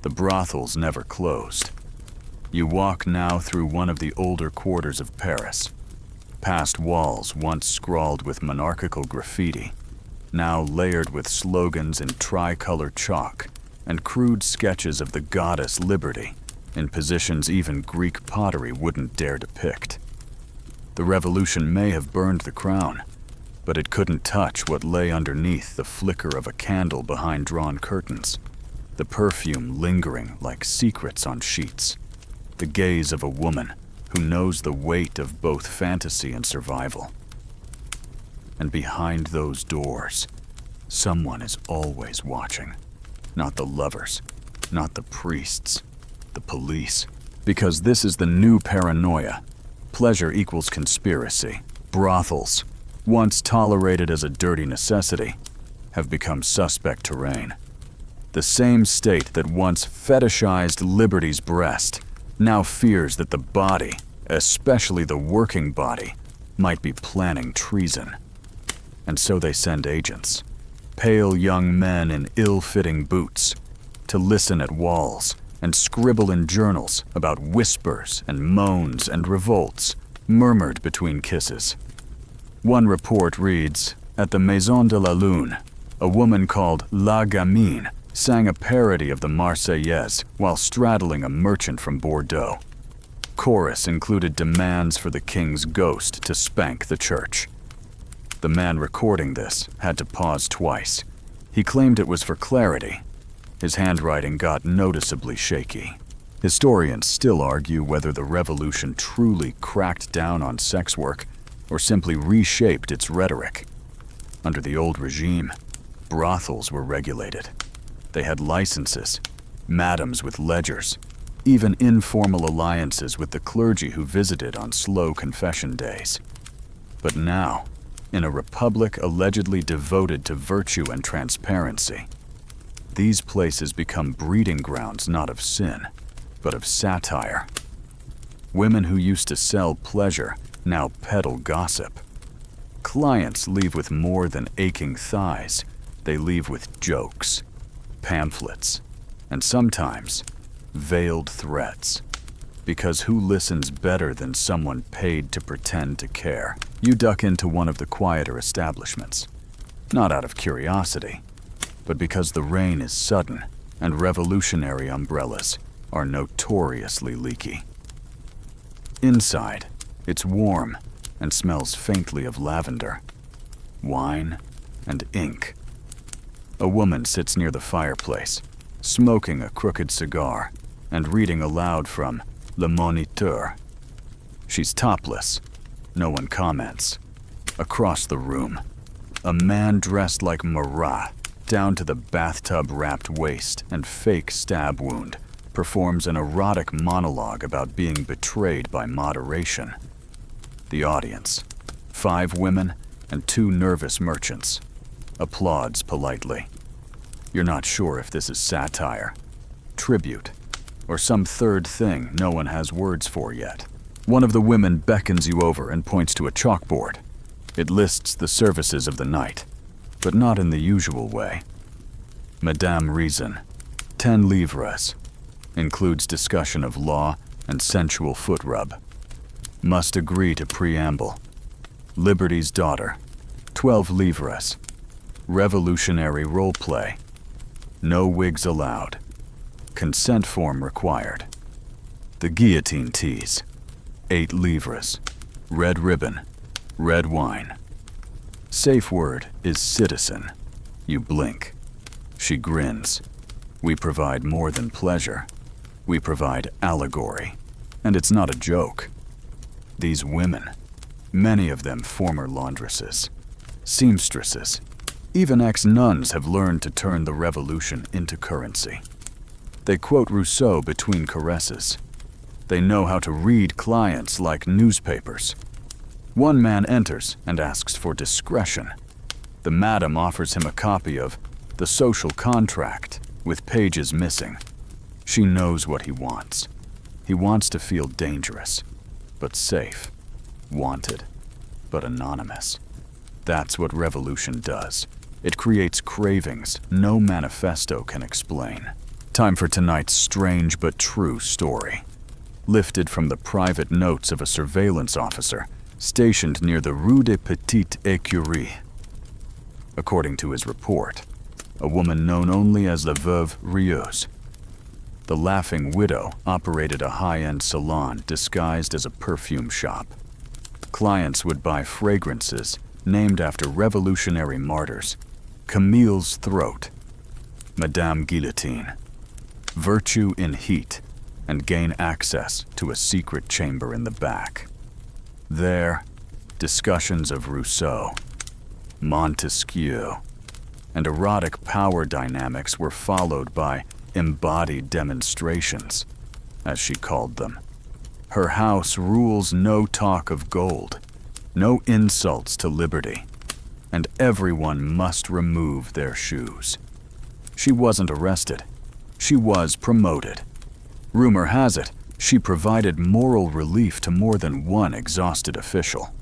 The brothels never closed. You walk now through one of the older quarters of Paris, past walls once scrawled with monarchical graffiti, now layered with slogans in tricolor chalk and crude sketches of the goddess Liberty in positions even Greek pottery wouldn't dare depict. The revolution may have burned the crown, but it couldn't touch what lay underneath the flicker of a candle behind drawn curtains, the perfume lingering like secrets on sheets, the gaze of a woman who knows the weight of both fantasy and survival. And behind those doors, someone is always watching. Not the lovers, not the priests, the police. Because this is the new paranoia. Pleasure equals conspiracy. Brothels, once tolerated as a dirty necessity, have become suspect terrain. The same state that once fetishized liberty's breast now fears that the body, especially the working body, might be planning treason. And so they send agents, pale young men in ill-fitting boots, to listen at walls and scribble in journals about whispers and moans and revolts murmured between kisses. One report reads, at the Maison de la Lune, a woman called La Gamine sang a parody of the Marseillaise while straddling a merchant from Bordeaux. Chorus included demands for the king's ghost to spank the church. The man recording this had to pause twice. He claimed it was for clarity. His handwriting got noticeably shaky. Historians still argue whether the revolution truly cracked down on sex work or simply reshaped its rhetoric. Under the old regime, brothels were regulated. They had licenses, madams with ledgers, even informal alliances with the clergy who visited on slow confession days. But now, in a republic allegedly devoted to virtue and transparency, these places become breeding grounds not of sin, but of satire. Women who used to sell pleasure now peddle gossip. Clients leave with more than aching thighs. They leave with jokes, pamphlets, and sometimes veiled threats. Because who listens better than someone paid to pretend to care? You duck into one of the quieter establishments, not out of curiosity, but because the rain is sudden and revolutionary umbrellas are notoriously leaky. Inside, it's warm and smells faintly of lavender, wine, and ink. A woman sits near the fireplace, smoking a crooked cigar and reading aloud from Le Moniteur. She's topless. No one comments. Across the room, a man dressed like Marat, down to the bathtub-wrapped waist and fake stab wound, performs an erotic monologue about being betrayed by moderation. The audience, 5 women and 2 nervous merchants, applauds politely. You're not sure if this is satire, tribute, or some third thing no one has words for yet. One of the women beckons you over and points to a chalkboard. It lists the services of the night, but not in the usual way. Madame Reason, 10 livres, includes discussion of law and sensual foot rub. Must agree to preamble. Liberty's daughter, 12 livres. Revolutionary role play. No wigs allowed. Consent form required. The guillotine tease, 8 livres. Red ribbon, red wine. Safe word is citizen. You blink. She grins. We provide more than pleasure. We provide allegory. And it's not a joke. These women, many of them former laundresses, seamstresses, even ex-nuns have learned to turn the revolution into currency. They quote Rousseau between caresses. They know how to read clients like newspapers. One man enters and asks for discretion. The madam offers him a copy of The Social Contract with pages missing. She knows what he wants. He wants to feel dangerous, but safe. Wanted, but anonymous. That's what revolution does. It creates cravings no manifesto can explain. Time for tonight's strange but true story. Lifted from the private notes of a surveillance officer stationed near the Rue des Petites Écuries. According to his report, a woman known only as the Veuve Rieuse. The Laughing Widow operated a high-end salon disguised as a perfume shop. Clients would buy fragrances named after revolutionary martyrs: Camille's Throat, Madame Guillotine, Virtue in Heat, and gain access to a secret chamber in the back. There, discussions of Rousseau, Montesquieu, and erotic power dynamics were followed by embodied demonstrations, as she called them. Her house rules no talk of gold, no insults to liberty, and everyone must remove their shoes. She wasn't arrested. She was promoted. Rumor has it, she provided moral relief to more than one exhausted official.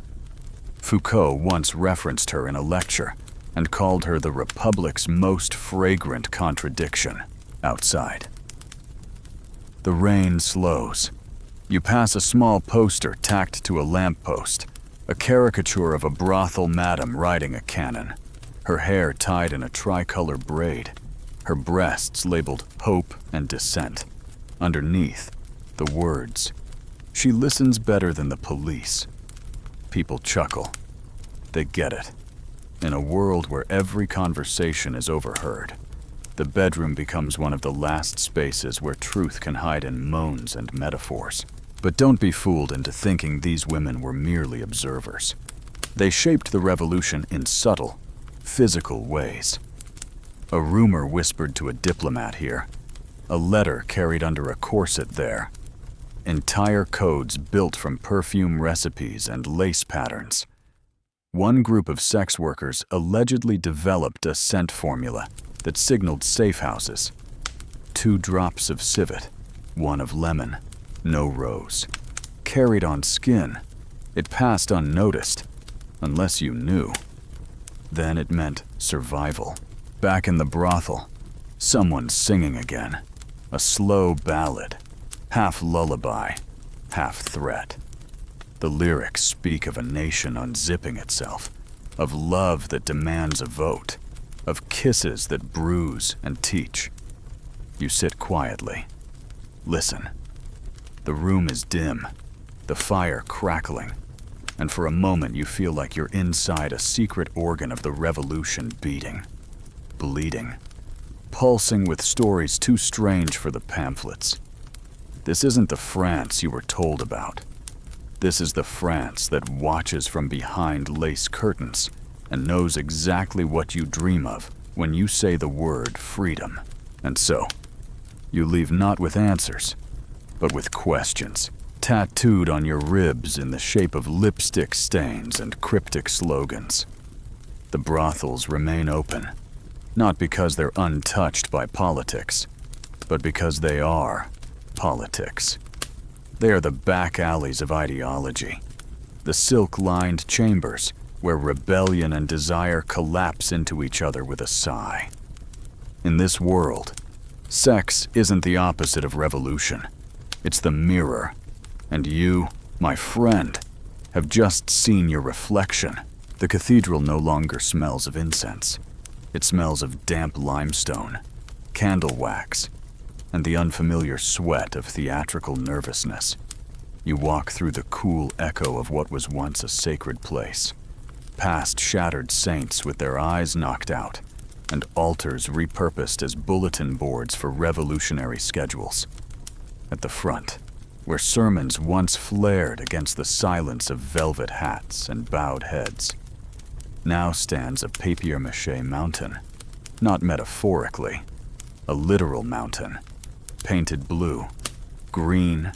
Foucault once referenced her in a lecture and called her the Republic's most fragrant contradiction. Outside, the rain slows. You pass a small poster tacked to a lamppost, a caricature of a brothel madam riding a cannon, her hair tied in a tricolor braid, her breasts labeled Hope and Dissent. Underneath, the words, "She listens better than the police." People chuckle. They get it. In a world where every conversation is overheard, the bedroom becomes one of the last spaces where truth can hide in moans and metaphors. But don't be fooled into thinking these women were merely observers. They shaped the revolution in subtle, physical ways. A rumor whispered to a diplomat here, a letter carried under a corset there, entire codes built from perfume recipes and lace patterns. One group of sex workers allegedly developed a scent formula that signaled safe houses. 2 drops of civet, 1 of lemon, no rose. Carried on skin, it passed unnoticed, unless you knew. Then it meant survival. Back in the brothel, someone's singing again. A slow ballad, half lullaby, half threat. The lyrics speak of a nation unzipping itself, of love that demands a vote, of kisses that bruise and teach. You sit quietly. Listen. The room is dim, the fire crackling, and for a moment you feel like you're inside a secret organ of the revolution beating, bleeding, pulsing with stories too strange for the pamphlets. This isn't the France you were told about. This is the France that watches from behind lace curtains and knows exactly what you dream of when you say the word freedom. And so, you leave not with answers, but with questions, tattooed on your ribs in the shape of lipstick stains and cryptic slogans. The brothels remain open, not because they're untouched by politics, but because they are politics. They are the back alleys of ideology, the silk-lined chambers where rebellion and desire collapse into each other with a sigh. In this world, sex isn't the opposite of revolution. It's the mirror. And you, my friend, have just seen your reflection. The cathedral no longer smells of incense. It smells of damp limestone, candle wax, and the unfamiliar sweat of theatrical nervousness. You walk through the cool echo of what was once a sacred place, past shattered saints with their eyes knocked out, and altars repurposed as bulletin boards for revolutionary schedules. At the front, where sermons once flared against the silence of velvet hats and bowed heads, now stands a papier-mâché mountain, not metaphorically, a literal mountain, painted blue, green,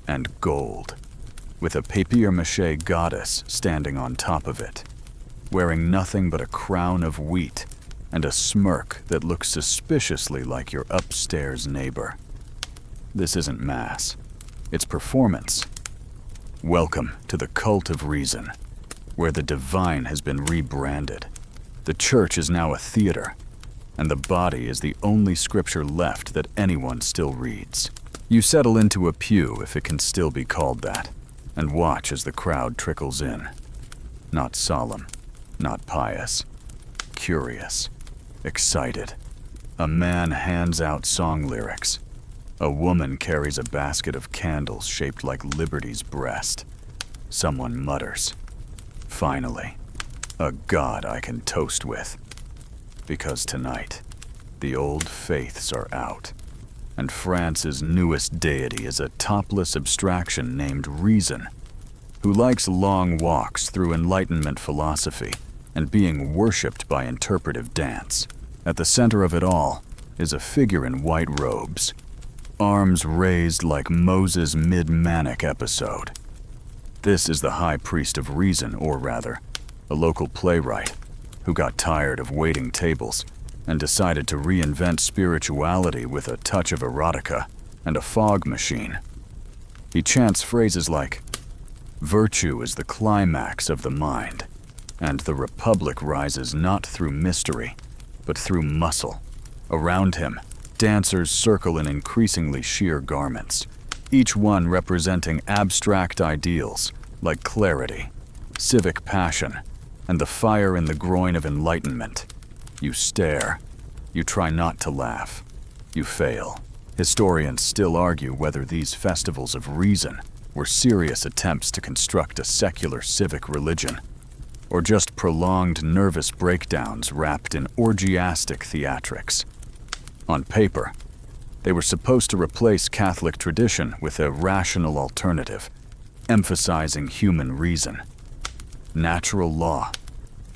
and gold, with a papier-mâché goddess standing on top of it, wearing nothing but a crown of wheat and a smirk that looks suspiciously like your upstairs neighbor. This isn't mass, it's performance. Welcome to the cult of reason, where the divine has been rebranded. The church is now a theater, and the body is the only scripture left that anyone still reads. You settle into a pew, if it can still be called that, and watch as the crowd trickles in. Not solemn, not pious, curious, excited. A man hands out song lyrics. A woman carries a basket of candles shaped like Liberty's breast. Someone mutters, "Finally, a god I can toast with." Because tonight, the old faiths are out, and France's newest deity is a topless abstraction named Reason, who likes long walks through Enlightenment philosophy and being worshipped by interpretive dance. At the center of it all is a figure in white robes, arms raised like Moses' mid-manic episode. This is the high priest of reason, or rather, a local playwright who got tired of waiting tables and decided to reinvent spirituality with a touch of erotica and a fog machine. He chants phrases like, "Virtue is the climax of the mind, and the republic rises not through mystery, but through muscle." Around him, dancers circle in increasingly sheer garments, each one representing abstract ideals like clarity, civic passion, and the fire in the groin of enlightenment. You stare. You try not to laugh. You fail. Historians still argue whether these festivals of reason were serious attempts to construct a secular civic religion, or just prolonged nervous breakdowns wrapped in orgiastic theatrics. On paper, they were supposed to replace Catholic tradition with a rational alternative, emphasizing human reason, natural law,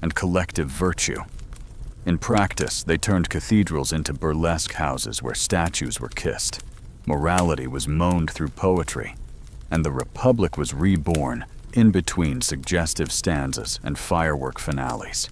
and collective virtue. In practice, they turned cathedrals into burlesque houses where statues were kissed, morality was moaned through poetry, and the Republic was reborn in between suggestive stanzas and firework finales.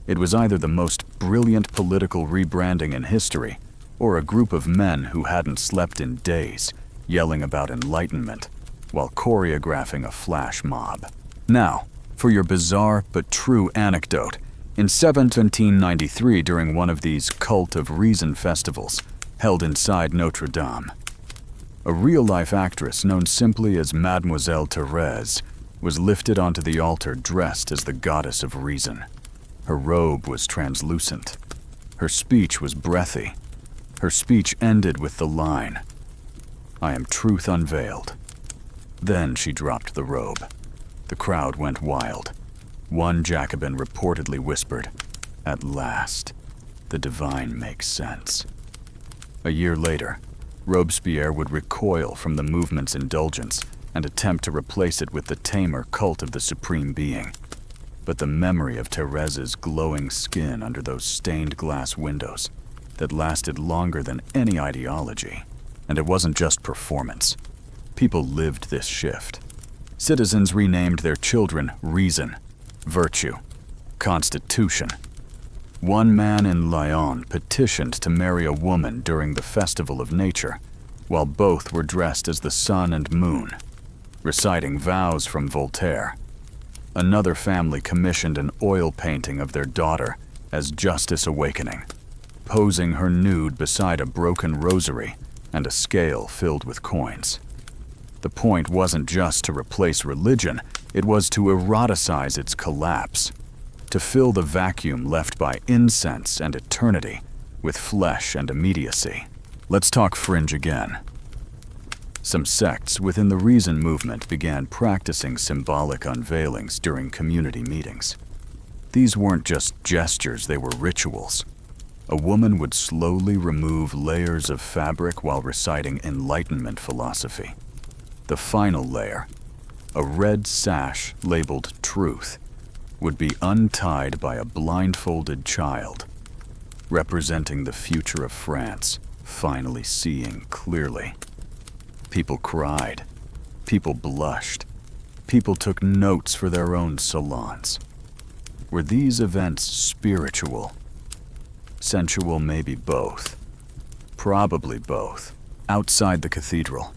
It was either the most brilliant political rebranding in history, or a group of men who hadn't slept in days, yelling about enlightenment while choreographing a flash mob. Now, for your bizarre but true anecdote, in 1793 during one of these Cult of Reason festivals held inside Notre Dame, a real-life actress known simply as Mademoiselle Thérèse was lifted onto the altar dressed as the goddess of reason. Her robe was translucent. Her speech was breathy. Her speech ended with the line, "I am truth unveiled." Then she dropped the robe. The crowd went wild. One Jacobin reportedly whispered, "At last, the divine makes sense." A year later, Robespierre would recoil from the movement's indulgence and attempt to replace it with the tamer cult of the supreme being. But the memory of Thérèse's glowing skin under those stained glass windows that lasted longer than any ideology. And it wasn't just performance. People lived this shift. Citizens renamed their children Reason, Virtue, Constitution. One man in Lyon petitioned to marry a woman during the Festival of Nature, while both were dressed as the sun and moon, reciting vows from Voltaire. Another family commissioned an oil painting of their daughter as Justice Awakening, posing her nude beside a broken rosary and a scale filled with coins. The point wasn't just to replace religion, it was to eroticize its collapse, to fill the vacuum left by incense and eternity with flesh and immediacy. Let's talk fringe again. Some sects within the Reason movement began practicing symbolic unveilings during community meetings. These weren't just gestures, they were rituals. A woman would slowly remove layers of fabric while reciting Enlightenment philosophy. The final layer, a red sash labeled Truth, would be untied by a blindfolded child, representing the future of France finally seeing clearly. People cried. People blushed. People took notes for their own salons. Were these events spiritual? Sensual, maybe both. Probably both. Outside the cathedral,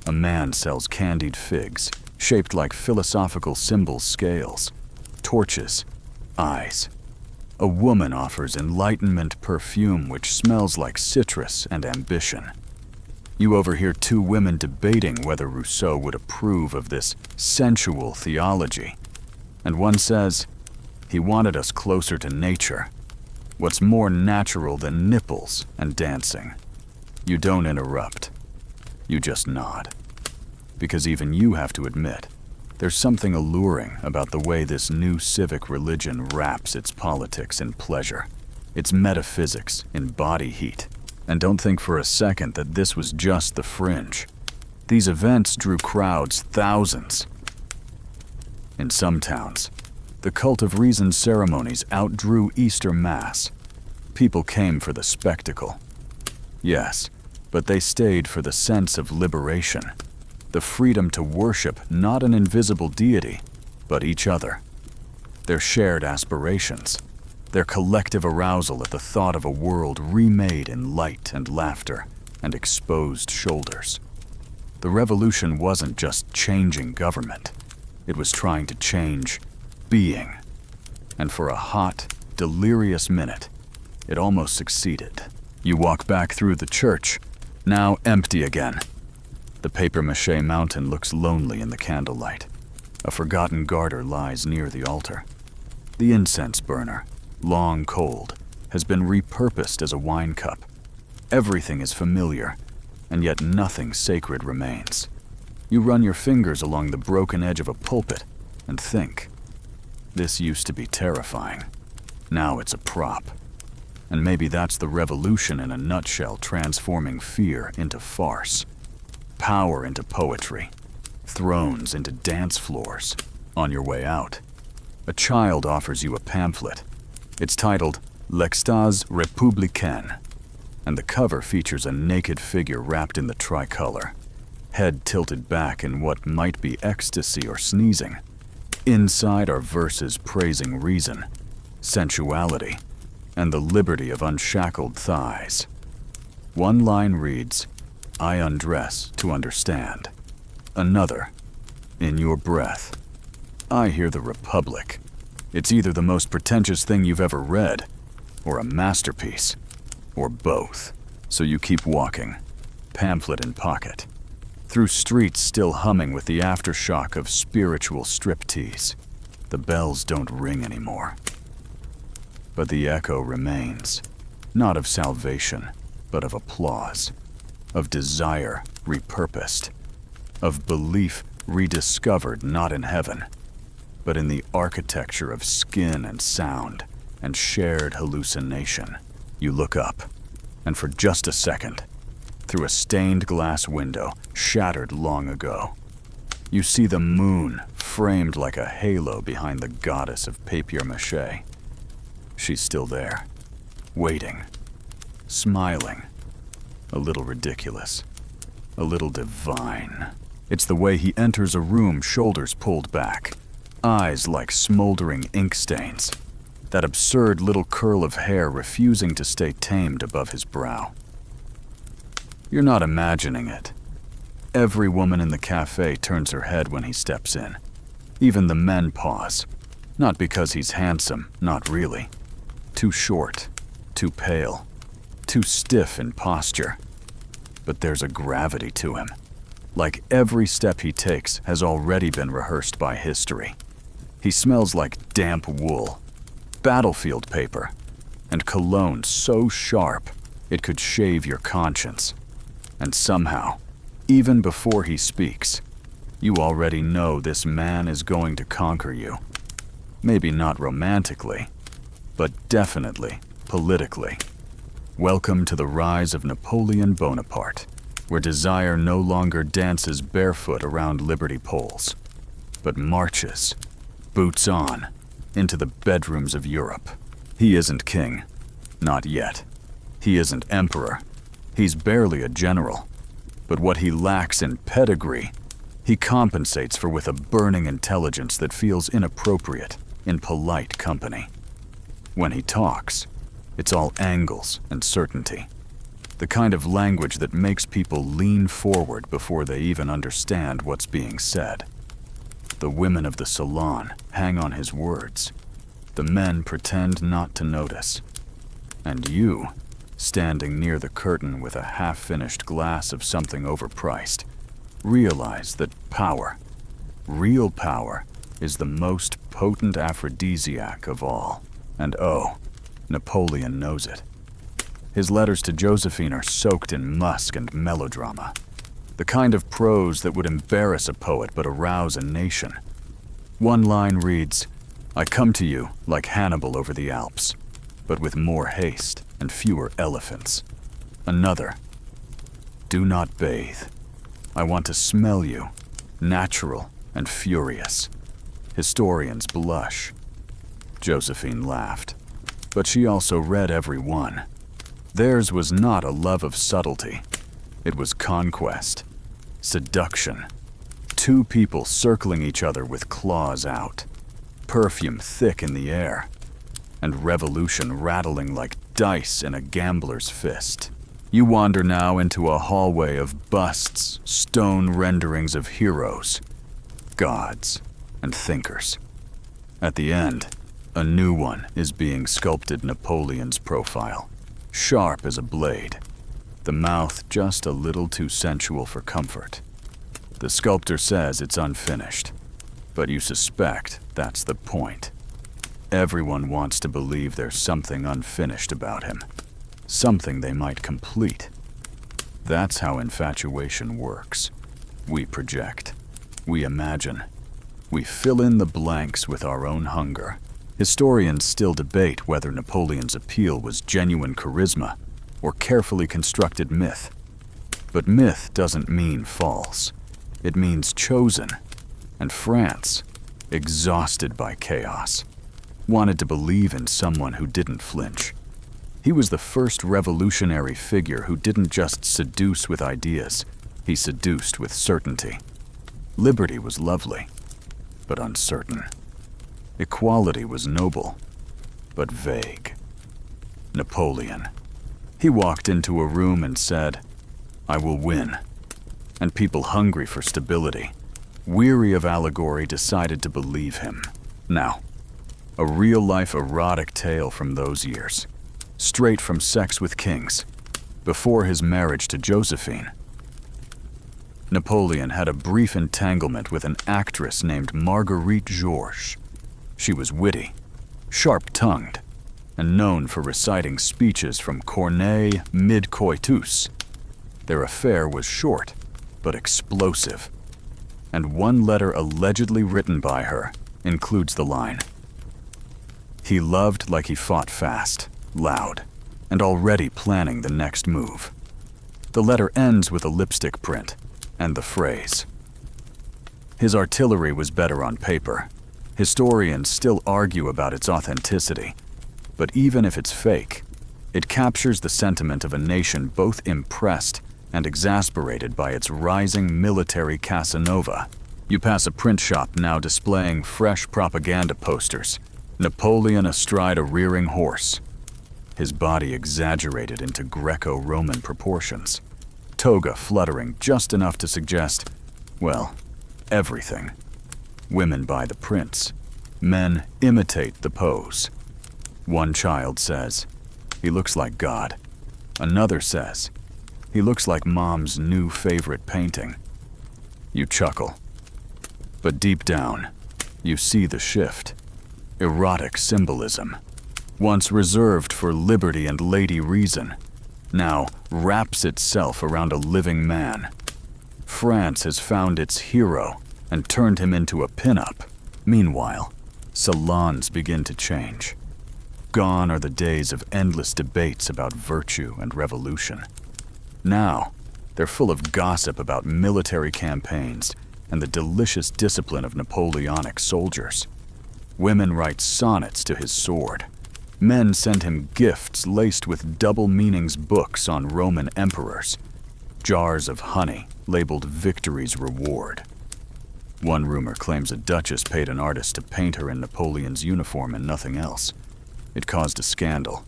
a man sells candied figs, shaped like philosophical symbol scales, torches, eyes. A woman offers Enlightenment perfume which smells like citrus and ambition. You overhear two women debating whether Rousseau would approve of this sensual theology. And one says, he wanted us closer to nature. What's more natural than nipples and dancing? You don't interrupt. You just nod. Because even you have to admit, there's something alluring about the way this new civic religion wraps its politics in pleasure, its metaphysics in body heat. And don't think for a second that this was just the fringe. These events drew crowds, thousands. In some towns, the cult of reason ceremonies outdrew Easter Mass. People came for the spectacle. Yes, but they stayed for the sense of liberation, the freedom to worship not an invisible deity, but each other, their shared aspirations, their collective arousal at the thought of a world remade in light and laughter and exposed shoulders. The revolution wasn't just changing government, it was trying to change being. And for a hot, delirious minute, it almost succeeded. You walk back through the church, now empty again. The papier-mâché mountain looks lonely in the candlelight. A forgotten garter lies near the altar. The incense burner, long cold, has been repurposed as a wine cup. Everything is familiar, and yet nothing sacred remains. You run your fingers along the broken edge of a pulpit and think, this used to be terrifying. Now it's a prop. And maybe that's the revolution in a nutshell, transforming fear into farce, power into poetry, thrones into dance floors. On your way out, a child offers you a pamphlet. It's titled L'Extase Républicaine, and the cover features a naked figure wrapped in the tricolor, head tilted back in what might be ecstasy or sneezing. Inside are verses praising reason, sensuality, and the liberty of unshackled thighs. One line reads, I undress to understand. Another, in your breath, I hear the Republic. It's either the most pretentious thing you've ever read, or a masterpiece, or both. So you keep walking, pamphlet in pocket, through streets still humming with the aftershock of spiritual striptease. The bells don't ring anymore. But the echo remains, not of salvation, but of applause, of desire repurposed, of belief rediscovered not in heaven, but in the architecture of skin and sound and shared hallucination. You look up, and for just a second, through a stained glass window shattered long ago, you see the moon framed like a halo behind the goddess of papier-mâché. She's still there, waiting, smiling, a little ridiculous, a little divine. It's the way he enters a room, shoulders pulled back, eyes like smoldering ink stains, that absurd little curl of hair refusing to stay tamed above his brow. You're not imagining it. Every woman in the cafe turns her head when he steps in. Even the men pause, not because he's handsome, not really. Too short, too pale, too stiff in posture. But there's a gravity to him. Like every step he takes has already been rehearsed by history. He smells like damp wool, battlefield paper, and cologne so sharp it could shave your conscience. And somehow, even before he speaks, you already know this man is going to conquer you. Maybe not romantically, but definitely politically. Welcome to the rise of Napoleon Bonaparte, where desire no longer dances barefoot around liberty poles, but marches, boots on, into the bedrooms of Europe. He isn't king, not yet. He isn't emperor, He's barely a general, but what he lacks in pedigree, he compensates for with a burning intelligence that feels inappropriate in polite company. When he talks, it's all angles and certainty, the kind of language that makes people lean forward before they even understand what's being said. The women of the salon hang on his words. The men pretend not to notice. And you, standing near the curtain with a half-finished glass of something overpriced, realize that power, real power, is the most potent aphrodisiac of all. And oh, Napoleon knows it. His letters to Josephine are soaked in musk and melodrama, the kind of prose that would embarrass a poet but arouse a nation. One line reads, "I come to you like Hannibal over the Alps, but with more haste and fewer elephants." Another, "Do not bathe. I want to smell you, natural and furious." Historians blush. Josephine laughed, but she also read every one. Theirs was not a love of subtlety. It was conquest, seduction, two people circling each other with claws out, perfume thick in the air, and revolution rattling like dice in a gambler's fist. You wander now into a hallway of busts, stone renderings of heroes, gods, and thinkers. At the end, a new one is being sculpted Napoleon's profile, sharp as a blade, the mouth just a little too sensual for comfort. The sculptor says it's unfinished, but you suspect that's the point. Everyone wants to believe there's something unfinished about him, something they might complete. That's how infatuation works. We project, we imagine, we fill in the blanks with our own hunger. Historians still debate whether Napoleon's appeal was genuine charisma or carefully constructed myth. But myth doesn't mean false. It means chosen. And France, exhausted by chaos, wanted to believe in someone who didn't flinch. He was the first revolutionary figure who didn't just seduce with ideas, he seduced with certainty. Liberty was lovely, but uncertain. Equality was noble, but vague. Napoleon. He walked into a room and said, "I will win." And people hungry for stability, weary of allegory, decided to believe him. Now, a real-life erotic tale from those years, straight from Sex with Kings, before his marriage to Josephine. Napoleon had a brief entanglement with an actress named Marguerite Georges. She was witty, sharp-tongued, and known for reciting speeches from Corneille mid-coitus. Their affair was short, but explosive, and one letter allegedly written by her includes the line, "He loved like he fought fast, loud, and already planning the next move." The letter ends with a lipstick print and the phrase. His artillery was better on paper. Historians still argue about its authenticity, but even if it's fake, it captures the sentiment of a nation both impressed and exasperated by its rising military Casanova. You pass a print shop now displaying fresh propaganda posters, Napoleon astride a rearing horse, his body exaggerated into Greco-Roman proportions, toga fluttering just enough to suggest, well, everything. Women buy the prints. Men imitate the pose. One child says, "He looks like God." Another says, "He looks like Mom's new favorite painting." You chuckle. But deep down, you see the shift. Erotic symbolism, once reserved for liberty and lady reason, now wraps itself around a living man. France has found its hero and turned him into a pin-up. Meanwhile, salons begin to change. Gone are the days of endless debates about virtue and revolution. Now, they're full of gossip about military campaigns and the delicious discipline of Napoleonic soldiers. Women write sonnets to his sword. Men send him gifts laced with double meanings books on Roman emperors, jars of honey labeled Victory's Reward. One rumor claims a duchess paid an artist to paint her in Napoleon's uniform and nothing else. It caused a scandal.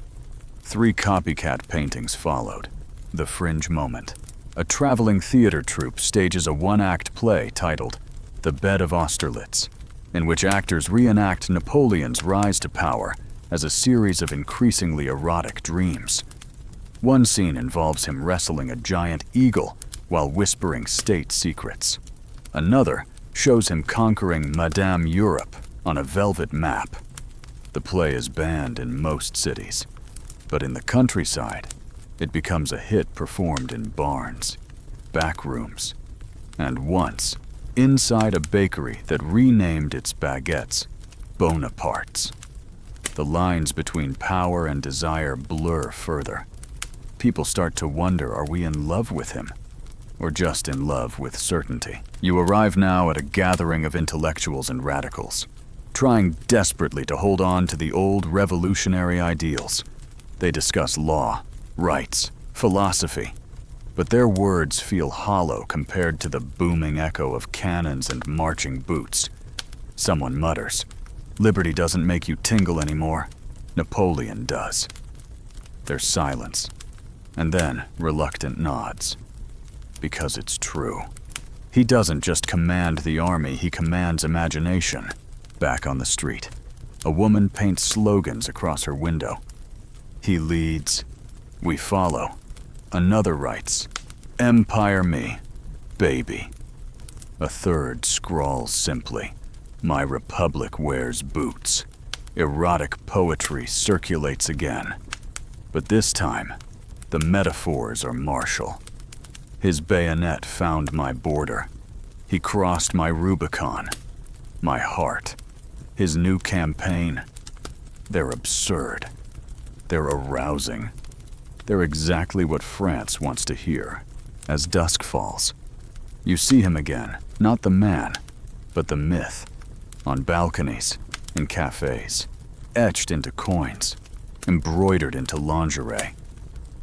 3 copycat paintings followed. The fringe moment. A traveling theater troupe stages a one-act play titled The Bed of Austerlitz, in which actors reenact Napoleon's rise to power as a series of increasingly erotic dreams. One scene involves him wrestling a giant eagle while whispering state secrets. Another shows him conquering Madame Europe on a velvet map. The play is banned in most cities, but in the countryside, it becomes a hit performed in barns, back rooms, and once inside a bakery that renamed its baguettes Bonapartes. The lines between power and desire blur further. People start to wonder, are we in love with him? Or just in love with certainty? You arrive now at a gathering of intellectuals and radicals, trying desperately to hold on to the old revolutionary ideals. They discuss law, rights, philosophy, but their words feel hollow compared to the booming echo of cannons and marching boots. Someone mutters, "Liberty doesn't make you tingle anymore. Napoleon does." There's silence, and then reluctant nods. Because it's true. He doesn't just command the army, he commands imagination. Back on the street, a woman paints slogans across her window. He leads, we follow. Another writes, "Empire me, baby." A third scrawls simply, "My republic wears boots." Erotic poetry circulates again. But this time, the metaphors are martial. His bayonet found my border. He crossed my Rubicon, my heart. His new campaign, they're absurd. They're arousing. They're exactly what France wants to hear. As dusk falls, you see him again, not the man, but the myth. On balconies, in cafes, etched into coins, embroidered into lingerie.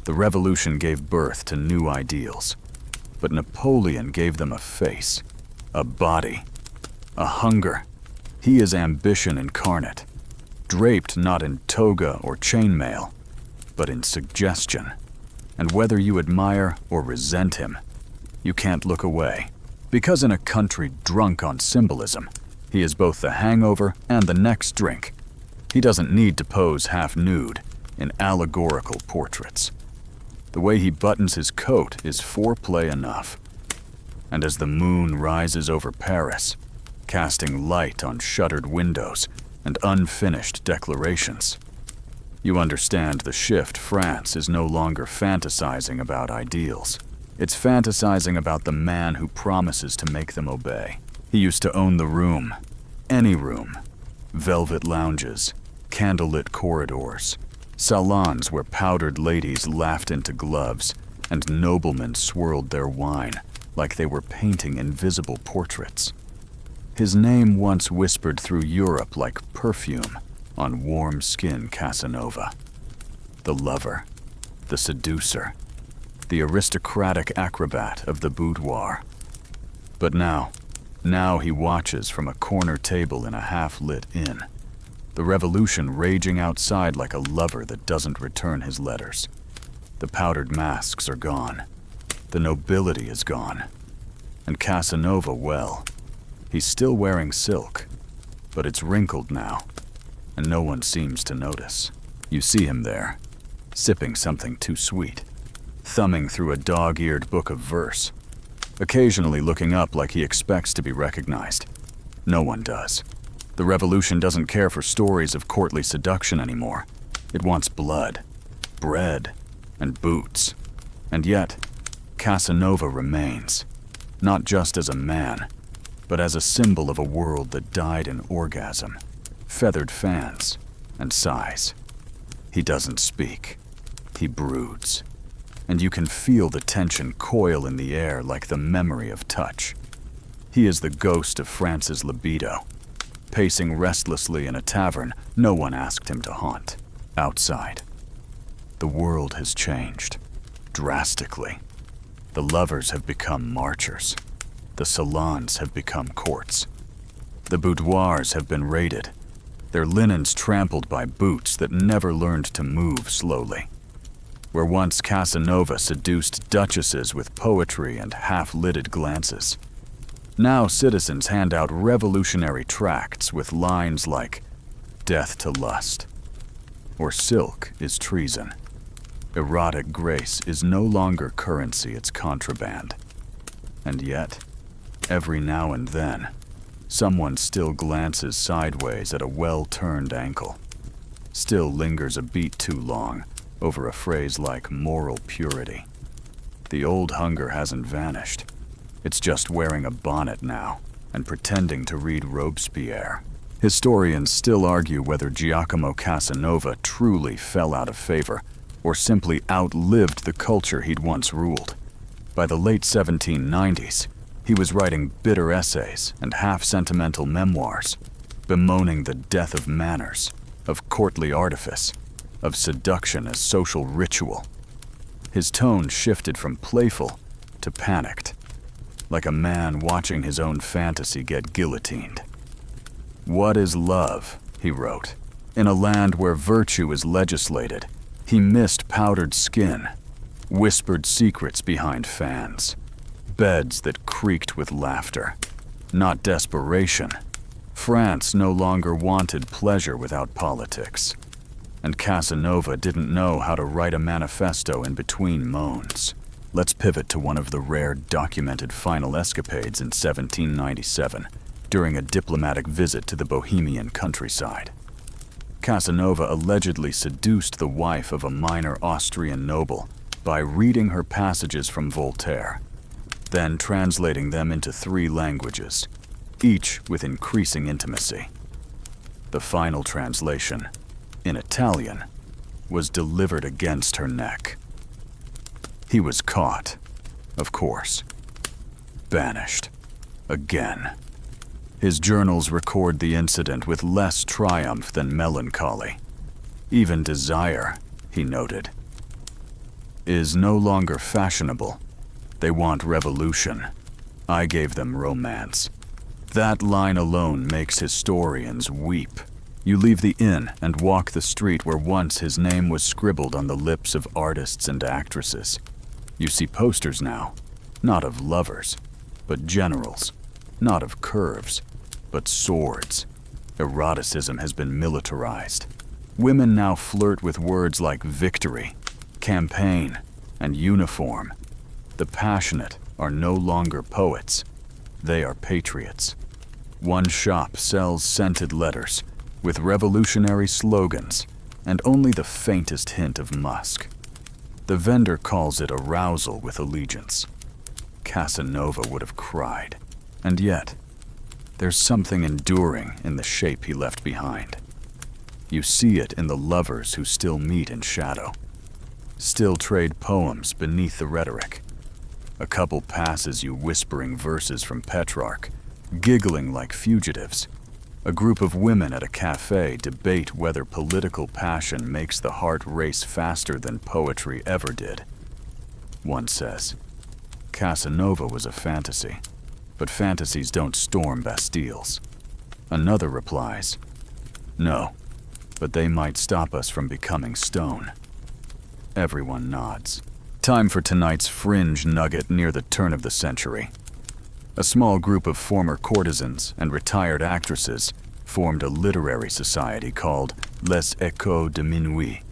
The revolution gave birth to new ideals, but Napoleon gave them a face, a body, a hunger. He is ambition incarnate, draped not in toga or chainmail, but in suggestion. And whether you admire or resent him, you can't look away. Because in a country drunk on symbolism, he is both the hangover and the next drink. He doesn't need to pose half-nude in allegorical portraits. The way he buttons his coat is foreplay enough. And as the moon rises over Paris, casting light on shuttered windows and unfinished declarations, you understand the shift. France is no longer fantasizing about ideals. It's fantasizing about the man who promises to make them obey. He used to own the room, any room. Velvet lounges, candlelit corridors, salons where powdered ladies laughed into gloves and noblemen swirled their wine like they were painting invisible portraits. His name once whispered through Europe like perfume on warm skin Casanova. The lover, the seducer, the aristocratic acrobat of the boudoir. But now he watches from a corner table in a half-lit inn. The revolution raging outside like a lover that doesn't return his letters. The powdered masks are gone. The nobility is gone. And Casanova, well, he's still wearing silk, but it's wrinkled now, and no one seems to notice. You see him there, sipping something too sweet, thumbing through a dog-eared book of verse, occasionally looking up like he expects to be recognized. No one does. The revolution doesn't care for stories of courtly seduction anymore. It wants blood, bread, and boots. And yet, Casanova remains, not just as a man, but as a symbol of a world that died in orgasm, feathered fans, and sighs. He doesn't speak. He broods. And you can feel the tension coil in the air like the memory of touch. He is the ghost of France's libido, pacing restlessly in a tavern no one asked him to haunt. Outside, the world has changed, drastically. The lovers have become marchers. The salons have become courts. The boudoirs have been raided, their linens trampled by boots that never learned to move slowly. Where once Casanova seduced duchesses with poetry and half-lidded glances, now citizens hand out revolutionary tracts with lines like "Death to lust," or "Silk is treason." Erotic grace is no longer currency, it's contraband. And yet, every now and then, someone still glances sideways at a well-turned ankle, still lingers a beat too long over a phrase like moral purity. The old hunger hasn't vanished. It's just wearing a bonnet now and pretending to read Robespierre. Historians still argue whether Giacomo Casanova truly fell out of favor or simply outlived the culture he'd once ruled. By the late 1790s, he was writing bitter essays and half-sentimental memoirs, bemoaning the death of manners, of courtly artifice, of seduction as social ritual. His tone shifted from playful to panicked, like a man watching his own fantasy get guillotined. "What is love?" he wrote. "In a land where virtue is legislated, he missed powdered skin, whispered secrets behind fans, beds that creaked with laughter. Not desperation. France no longer wanted pleasure without politics. And Casanova didn't know how to write a manifesto in between moans." Let's pivot to one of the rare documented final escapades in 1797, during a diplomatic visit to the Bohemian countryside. Casanova allegedly seduced the wife of a minor Austrian noble by reading her passages from Voltaire, then translating them into 3 languages, each with increasing intimacy. The final translation, in Italian, was delivered against her neck. He was caught, of course, banished, again. His journals record the incident with less triumph than melancholy. "Even desire," he noted, "is no longer fashionable. They want revolution. I gave them romance." That line alone makes historians weep. You leave the inn and walk the street where once his name was scribbled on the lips of artists and actresses. You see posters now, not of lovers, but generals, not of curves, but swords. Eroticism has been militarized. Women now flirt with words like victory, campaign, and uniform. The passionate are no longer poets. They are patriots. One shop sells scented letters with revolutionary slogans and only the faintest hint of musk. The vendor calls it arousal with allegiance. Casanova would have cried. And yet, there's something enduring in the shape he left behind. You see it in the lovers who still meet in shadow, still trade poems beneath the rhetoric. A couple passes you whispering verses from Petrarch, giggling like fugitives. A group of women at a cafe debate whether political passion makes the heart race faster than poetry ever did. One says, Casanova was a fantasy, but fantasies don't storm Bastilles. Another replies, no, but they might stop us from becoming stone. Everyone nods. Time for tonight's fringe nugget near the turn of the century. A small group of former courtesans and retired actresses formed a literary society called Les Échos de Minuit,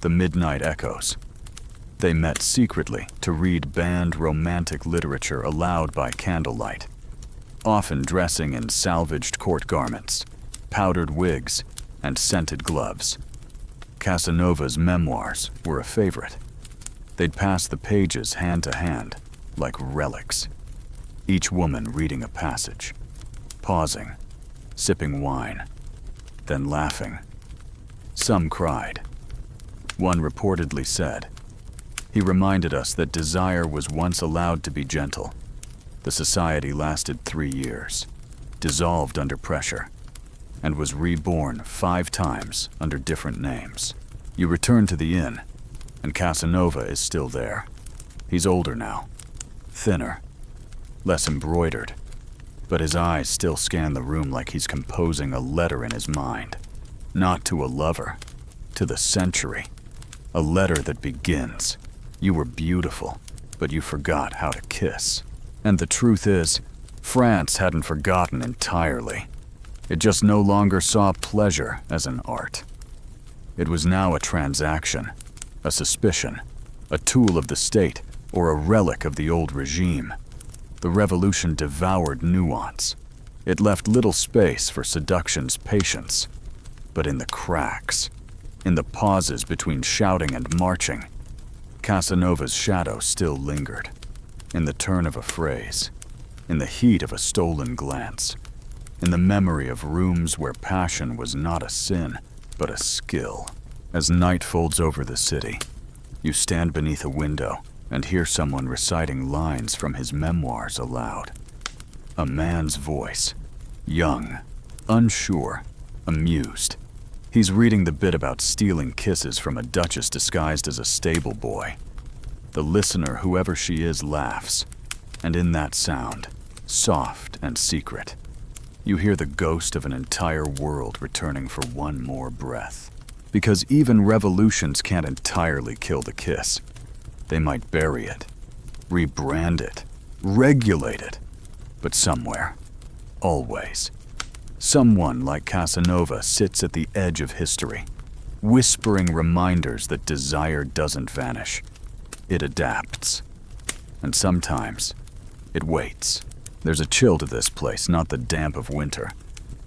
the Midnight Echoes. They met secretly to read banned romantic literature aloud by candlelight, often dressing in salvaged court garments, powdered wigs, and scented gloves. Casanova's memoirs were a favorite. They'd pass the pages hand to hand, like relics. Each woman reading a passage, pausing, sipping wine, then laughing. Some cried. One reportedly said, "He reminded us that desire was once allowed to be gentle. The society lasted 3 years, dissolved under pressure. and was reborn 5 times under different names. You return to the inn, and Casanova is still there. He's older now, thinner, less embroidered, but his eyes still scan the room like he's composing a letter in his mind. Not to a lover, to the century. A letter that begins, "You were beautiful, but you forgot how to kiss." And the truth is, France hadn't forgotten entirely. It just no longer saw pleasure as an art. It was now a transaction, a suspicion, a tool of the state, or a relic of the old regime. The revolution devoured nuance. It left little space for seduction's patience. But in the cracks, in the pauses between shouting and marching, Casanova's shadow still lingered. In the turn of a phrase, in the heat of a stolen glance, in the memory of rooms where passion was not a sin, but a skill. As night folds over the city, you stand beneath a window and hear someone reciting lines from his memoirs aloud. A man's voice, young, unsure, amused. He's reading the bit about stealing kisses from a duchess disguised as a stable boy. The listener, whoever she is, laughs, and in that sound, soft and secret, you hear the ghost of an entire world returning for one more breath. Because even revolutions can't entirely kill the kiss. They might bury it, rebrand it, regulate it, but somewhere, always, someone like Casanova sits at the edge of history, whispering reminders that desire doesn't vanish. It adapts. And sometimes, it waits. There's a chill to this place, not the damp of winter,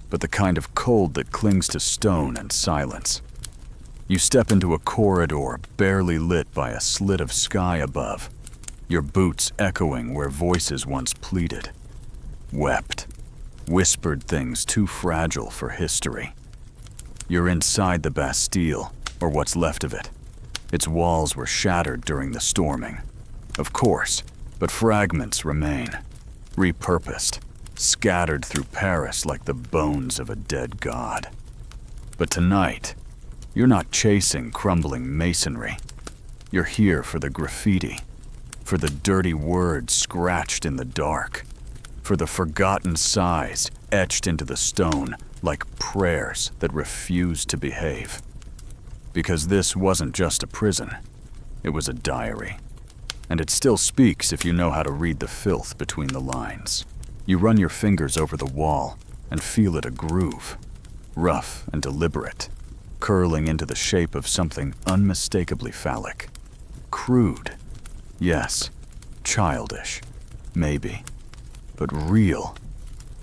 but the kind of cold that clings to stone and silence. You step into a corridor barely lit by a slit of sky above, your boots echoing where voices once pleaded, wept, whispered things too fragile for history. You're inside the Bastille, or what's left of it. Its walls were shattered during the storming, of course, but fragments remain, repurposed, scattered through Paris like the bones of a dead god. But tonight, you're not chasing crumbling masonry. You're here for the graffiti, for the dirty words scratched in the dark, for the forgotten sighs etched into the stone like prayers that refused to behave. Because this wasn't just a prison, it was a diary. And it still speaks if you know how to read the filth between the lines. You run your fingers over the wall and feel it a groove, rough and deliberate, curling into the shape of something unmistakably phallic. Crude. Yes. Childish. Maybe. But real.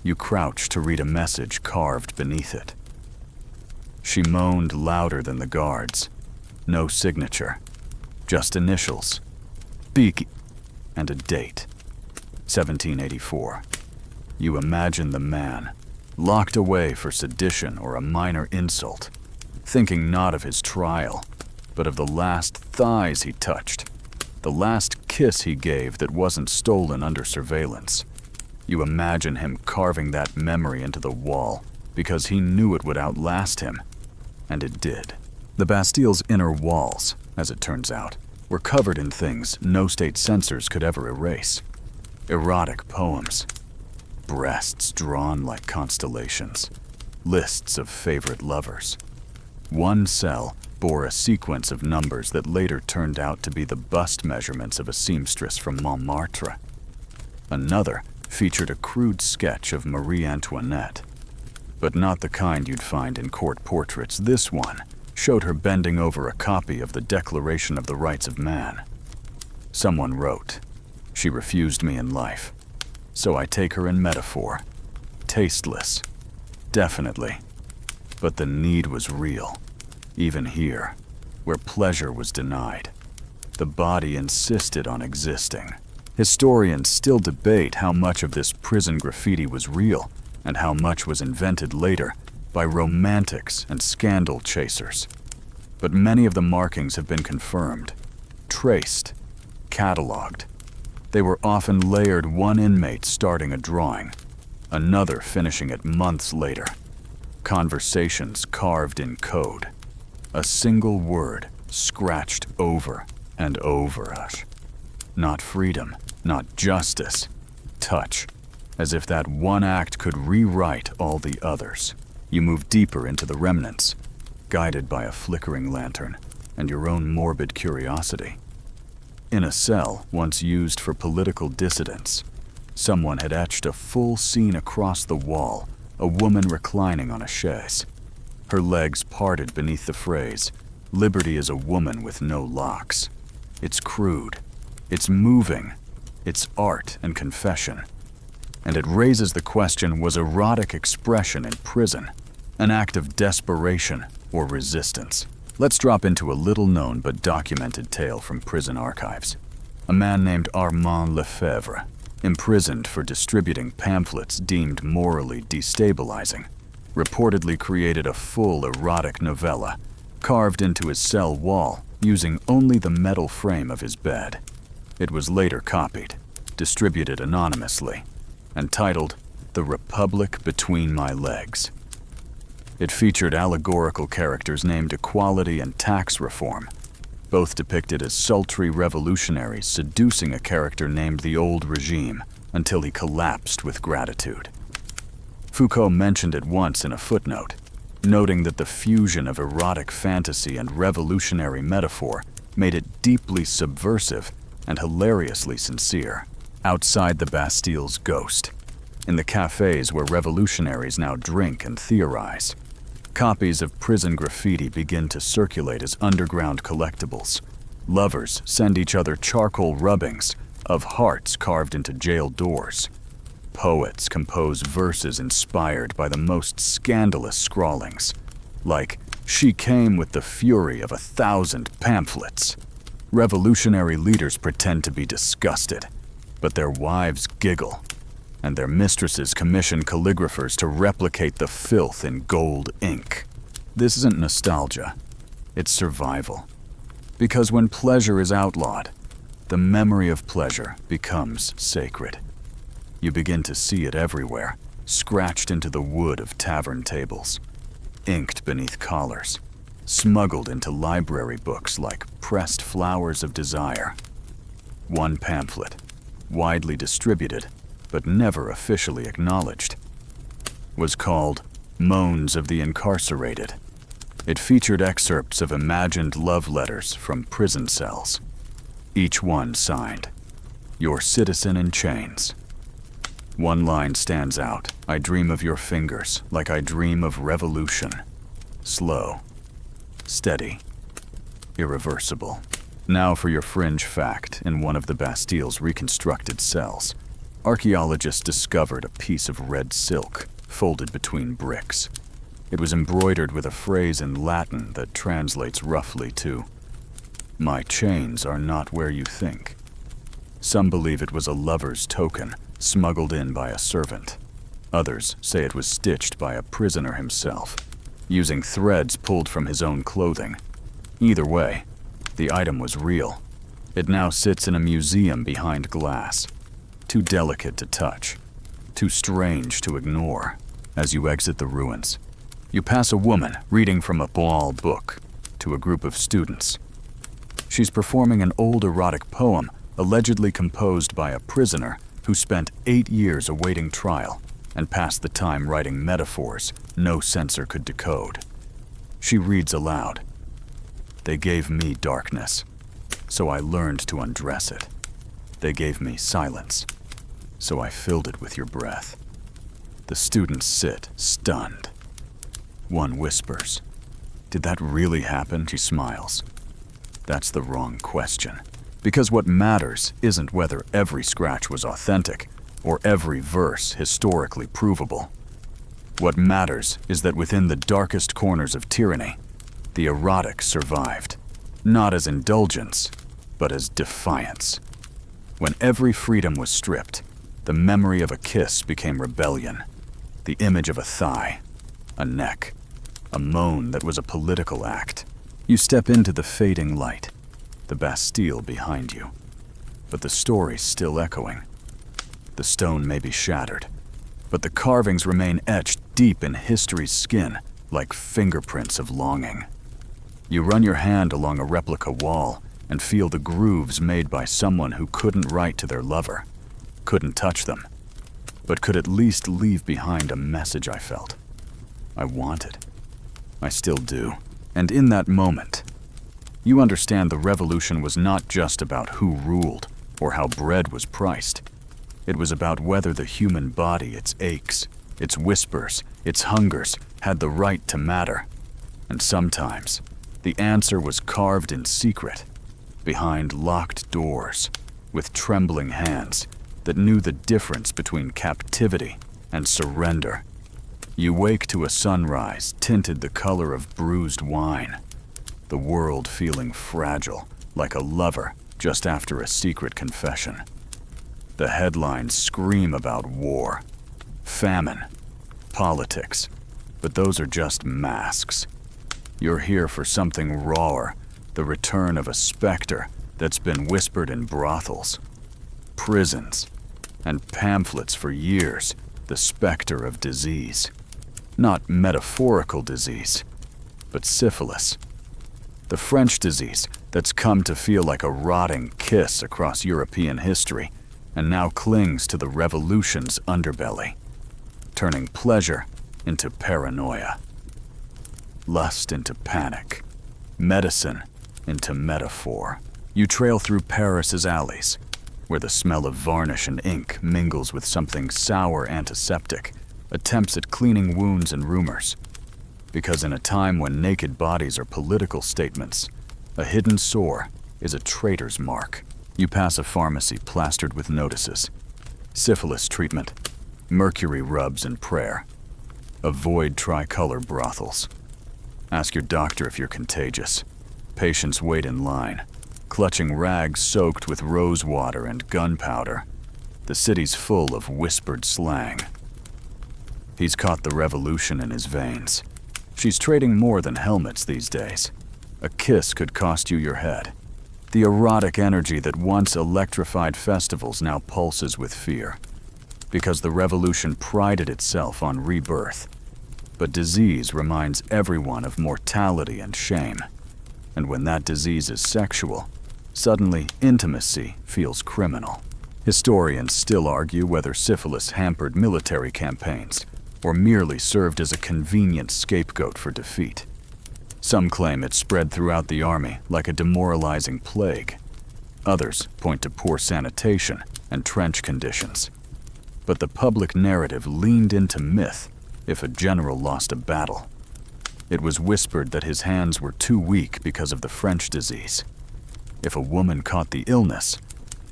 You crouch to read a message carved beneath it. She moaned louder than the guards. No signature. Just initials. Beak and a date. 1784. You imagine the man, locked away for sedition or a minor insult, thinking not of his trial, but of the last thighs he touched, the last kiss he gave that wasn't stolen under surveillance. You imagine him carving that memory into the wall because he knew it would outlast him, and it did. The Bastille's inner walls, as it turns out, were covered in things no state censors could ever erase. Erotic poems, breasts drawn like constellations, lists of favorite lovers. One cell bore a sequence of numbers that later turned out to be the bust measurements of a seamstress from Montmartre. Another featured a crude sketch of Marie Antoinette, but not the kind you'd find in court portraits. This one showed her bending over a copy of the Declaration of the Rights of Man. Someone wrote, "She refused me in life, so I take her in metaphor. Tasteless, definitely. But the need was real, even here, where pleasure was denied. The body insisted on existing." Historians still debate how much of this prison graffiti was real and how much was invented later by romantics and scandal chasers. But many of the markings have been confirmed, traced, cataloged. They were often layered, one inmate starting a drawing, another finishing it months later. conversations carved in code, a single word scratched over and over us. Not freedom, not justice, touch, as if that one act could rewrite all the others. You move deeper into the remnants, guided by a flickering lantern and your own morbid curiosity. In a cell once used for political dissidents, someone had etched a full scene across the wall, a woman reclining on a chaise. Her legs parted beneath the phrase, "Liberty is a woman with no locks." It's crude, it's moving, it's art and confession. And it raises the question, was erotic expression in prison an act of desperation or resistance? Let's drop into a little-known but documented tale from prison archives. A man named Armand Lefebvre, imprisoned for distributing pamphlets deemed morally destabilizing, reportedly created a full erotic novella carved into his cell wall using only the metal frame of his bed. It was later copied, distributed anonymously, and titled "The Republic Between My Legs." It featured allegorical characters named equality and tax reform, both depicted as sultry revolutionaries seducing a character named the Old Regime until he collapsed with gratitude. Foucault mentioned it once in a footnote, noting that the fusion of erotic fantasy and revolutionary metaphor made it deeply subversive and hilariously sincere. Outside the Bastille's ghost, in the cafes where revolutionaries now drink and theorize, copies of prison graffiti begin to circulate as underground collectibles. Lovers send each other charcoal rubbings of hearts carved into jail doors. Poets compose verses inspired by the most scandalous scrawlings, like, "She came with the fury of 1,000 pamphlets." Revolutionary leaders pretend to be disgusted, but their wives giggle, and their mistresses commission calligraphers to replicate the filth in gold ink. This isn't nostalgia, it's survival. Because when pleasure is outlawed, the memory of pleasure becomes sacred. You begin to see it everywhere, scratched into the wood of tavern tables, inked beneath collars, smuggled into library books like pressed flowers of desire. One pamphlet, widely distributed, but never officially acknowledged, was called Moans of the Incarcerated. It featured excerpts of imagined love letters from prison cells, each one signed, "Your Citizen in Chains." One line stands out, "I dream of your fingers like I dream of revolution. Slow, steady, irreversible." Now for your fringe fact. In one of the Bastille's reconstructed cells, archaeologists discovered a piece of red silk folded between bricks. It was embroidered with a phrase in Latin that translates roughly to, "My chains are not where you think." Some believe it was a lover's token smuggled in by a servant. Others say it was stitched by a prisoner himself, using threads pulled from his own clothing. Either way, the item was real. It now sits in a museum behind glass, too delicate to touch, too strange to ignore. As you exit the ruins, you pass a woman reading from a ball book to a group of students. She's performing an old erotic poem allegedly composed by a prisoner who spent 8 years awaiting trial and passed the time writing metaphors no censor could decode. She reads aloud, "They gave me darkness, so I learned to undress it. They gave me silence, so I filled it with your breath." The students sit, stunned. One whispers, "Did that really happen?" She smiles. That's the wrong question. Because what matters isn't whether every scratch was authentic or every verse historically provable. What matters is that within the darkest corners of tyranny, the erotic survived, not as indulgence, but as defiance. When every freedom was stripped, the memory of a kiss became rebellion, the image of a thigh, a neck, a moan that was a political act. You step into the fading light, the Bastille behind you, but the story's still echoing. The stone may be shattered, but the carvings remain etched deep in history's skin, like fingerprints of longing. You run your hand along a replica wall and feel the grooves made by someone who couldn't write to their lover, couldn't touch them, but could at least leave behind a message I felt. I wanted. I still do. And in that moment, you understand the revolution was not just about who ruled or how bread was priced. It was about whether the human body, its aches, its whispers, its hungers, had the right to matter. And sometimes, the answer was carved in secret, behind locked doors, with trembling hands that knew the difference between captivity and surrender. You wake to a sunrise tinted the color of bruised wine, the world feeling fragile, like a lover just after a secret confession. The headlines scream about war, famine, politics, but those are just masks. You're here for something rawer, the return of a specter that's been whispered in brothels, prisons, and pamphlets for years, the specter of disease. Not metaphorical disease, but syphilis. The French disease that's come to feel like a rotting kiss across European history and now clings to the revolution's underbelly, turning pleasure into paranoia, lust into panic, medicine into metaphor. You trail through Paris's alleys, where the smell of varnish and ink mingles with something sour antiseptic, attempts at cleaning wounds and rumors. Because in a time when naked bodies are political statements, a hidden sore is a traitor's mark. You pass a pharmacy plastered with notices. Syphilis treatment, mercury rubs and prayer. Avoid tricolor brothels. Ask your doctor if you're contagious. Patients wait in line, clutching rags soaked with rose water and gunpowder. The city's full of whispered slang. He's caught the revolution in his veins. She's trading more than helmets these days. A kiss could cost you your head. The erotic energy that once electrified festivals now pulses with fear. Because the revolution prided itself on rebirth. But disease reminds everyone of mortality and shame. And when that disease is sexual, suddenly intimacy feels criminal. Historians still argue whether syphilis hampered military campaigns or merely served as a convenient scapegoat for defeat. Some claim it spread throughout the army like a demoralizing plague. Others point to poor sanitation and trench conditions. But the public narrative leaned into myth if a general lost a battle. It was whispered that his hands were too weak because of the French disease. If a woman caught the illness,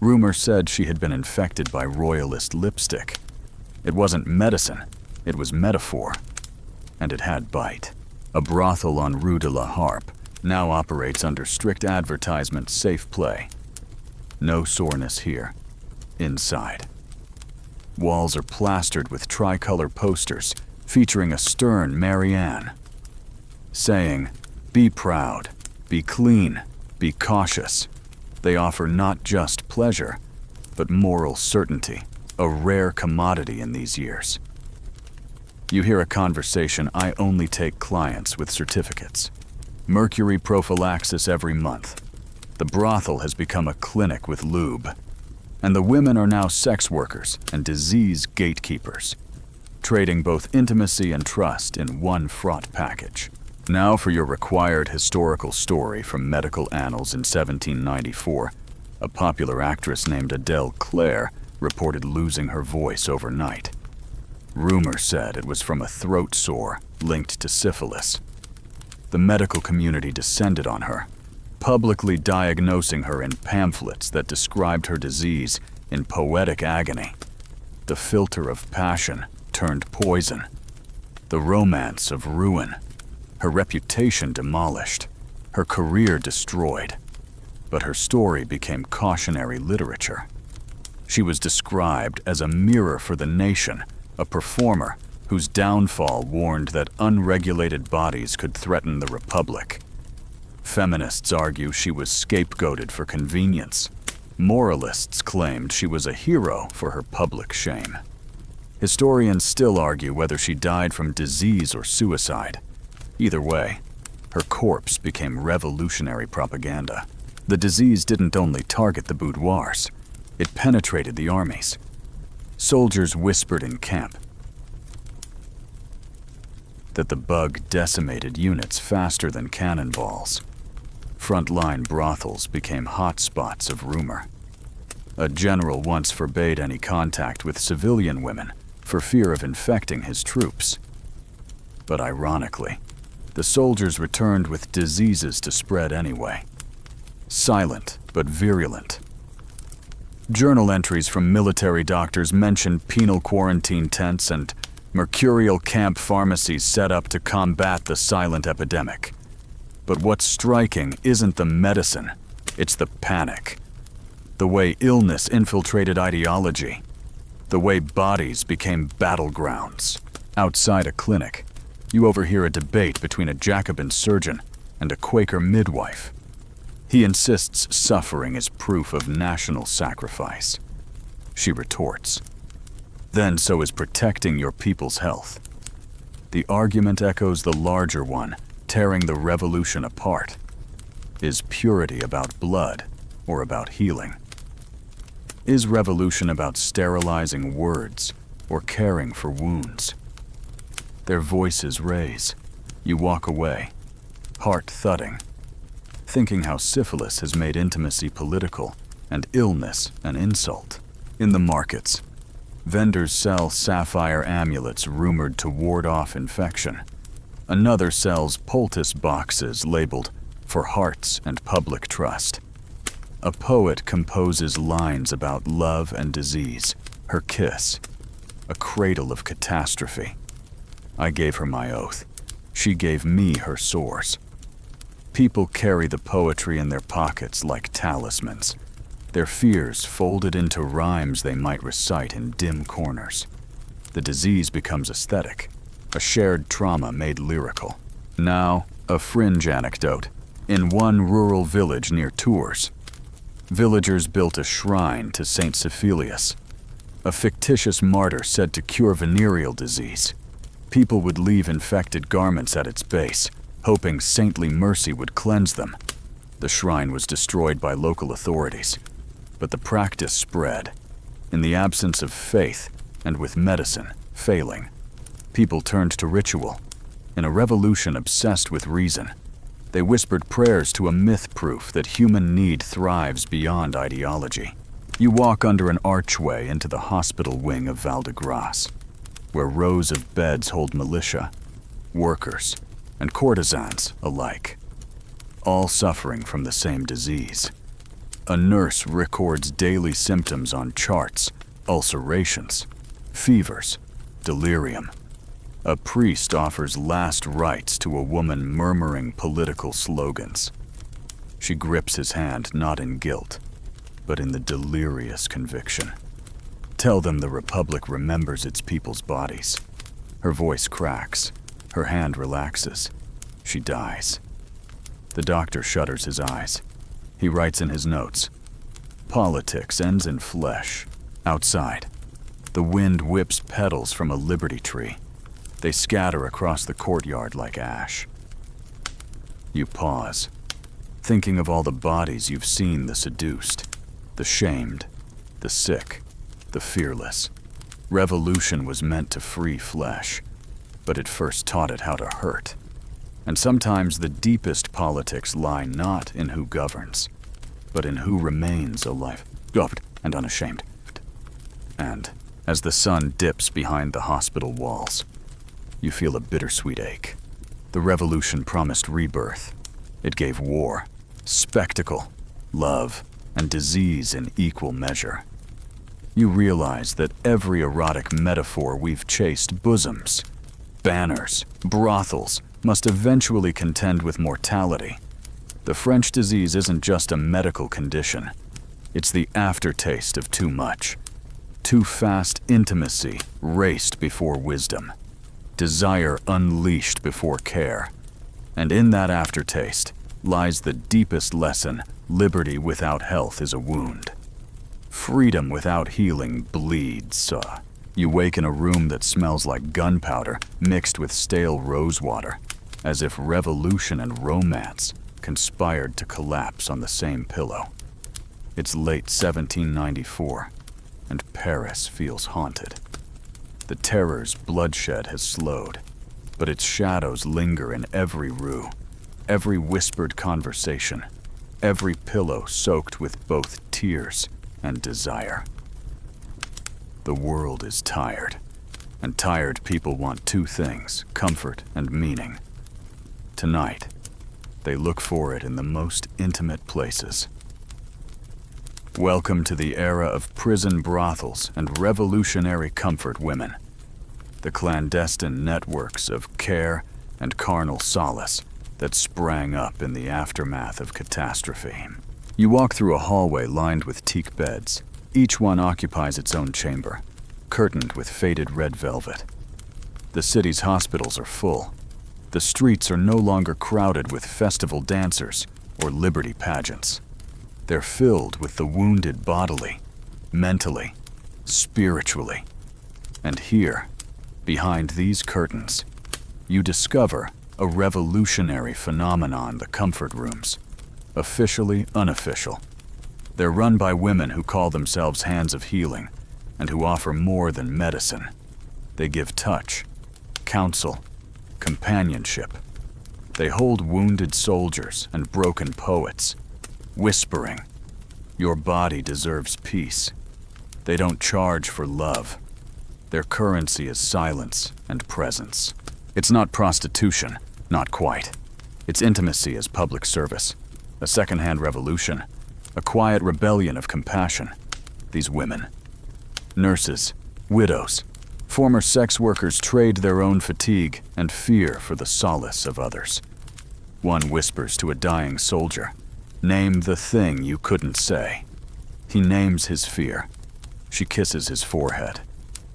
rumor said she had been infected by royalist lipstick. It wasn't medicine, it was metaphor, and it had bite. A brothel on Rue de la Harpe now operates under strict advertisement safe play. No soreness here. Inside. Walls are plastered with tricolor posters featuring a stern Marianne, saying, "Be proud, be clean, be cautious." They offer not just pleasure, but moral certainty, a rare commodity in these years. You hear a conversation, "I only take clients with certificates. Mercury prophylaxis every month. The brothel has become a clinic with lube. And the women are now sex workers and disease gatekeepers, trading both intimacy and trust in one fraught package." Now for your required historical story from medical annals in 1794. A popular actress named Adele Clare reported losing her voice overnight. Rumor said it was from a throat sore linked to syphilis. The medical community descended on her, publicly diagnosing her in pamphlets that described her disease in poetic agony. The filter of passion turned poison. The romance of ruin. Her reputation demolished. Her career destroyed. But her story became cautionary literature. She was described as a mirror for the nation, a performer whose downfall warned that unregulated bodies could threaten the republic. Feminists argue she was scapegoated for convenience. Moralists claimed she was a hero for her public shame. Historians still argue whether she died from disease or suicide. Either way, her corpse became revolutionary propaganda. The disease didn't only target the boudoirs, it penetrated the armies. Soldiers whispered in camp that the bug decimated units faster than cannonballs. Frontline brothels became hotspots of rumor. A general once forbade any contact with civilian women for fear of infecting his troops. But ironically, the soldiers returned with diseases to spread anyway. Silent but virulent. Journal entries from military doctors mention penal quarantine tents and mercurial camp pharmacies set up to combat the silent epidemic. But what's striking isn't the medicine, it's the panic. The way illness infiltrated ideology. The way bodies became battlegrounds. Outside a clinic, you overhear a debate between a Jacobin surgeon and a Quaker midwife. He insists suffering is proof of national sacrifice. She retorts, then so is protecting your people's health. The argument echoes the larger one, tearing the revolution apart. Is purity about blood or about healing? Is revolution about sterilizing words or caring for wounds? Their voices raise. You walk away, heart thudding, thinking how syphilis has made intimacy political and illness an insult. In the markets, vendors sell sapphire amulets rumored to ward off infection. Another sells poultice boxes labeled for hearts and public trust. A poet composes lines about love and disease, her kiss, a cradle of catastrophe. I gave her my oath. She gave me her sores. People carry the poetry in their pockets like talismans, their fears folded into rhymes they might recite in dim corners. The disease becomes aesthetic, a shared trauma made lyrical. Now, a fringe anecdote. In one rural village near Tours, villagers built a shrine to Saint Cephalius, a fictitious martyr said to cure venereal disease. People would leave infected garments at its base, hoping saintly mercy would cleanse them. The shrine was destroyed by local authorities, but the practice spread. In the absence of faith, and with medicine failing, people turned to ritual. In a revolution obsessed with reason, they whispered prayers to a myth proof that human need thrives beyond ideology. You walk under an archway into the hospital wing of Val de Grace, where rows of beds hold militia, workers, and courtesans alike, all suffering from the same disease. A nurse records daily symptoms on charts, ulcerations, fevers, delirium. A priest offers last rites to a woman murmuring political slogans. She grips his hand not in guilt, but in the delirious conviction. Tell them the Republic remembers its people's bodies. Her voice cracks. Her hand relaxes. She dies. The doctor shutters his eyes. He writes in his notes, "Politics ends in flesh." Outside, the wind whips petals from a liberty tree. They scatter across the courtyard like ash. You pause, thinking of all the bodies you've seen, the seduced, the shamed, the sick, the fearless. Revolution was meant to free flesh, but it first taught it how to hurt. And sometimes the deepest politics lie not in who governs, but in who remains alive, loved, and unashamed. And as the sun dips behind the hospital walls, you feel a bittersweet ache. The revolution promised rebirth. It gave war, spectacle, love, and disease in equal measure. You realize that every erotic metaphor we've chased, bosoms, banners, brothels, must eventually contend with mortality. The French disease isn't just a medical condition. It's the aftertaste of too much. Too fast intimacy raced before wisdom. Desire unleashed before care. And in that aftertaste lies the deepest lesson: liberty without health is a wound. Freedom without healing bleeds. You wake in a room that smells like gunpowder mixed with stale rosewater, as if revolution and romance conspired to collapse on the same pillow. It's late 1794, and Paris feels haunted. The terror's bloodshed has slowed, but its shadows linger in every rue, every whispered conversation, every pillow soaked with both tears and desire. The world is tired, and tired people want two things: comfort and meaning. Tonight, they look for it in the most intimate places. Welcome to the era of prison brothels and revolutionary comfort women, the clandestine networks of care and carnal solace that sprang up in the aftermath of catastrophe. You walk through a hallway lined with teak beds. Each one occupies its own chamber, curtained with faded red velvet. The city's hospitals are full. The streets are no longer crowded with festival dancers or liberty pageants. They're filled with the wounded bodily, mentally, spiritually. And here, behind these curtains, you discover a revolutionary phenomenon: the comfort rooms. Officially unofficial. They're run by women who call themselves hands of healing and who offer more than medicine. They give touch, counsel, companionship. They hold wounded soldiers and broken poets, whispering, "Your body deserves peace." They don't charge for love. Their currency is silence and presence. It's not prostitution, not quite. It's intimacy as public service, a second-hand revolution, a quiet rebellion of compassion. These women, nurses, widows, former sex workers, trade their own fatigue and fear for the solace of others. One whispers to a dying soldier, "Name the thing you couldn't say." He names his fear. She kisses his forehead.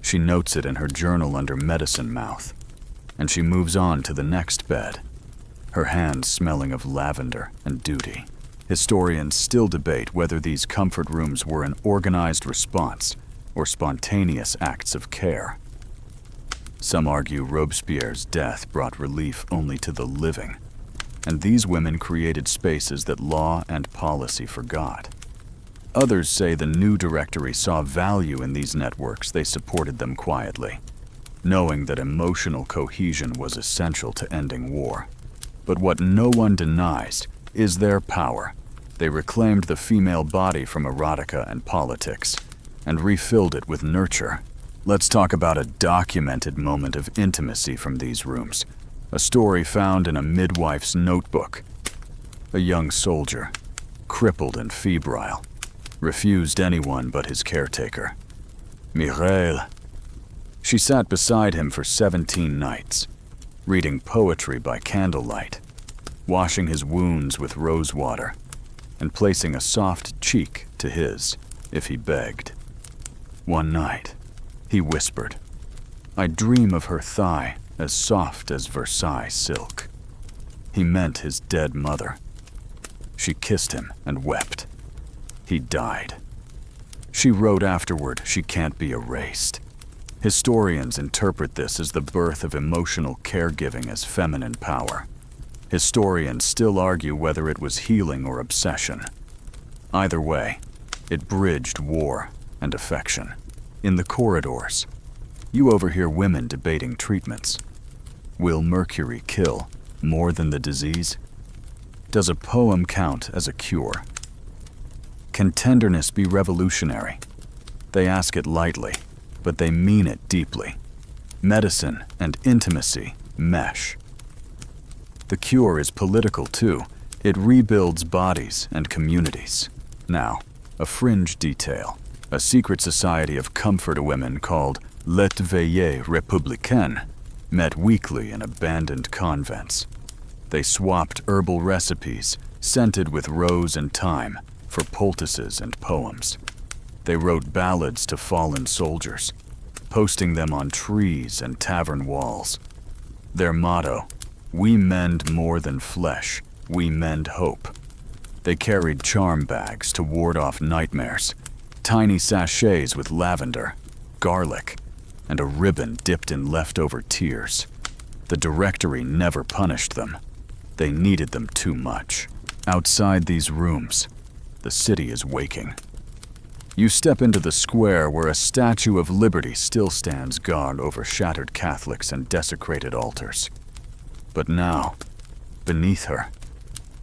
She notes it in her journal under medicine mouth. And she moves on to the next bed, her hands smelling of lavender and duty. Historians still debate whether these comfort rooms were an organized response or spontaneous acts of care. Some argue Robespierre's death brought relief only to the living, and these women created spaces that law and policy forgot. Others say the new directory saw value in these networks. They supported them quietly, knowing that emotional cohesion was essential to ending war. But what no one denies is their power. They reclaimed the female body from erotica and politics and refilled it with nurture. Let's talk about a documented moment of intimacy from these rooms, a story found in a midwife's notebook. A young soldier, crippled and febrile, refused anyone but his caretaker, Mireille. She sat beside him for 17 nights, reading poetry by candlelight, washing his wounds with rose water, and placing a soft cheek to his if he begged. One night, he whispered, "I dream of her thigh as soft as Versailles silk." He meant his dead mother. She kissed him and wept. He died. She wrote afterward, "She can't be erased." Historians interpret this as the birth of emotional caregiving as feminine power. Historians still argue whether it was healing or obsession. Either way, it bridged war and affection. In the corridors, you overhear women debating treatments. Will mercury kill more than the disease? Does a poem count as a cure? Can tenderness be revolutionary? They ask it lightly, but they mean it deeply. Medicine and intimacy mesh. The cure is political too. It rebuilds bodies and communities. Now, a fringe detail. A secret society of comfort women called Les Veillées Républicaines met weekly in abandoned convents. They swapped herbal recipes, scented with rose and thyme, for poultices and poems. They wrote ballads to fallen soldiers, posting them on trees and tavern walls. Their motto, "We mend more than flesh, we mend hope." They carried charm bags to ward off nightmares, tiny sachets with lavender, garlic, and a ribbon dipped in leftover tears. The directory never punished them. They needed them too much. Outside these rooms, the city is waking. You step into the square where a statue of Liberty still stands guard over shattered Catholics and desecrated altars. But now, beneath her,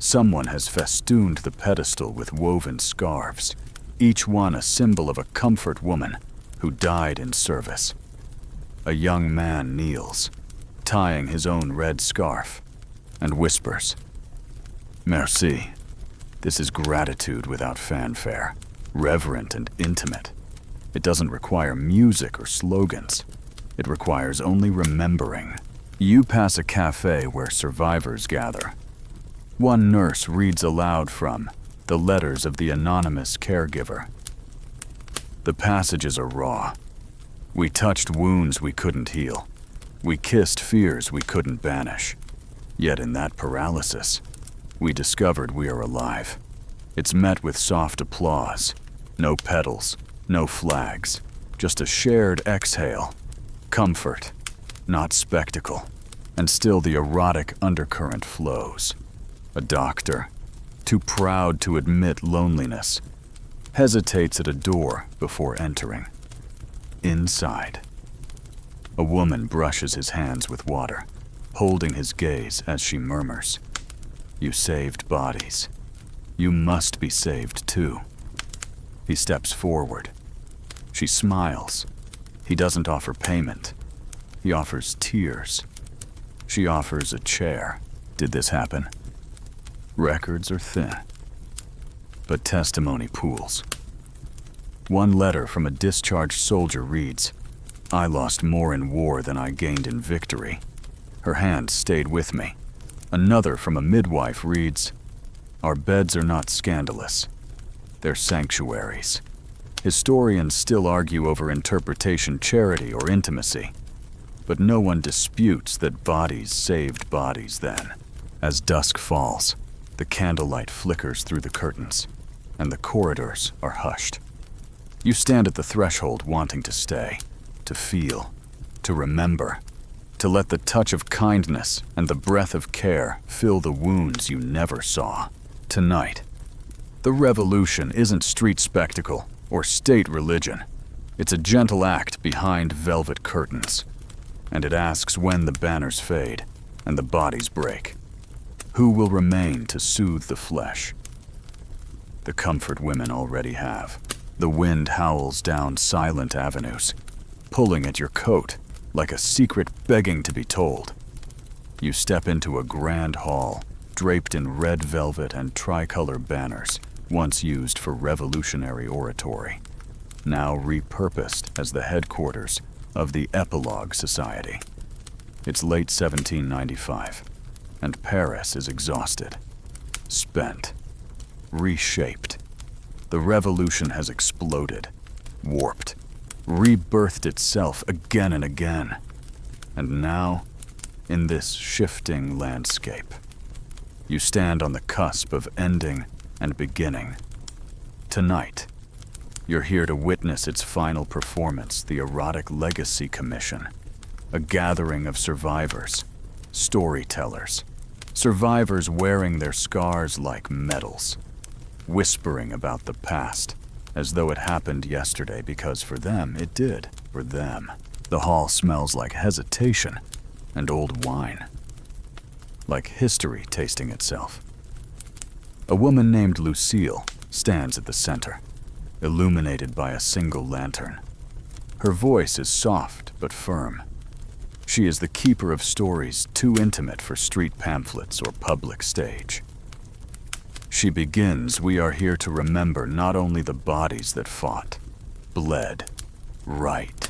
someone has festooned the pedestal with woven scarves, each one a symbol of a comfort woman who died in service. A young man kneels, tying his own red scarf, and whispers, "Merci. This is gratitude without fanfare, reverent and intimate. It doesn't require music or slogans. It requires only remembering." You pass a cafe where survivors gather. One nurse reads aloud from The Letters of the Anonymous Caregiver. The passages are raw. We touched wounds we couldn't heal. We kissed fears we couldn't banish. Yet in that paralysis, we discovered we are alive. It's met with soft applause. No pedals, no flags, just a shared exhale. Comfort, not spectacle. And still the erotic undercurrent flows. A doctor, too proud to admit loneliness, hesitates at a door before entering. Inside, a woman brushes his hands with water, holding his gaze as she murmurs, "You saved bodies. You must be saved too." He steps forward. She smiles. He doesn't offer payment. He offers tears. She offers a chair. Did this happen? Records are thin, but testimony pools. One letter from a discharged soldier reads, "I lost more in war than I gained in victory. Her hand stayed with me." Another from a midwife reads, "Our beds are not scandalous. They're sanctuaries." Historians still argue over interpretation, charity, or intimacy. But no one disputes that bodies saved bodies then. As dusk falls, the candlelight flickers through the curtains, and the corridors are hushed. You stand at the threshold wanting to stay, to feel, to remember, to let the touch of kindness and the breath of care fill the wounds you never saw. Tonight, the revolution isn't street spectacle or state religion. It's a gentle act behind velvet curtains. And it asks when the banners fade and the bodies break. Who will remain to soothe the flesh? The comfort women already have. The wind howls down silent avenues, pulling at your coat like a secret begging to be told. You step into a grand hall, draped in red velvet and tricolor banners, once used for revolutionary oratory, now repurposed as the headquarters of the Epilogue Society. It's late 1795, and Paris is exhausted, spent, reshaped. The revolution has exploded, warped, rebirthed itself again and again. And now, in this shifting landscape, you stand on the cusp of ending and beginning. Tonight, you're here to witness its final performance, the Erotic Legacy Commission, a gathering of survivors, storytellers, survivors wearing their scars like medals, whispering about the past as though it happened yesterday because for them it did, for them. The hall smells like hesitation and old wine, like history tasting itself. A woman named Lucille stands at the center, illuminated by a single lantern. Her voice is soft but firm. She is the keeper of stories too intimate for street pamphlets or public stage. She begins, "We are here to remember not only the bodies that fought, bled, right,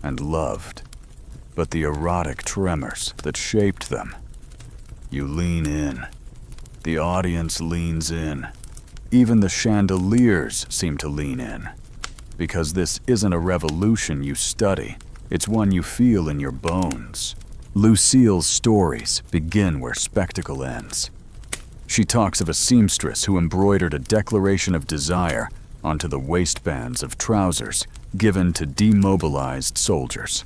and loved, but the erotic tremors that shaped them." You lean in. The audience leans in. Even the chandeliers seem to lean in. Because this isn't a revolution you study, it's one you feel in your bones. Lucille's stories begin where spectacle ends. She talks of a seamstress who embroidered a declaration of desire onto the waistbands of trousers given to demobilized soldiers.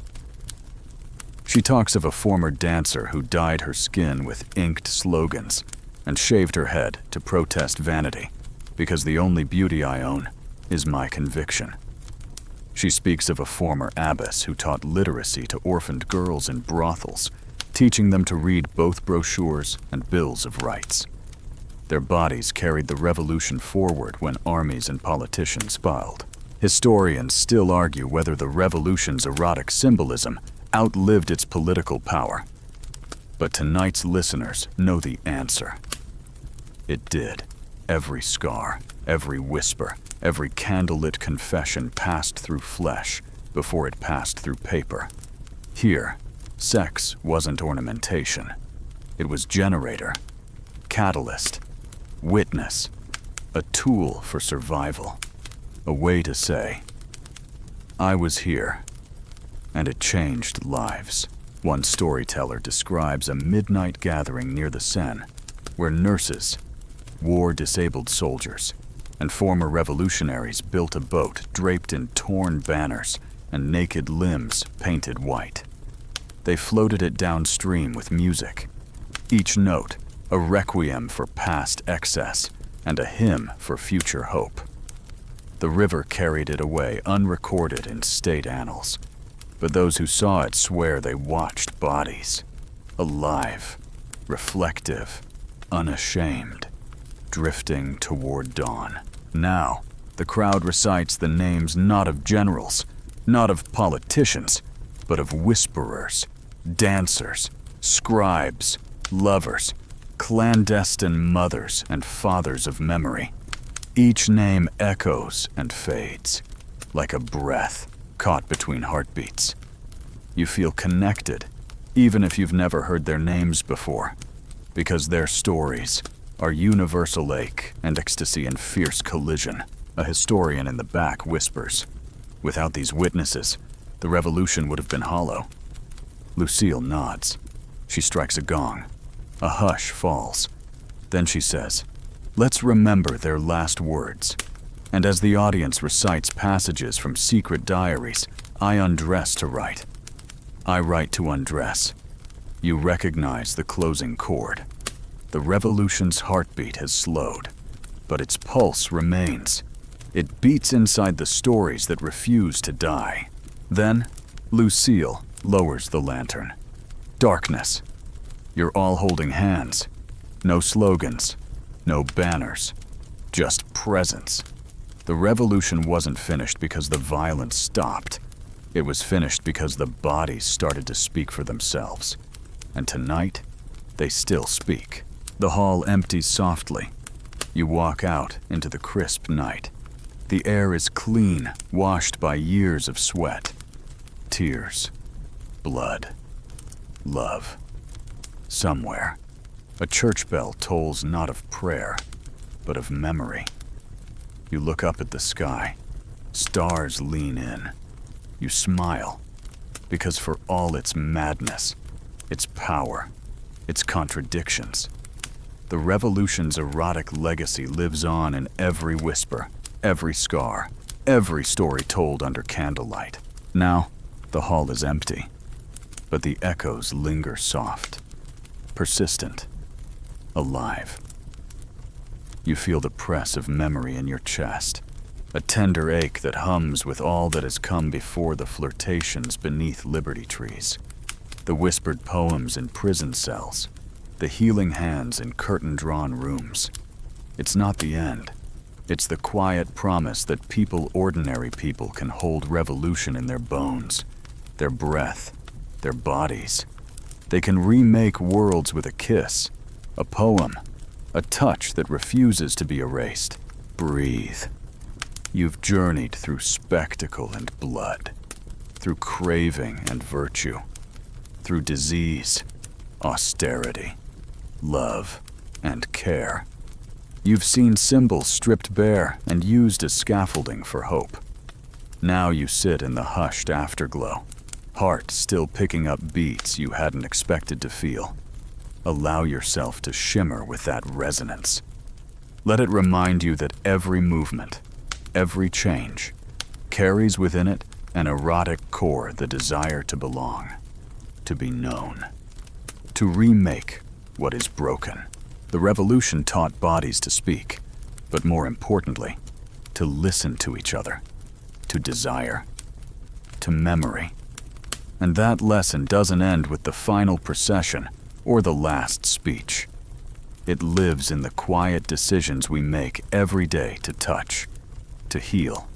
She talks of a former dancer who dyed her skin with inked slogans and shaved her head to protest vanity, because the only beauty I own is my conviction. She speaks of a former abbess who taught literacy to orphaned girls in brothels, teaching them to read both brochures and bills of rights. Their bodies carried the revolution forward when armies and politicians filed. Historians still argue whether the revolution's erotic symbolism outlived its political power. But tonight's listeners know the answer. It did. Every scar, every whisper, every candlelit confession passed through flesh before it passed through paper. Here, sex wasn't ornamentation. It was generator, catalyst, witness, a tool for survival, a way to say, I was here, and it changed lives. One storyteller describes a midnight gathering near the Seine, where nurses, war-disabled soldiers, and former revolutionaries built a boat draped in torn banners and naked limbs painted white. They floated it downstream with music, each note a requiem for past excess and a hymn for future hope. The river carried it away unrecorded in state annals, but those who saw it swear they watched bodies, alive, reflective, unashamed, drifting toward dawn. Now, the crowd recites the names not of generals, not of politicians, but of whisperers, dancers, scribes, lovers, clandestine mothers and fathers of memory. Each name echoes and fades, like a breath caught between heartbeats. You feel connected, even if you've never heard their names before, because their stories are universal ache and ecstasy in fierce collision. A historian in the back whispers, without these witnesses, the revolution would have been hollow. Lucille nods. She strikes a gong. A hush falls. Then she says, let's remember their last words. And as the audience recites passages from secret diaries, I undress to write. I write to undress. You recognize the closing chord. The revolution's heartbeat has slowed, but its pulse remains. It beats inside the stories that refuse to die. Then, Lucille lowers the lantern. Darkness. You're all holding hands. No slogans, no banners, just presence. The revolution wasn't finished because the violence stopped. It was finished because the bodies started to speak for themselves. And tonight, they still speak. The hall empties softly. You walk out into the crisp night. The air is clean, washed by years of sweat, tears, blood, love. Somewhere, a church bell tolls not of prayer, but of memory. You look up at the sky. Stars lean in. You smile, because for all its madness, its power, its contradictions, the revolution's erotic legacy lives on in every whisper, every scar, every story told under candlelight. Now, the hall is empty, but the echoes linger soft, persistent, alive. You feel the press of memory in your chest, a tender ache that hums with all that has come before the flirtations beneath liberty trees, the whispered poems in prison cells, the healing hands in curtain-drawn rooms. It's not the end. It's the quiet promise that ordinary people can hold revolution in their bones, their breath, their bodies. They can remake worlds with a kiss, a poem, a touch that refuses to be erased. Breathe. You've journeyed through spectacle and blood, through craving and virtue, through disease, austerity, love, and care. You've seen symbols stripped bare and used as scaffolding for hope. Now you sit in the hushed afterglow, heart still picking up beats you hadn't expected to feel. Allow yourself to shimmer with that resonance. Let it remind you that every movement, every change, carries within it an erotic core, the desire to belong. to be known, to remake what is broken. The revolution taught bodies to speak, but more importantly, to listen to each other, to desire, to memory. And that lesson doesn't end with the final procession or the last speech. It lives in the quiet decisions we make every day to touch, to heal,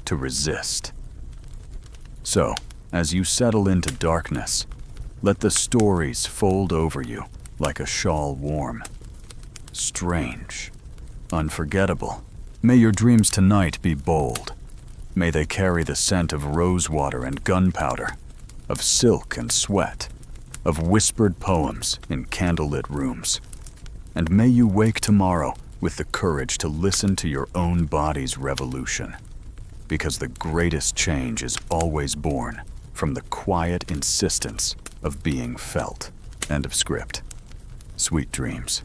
to resist. So, as you settle into darkness, let the stories fold over you like a shawl warm. Strange, unforgettable. May your dreams tonight be bold. May they carry the scent of rosewater and gunpowder, of silk and sweat, of whispered poems in candlelit rooms. And may you wake tomorrow with the courage to listen to your own body's revolution. Because the greatest change is always born from the quiet insistence of being felt. End of script. Sweet dreams.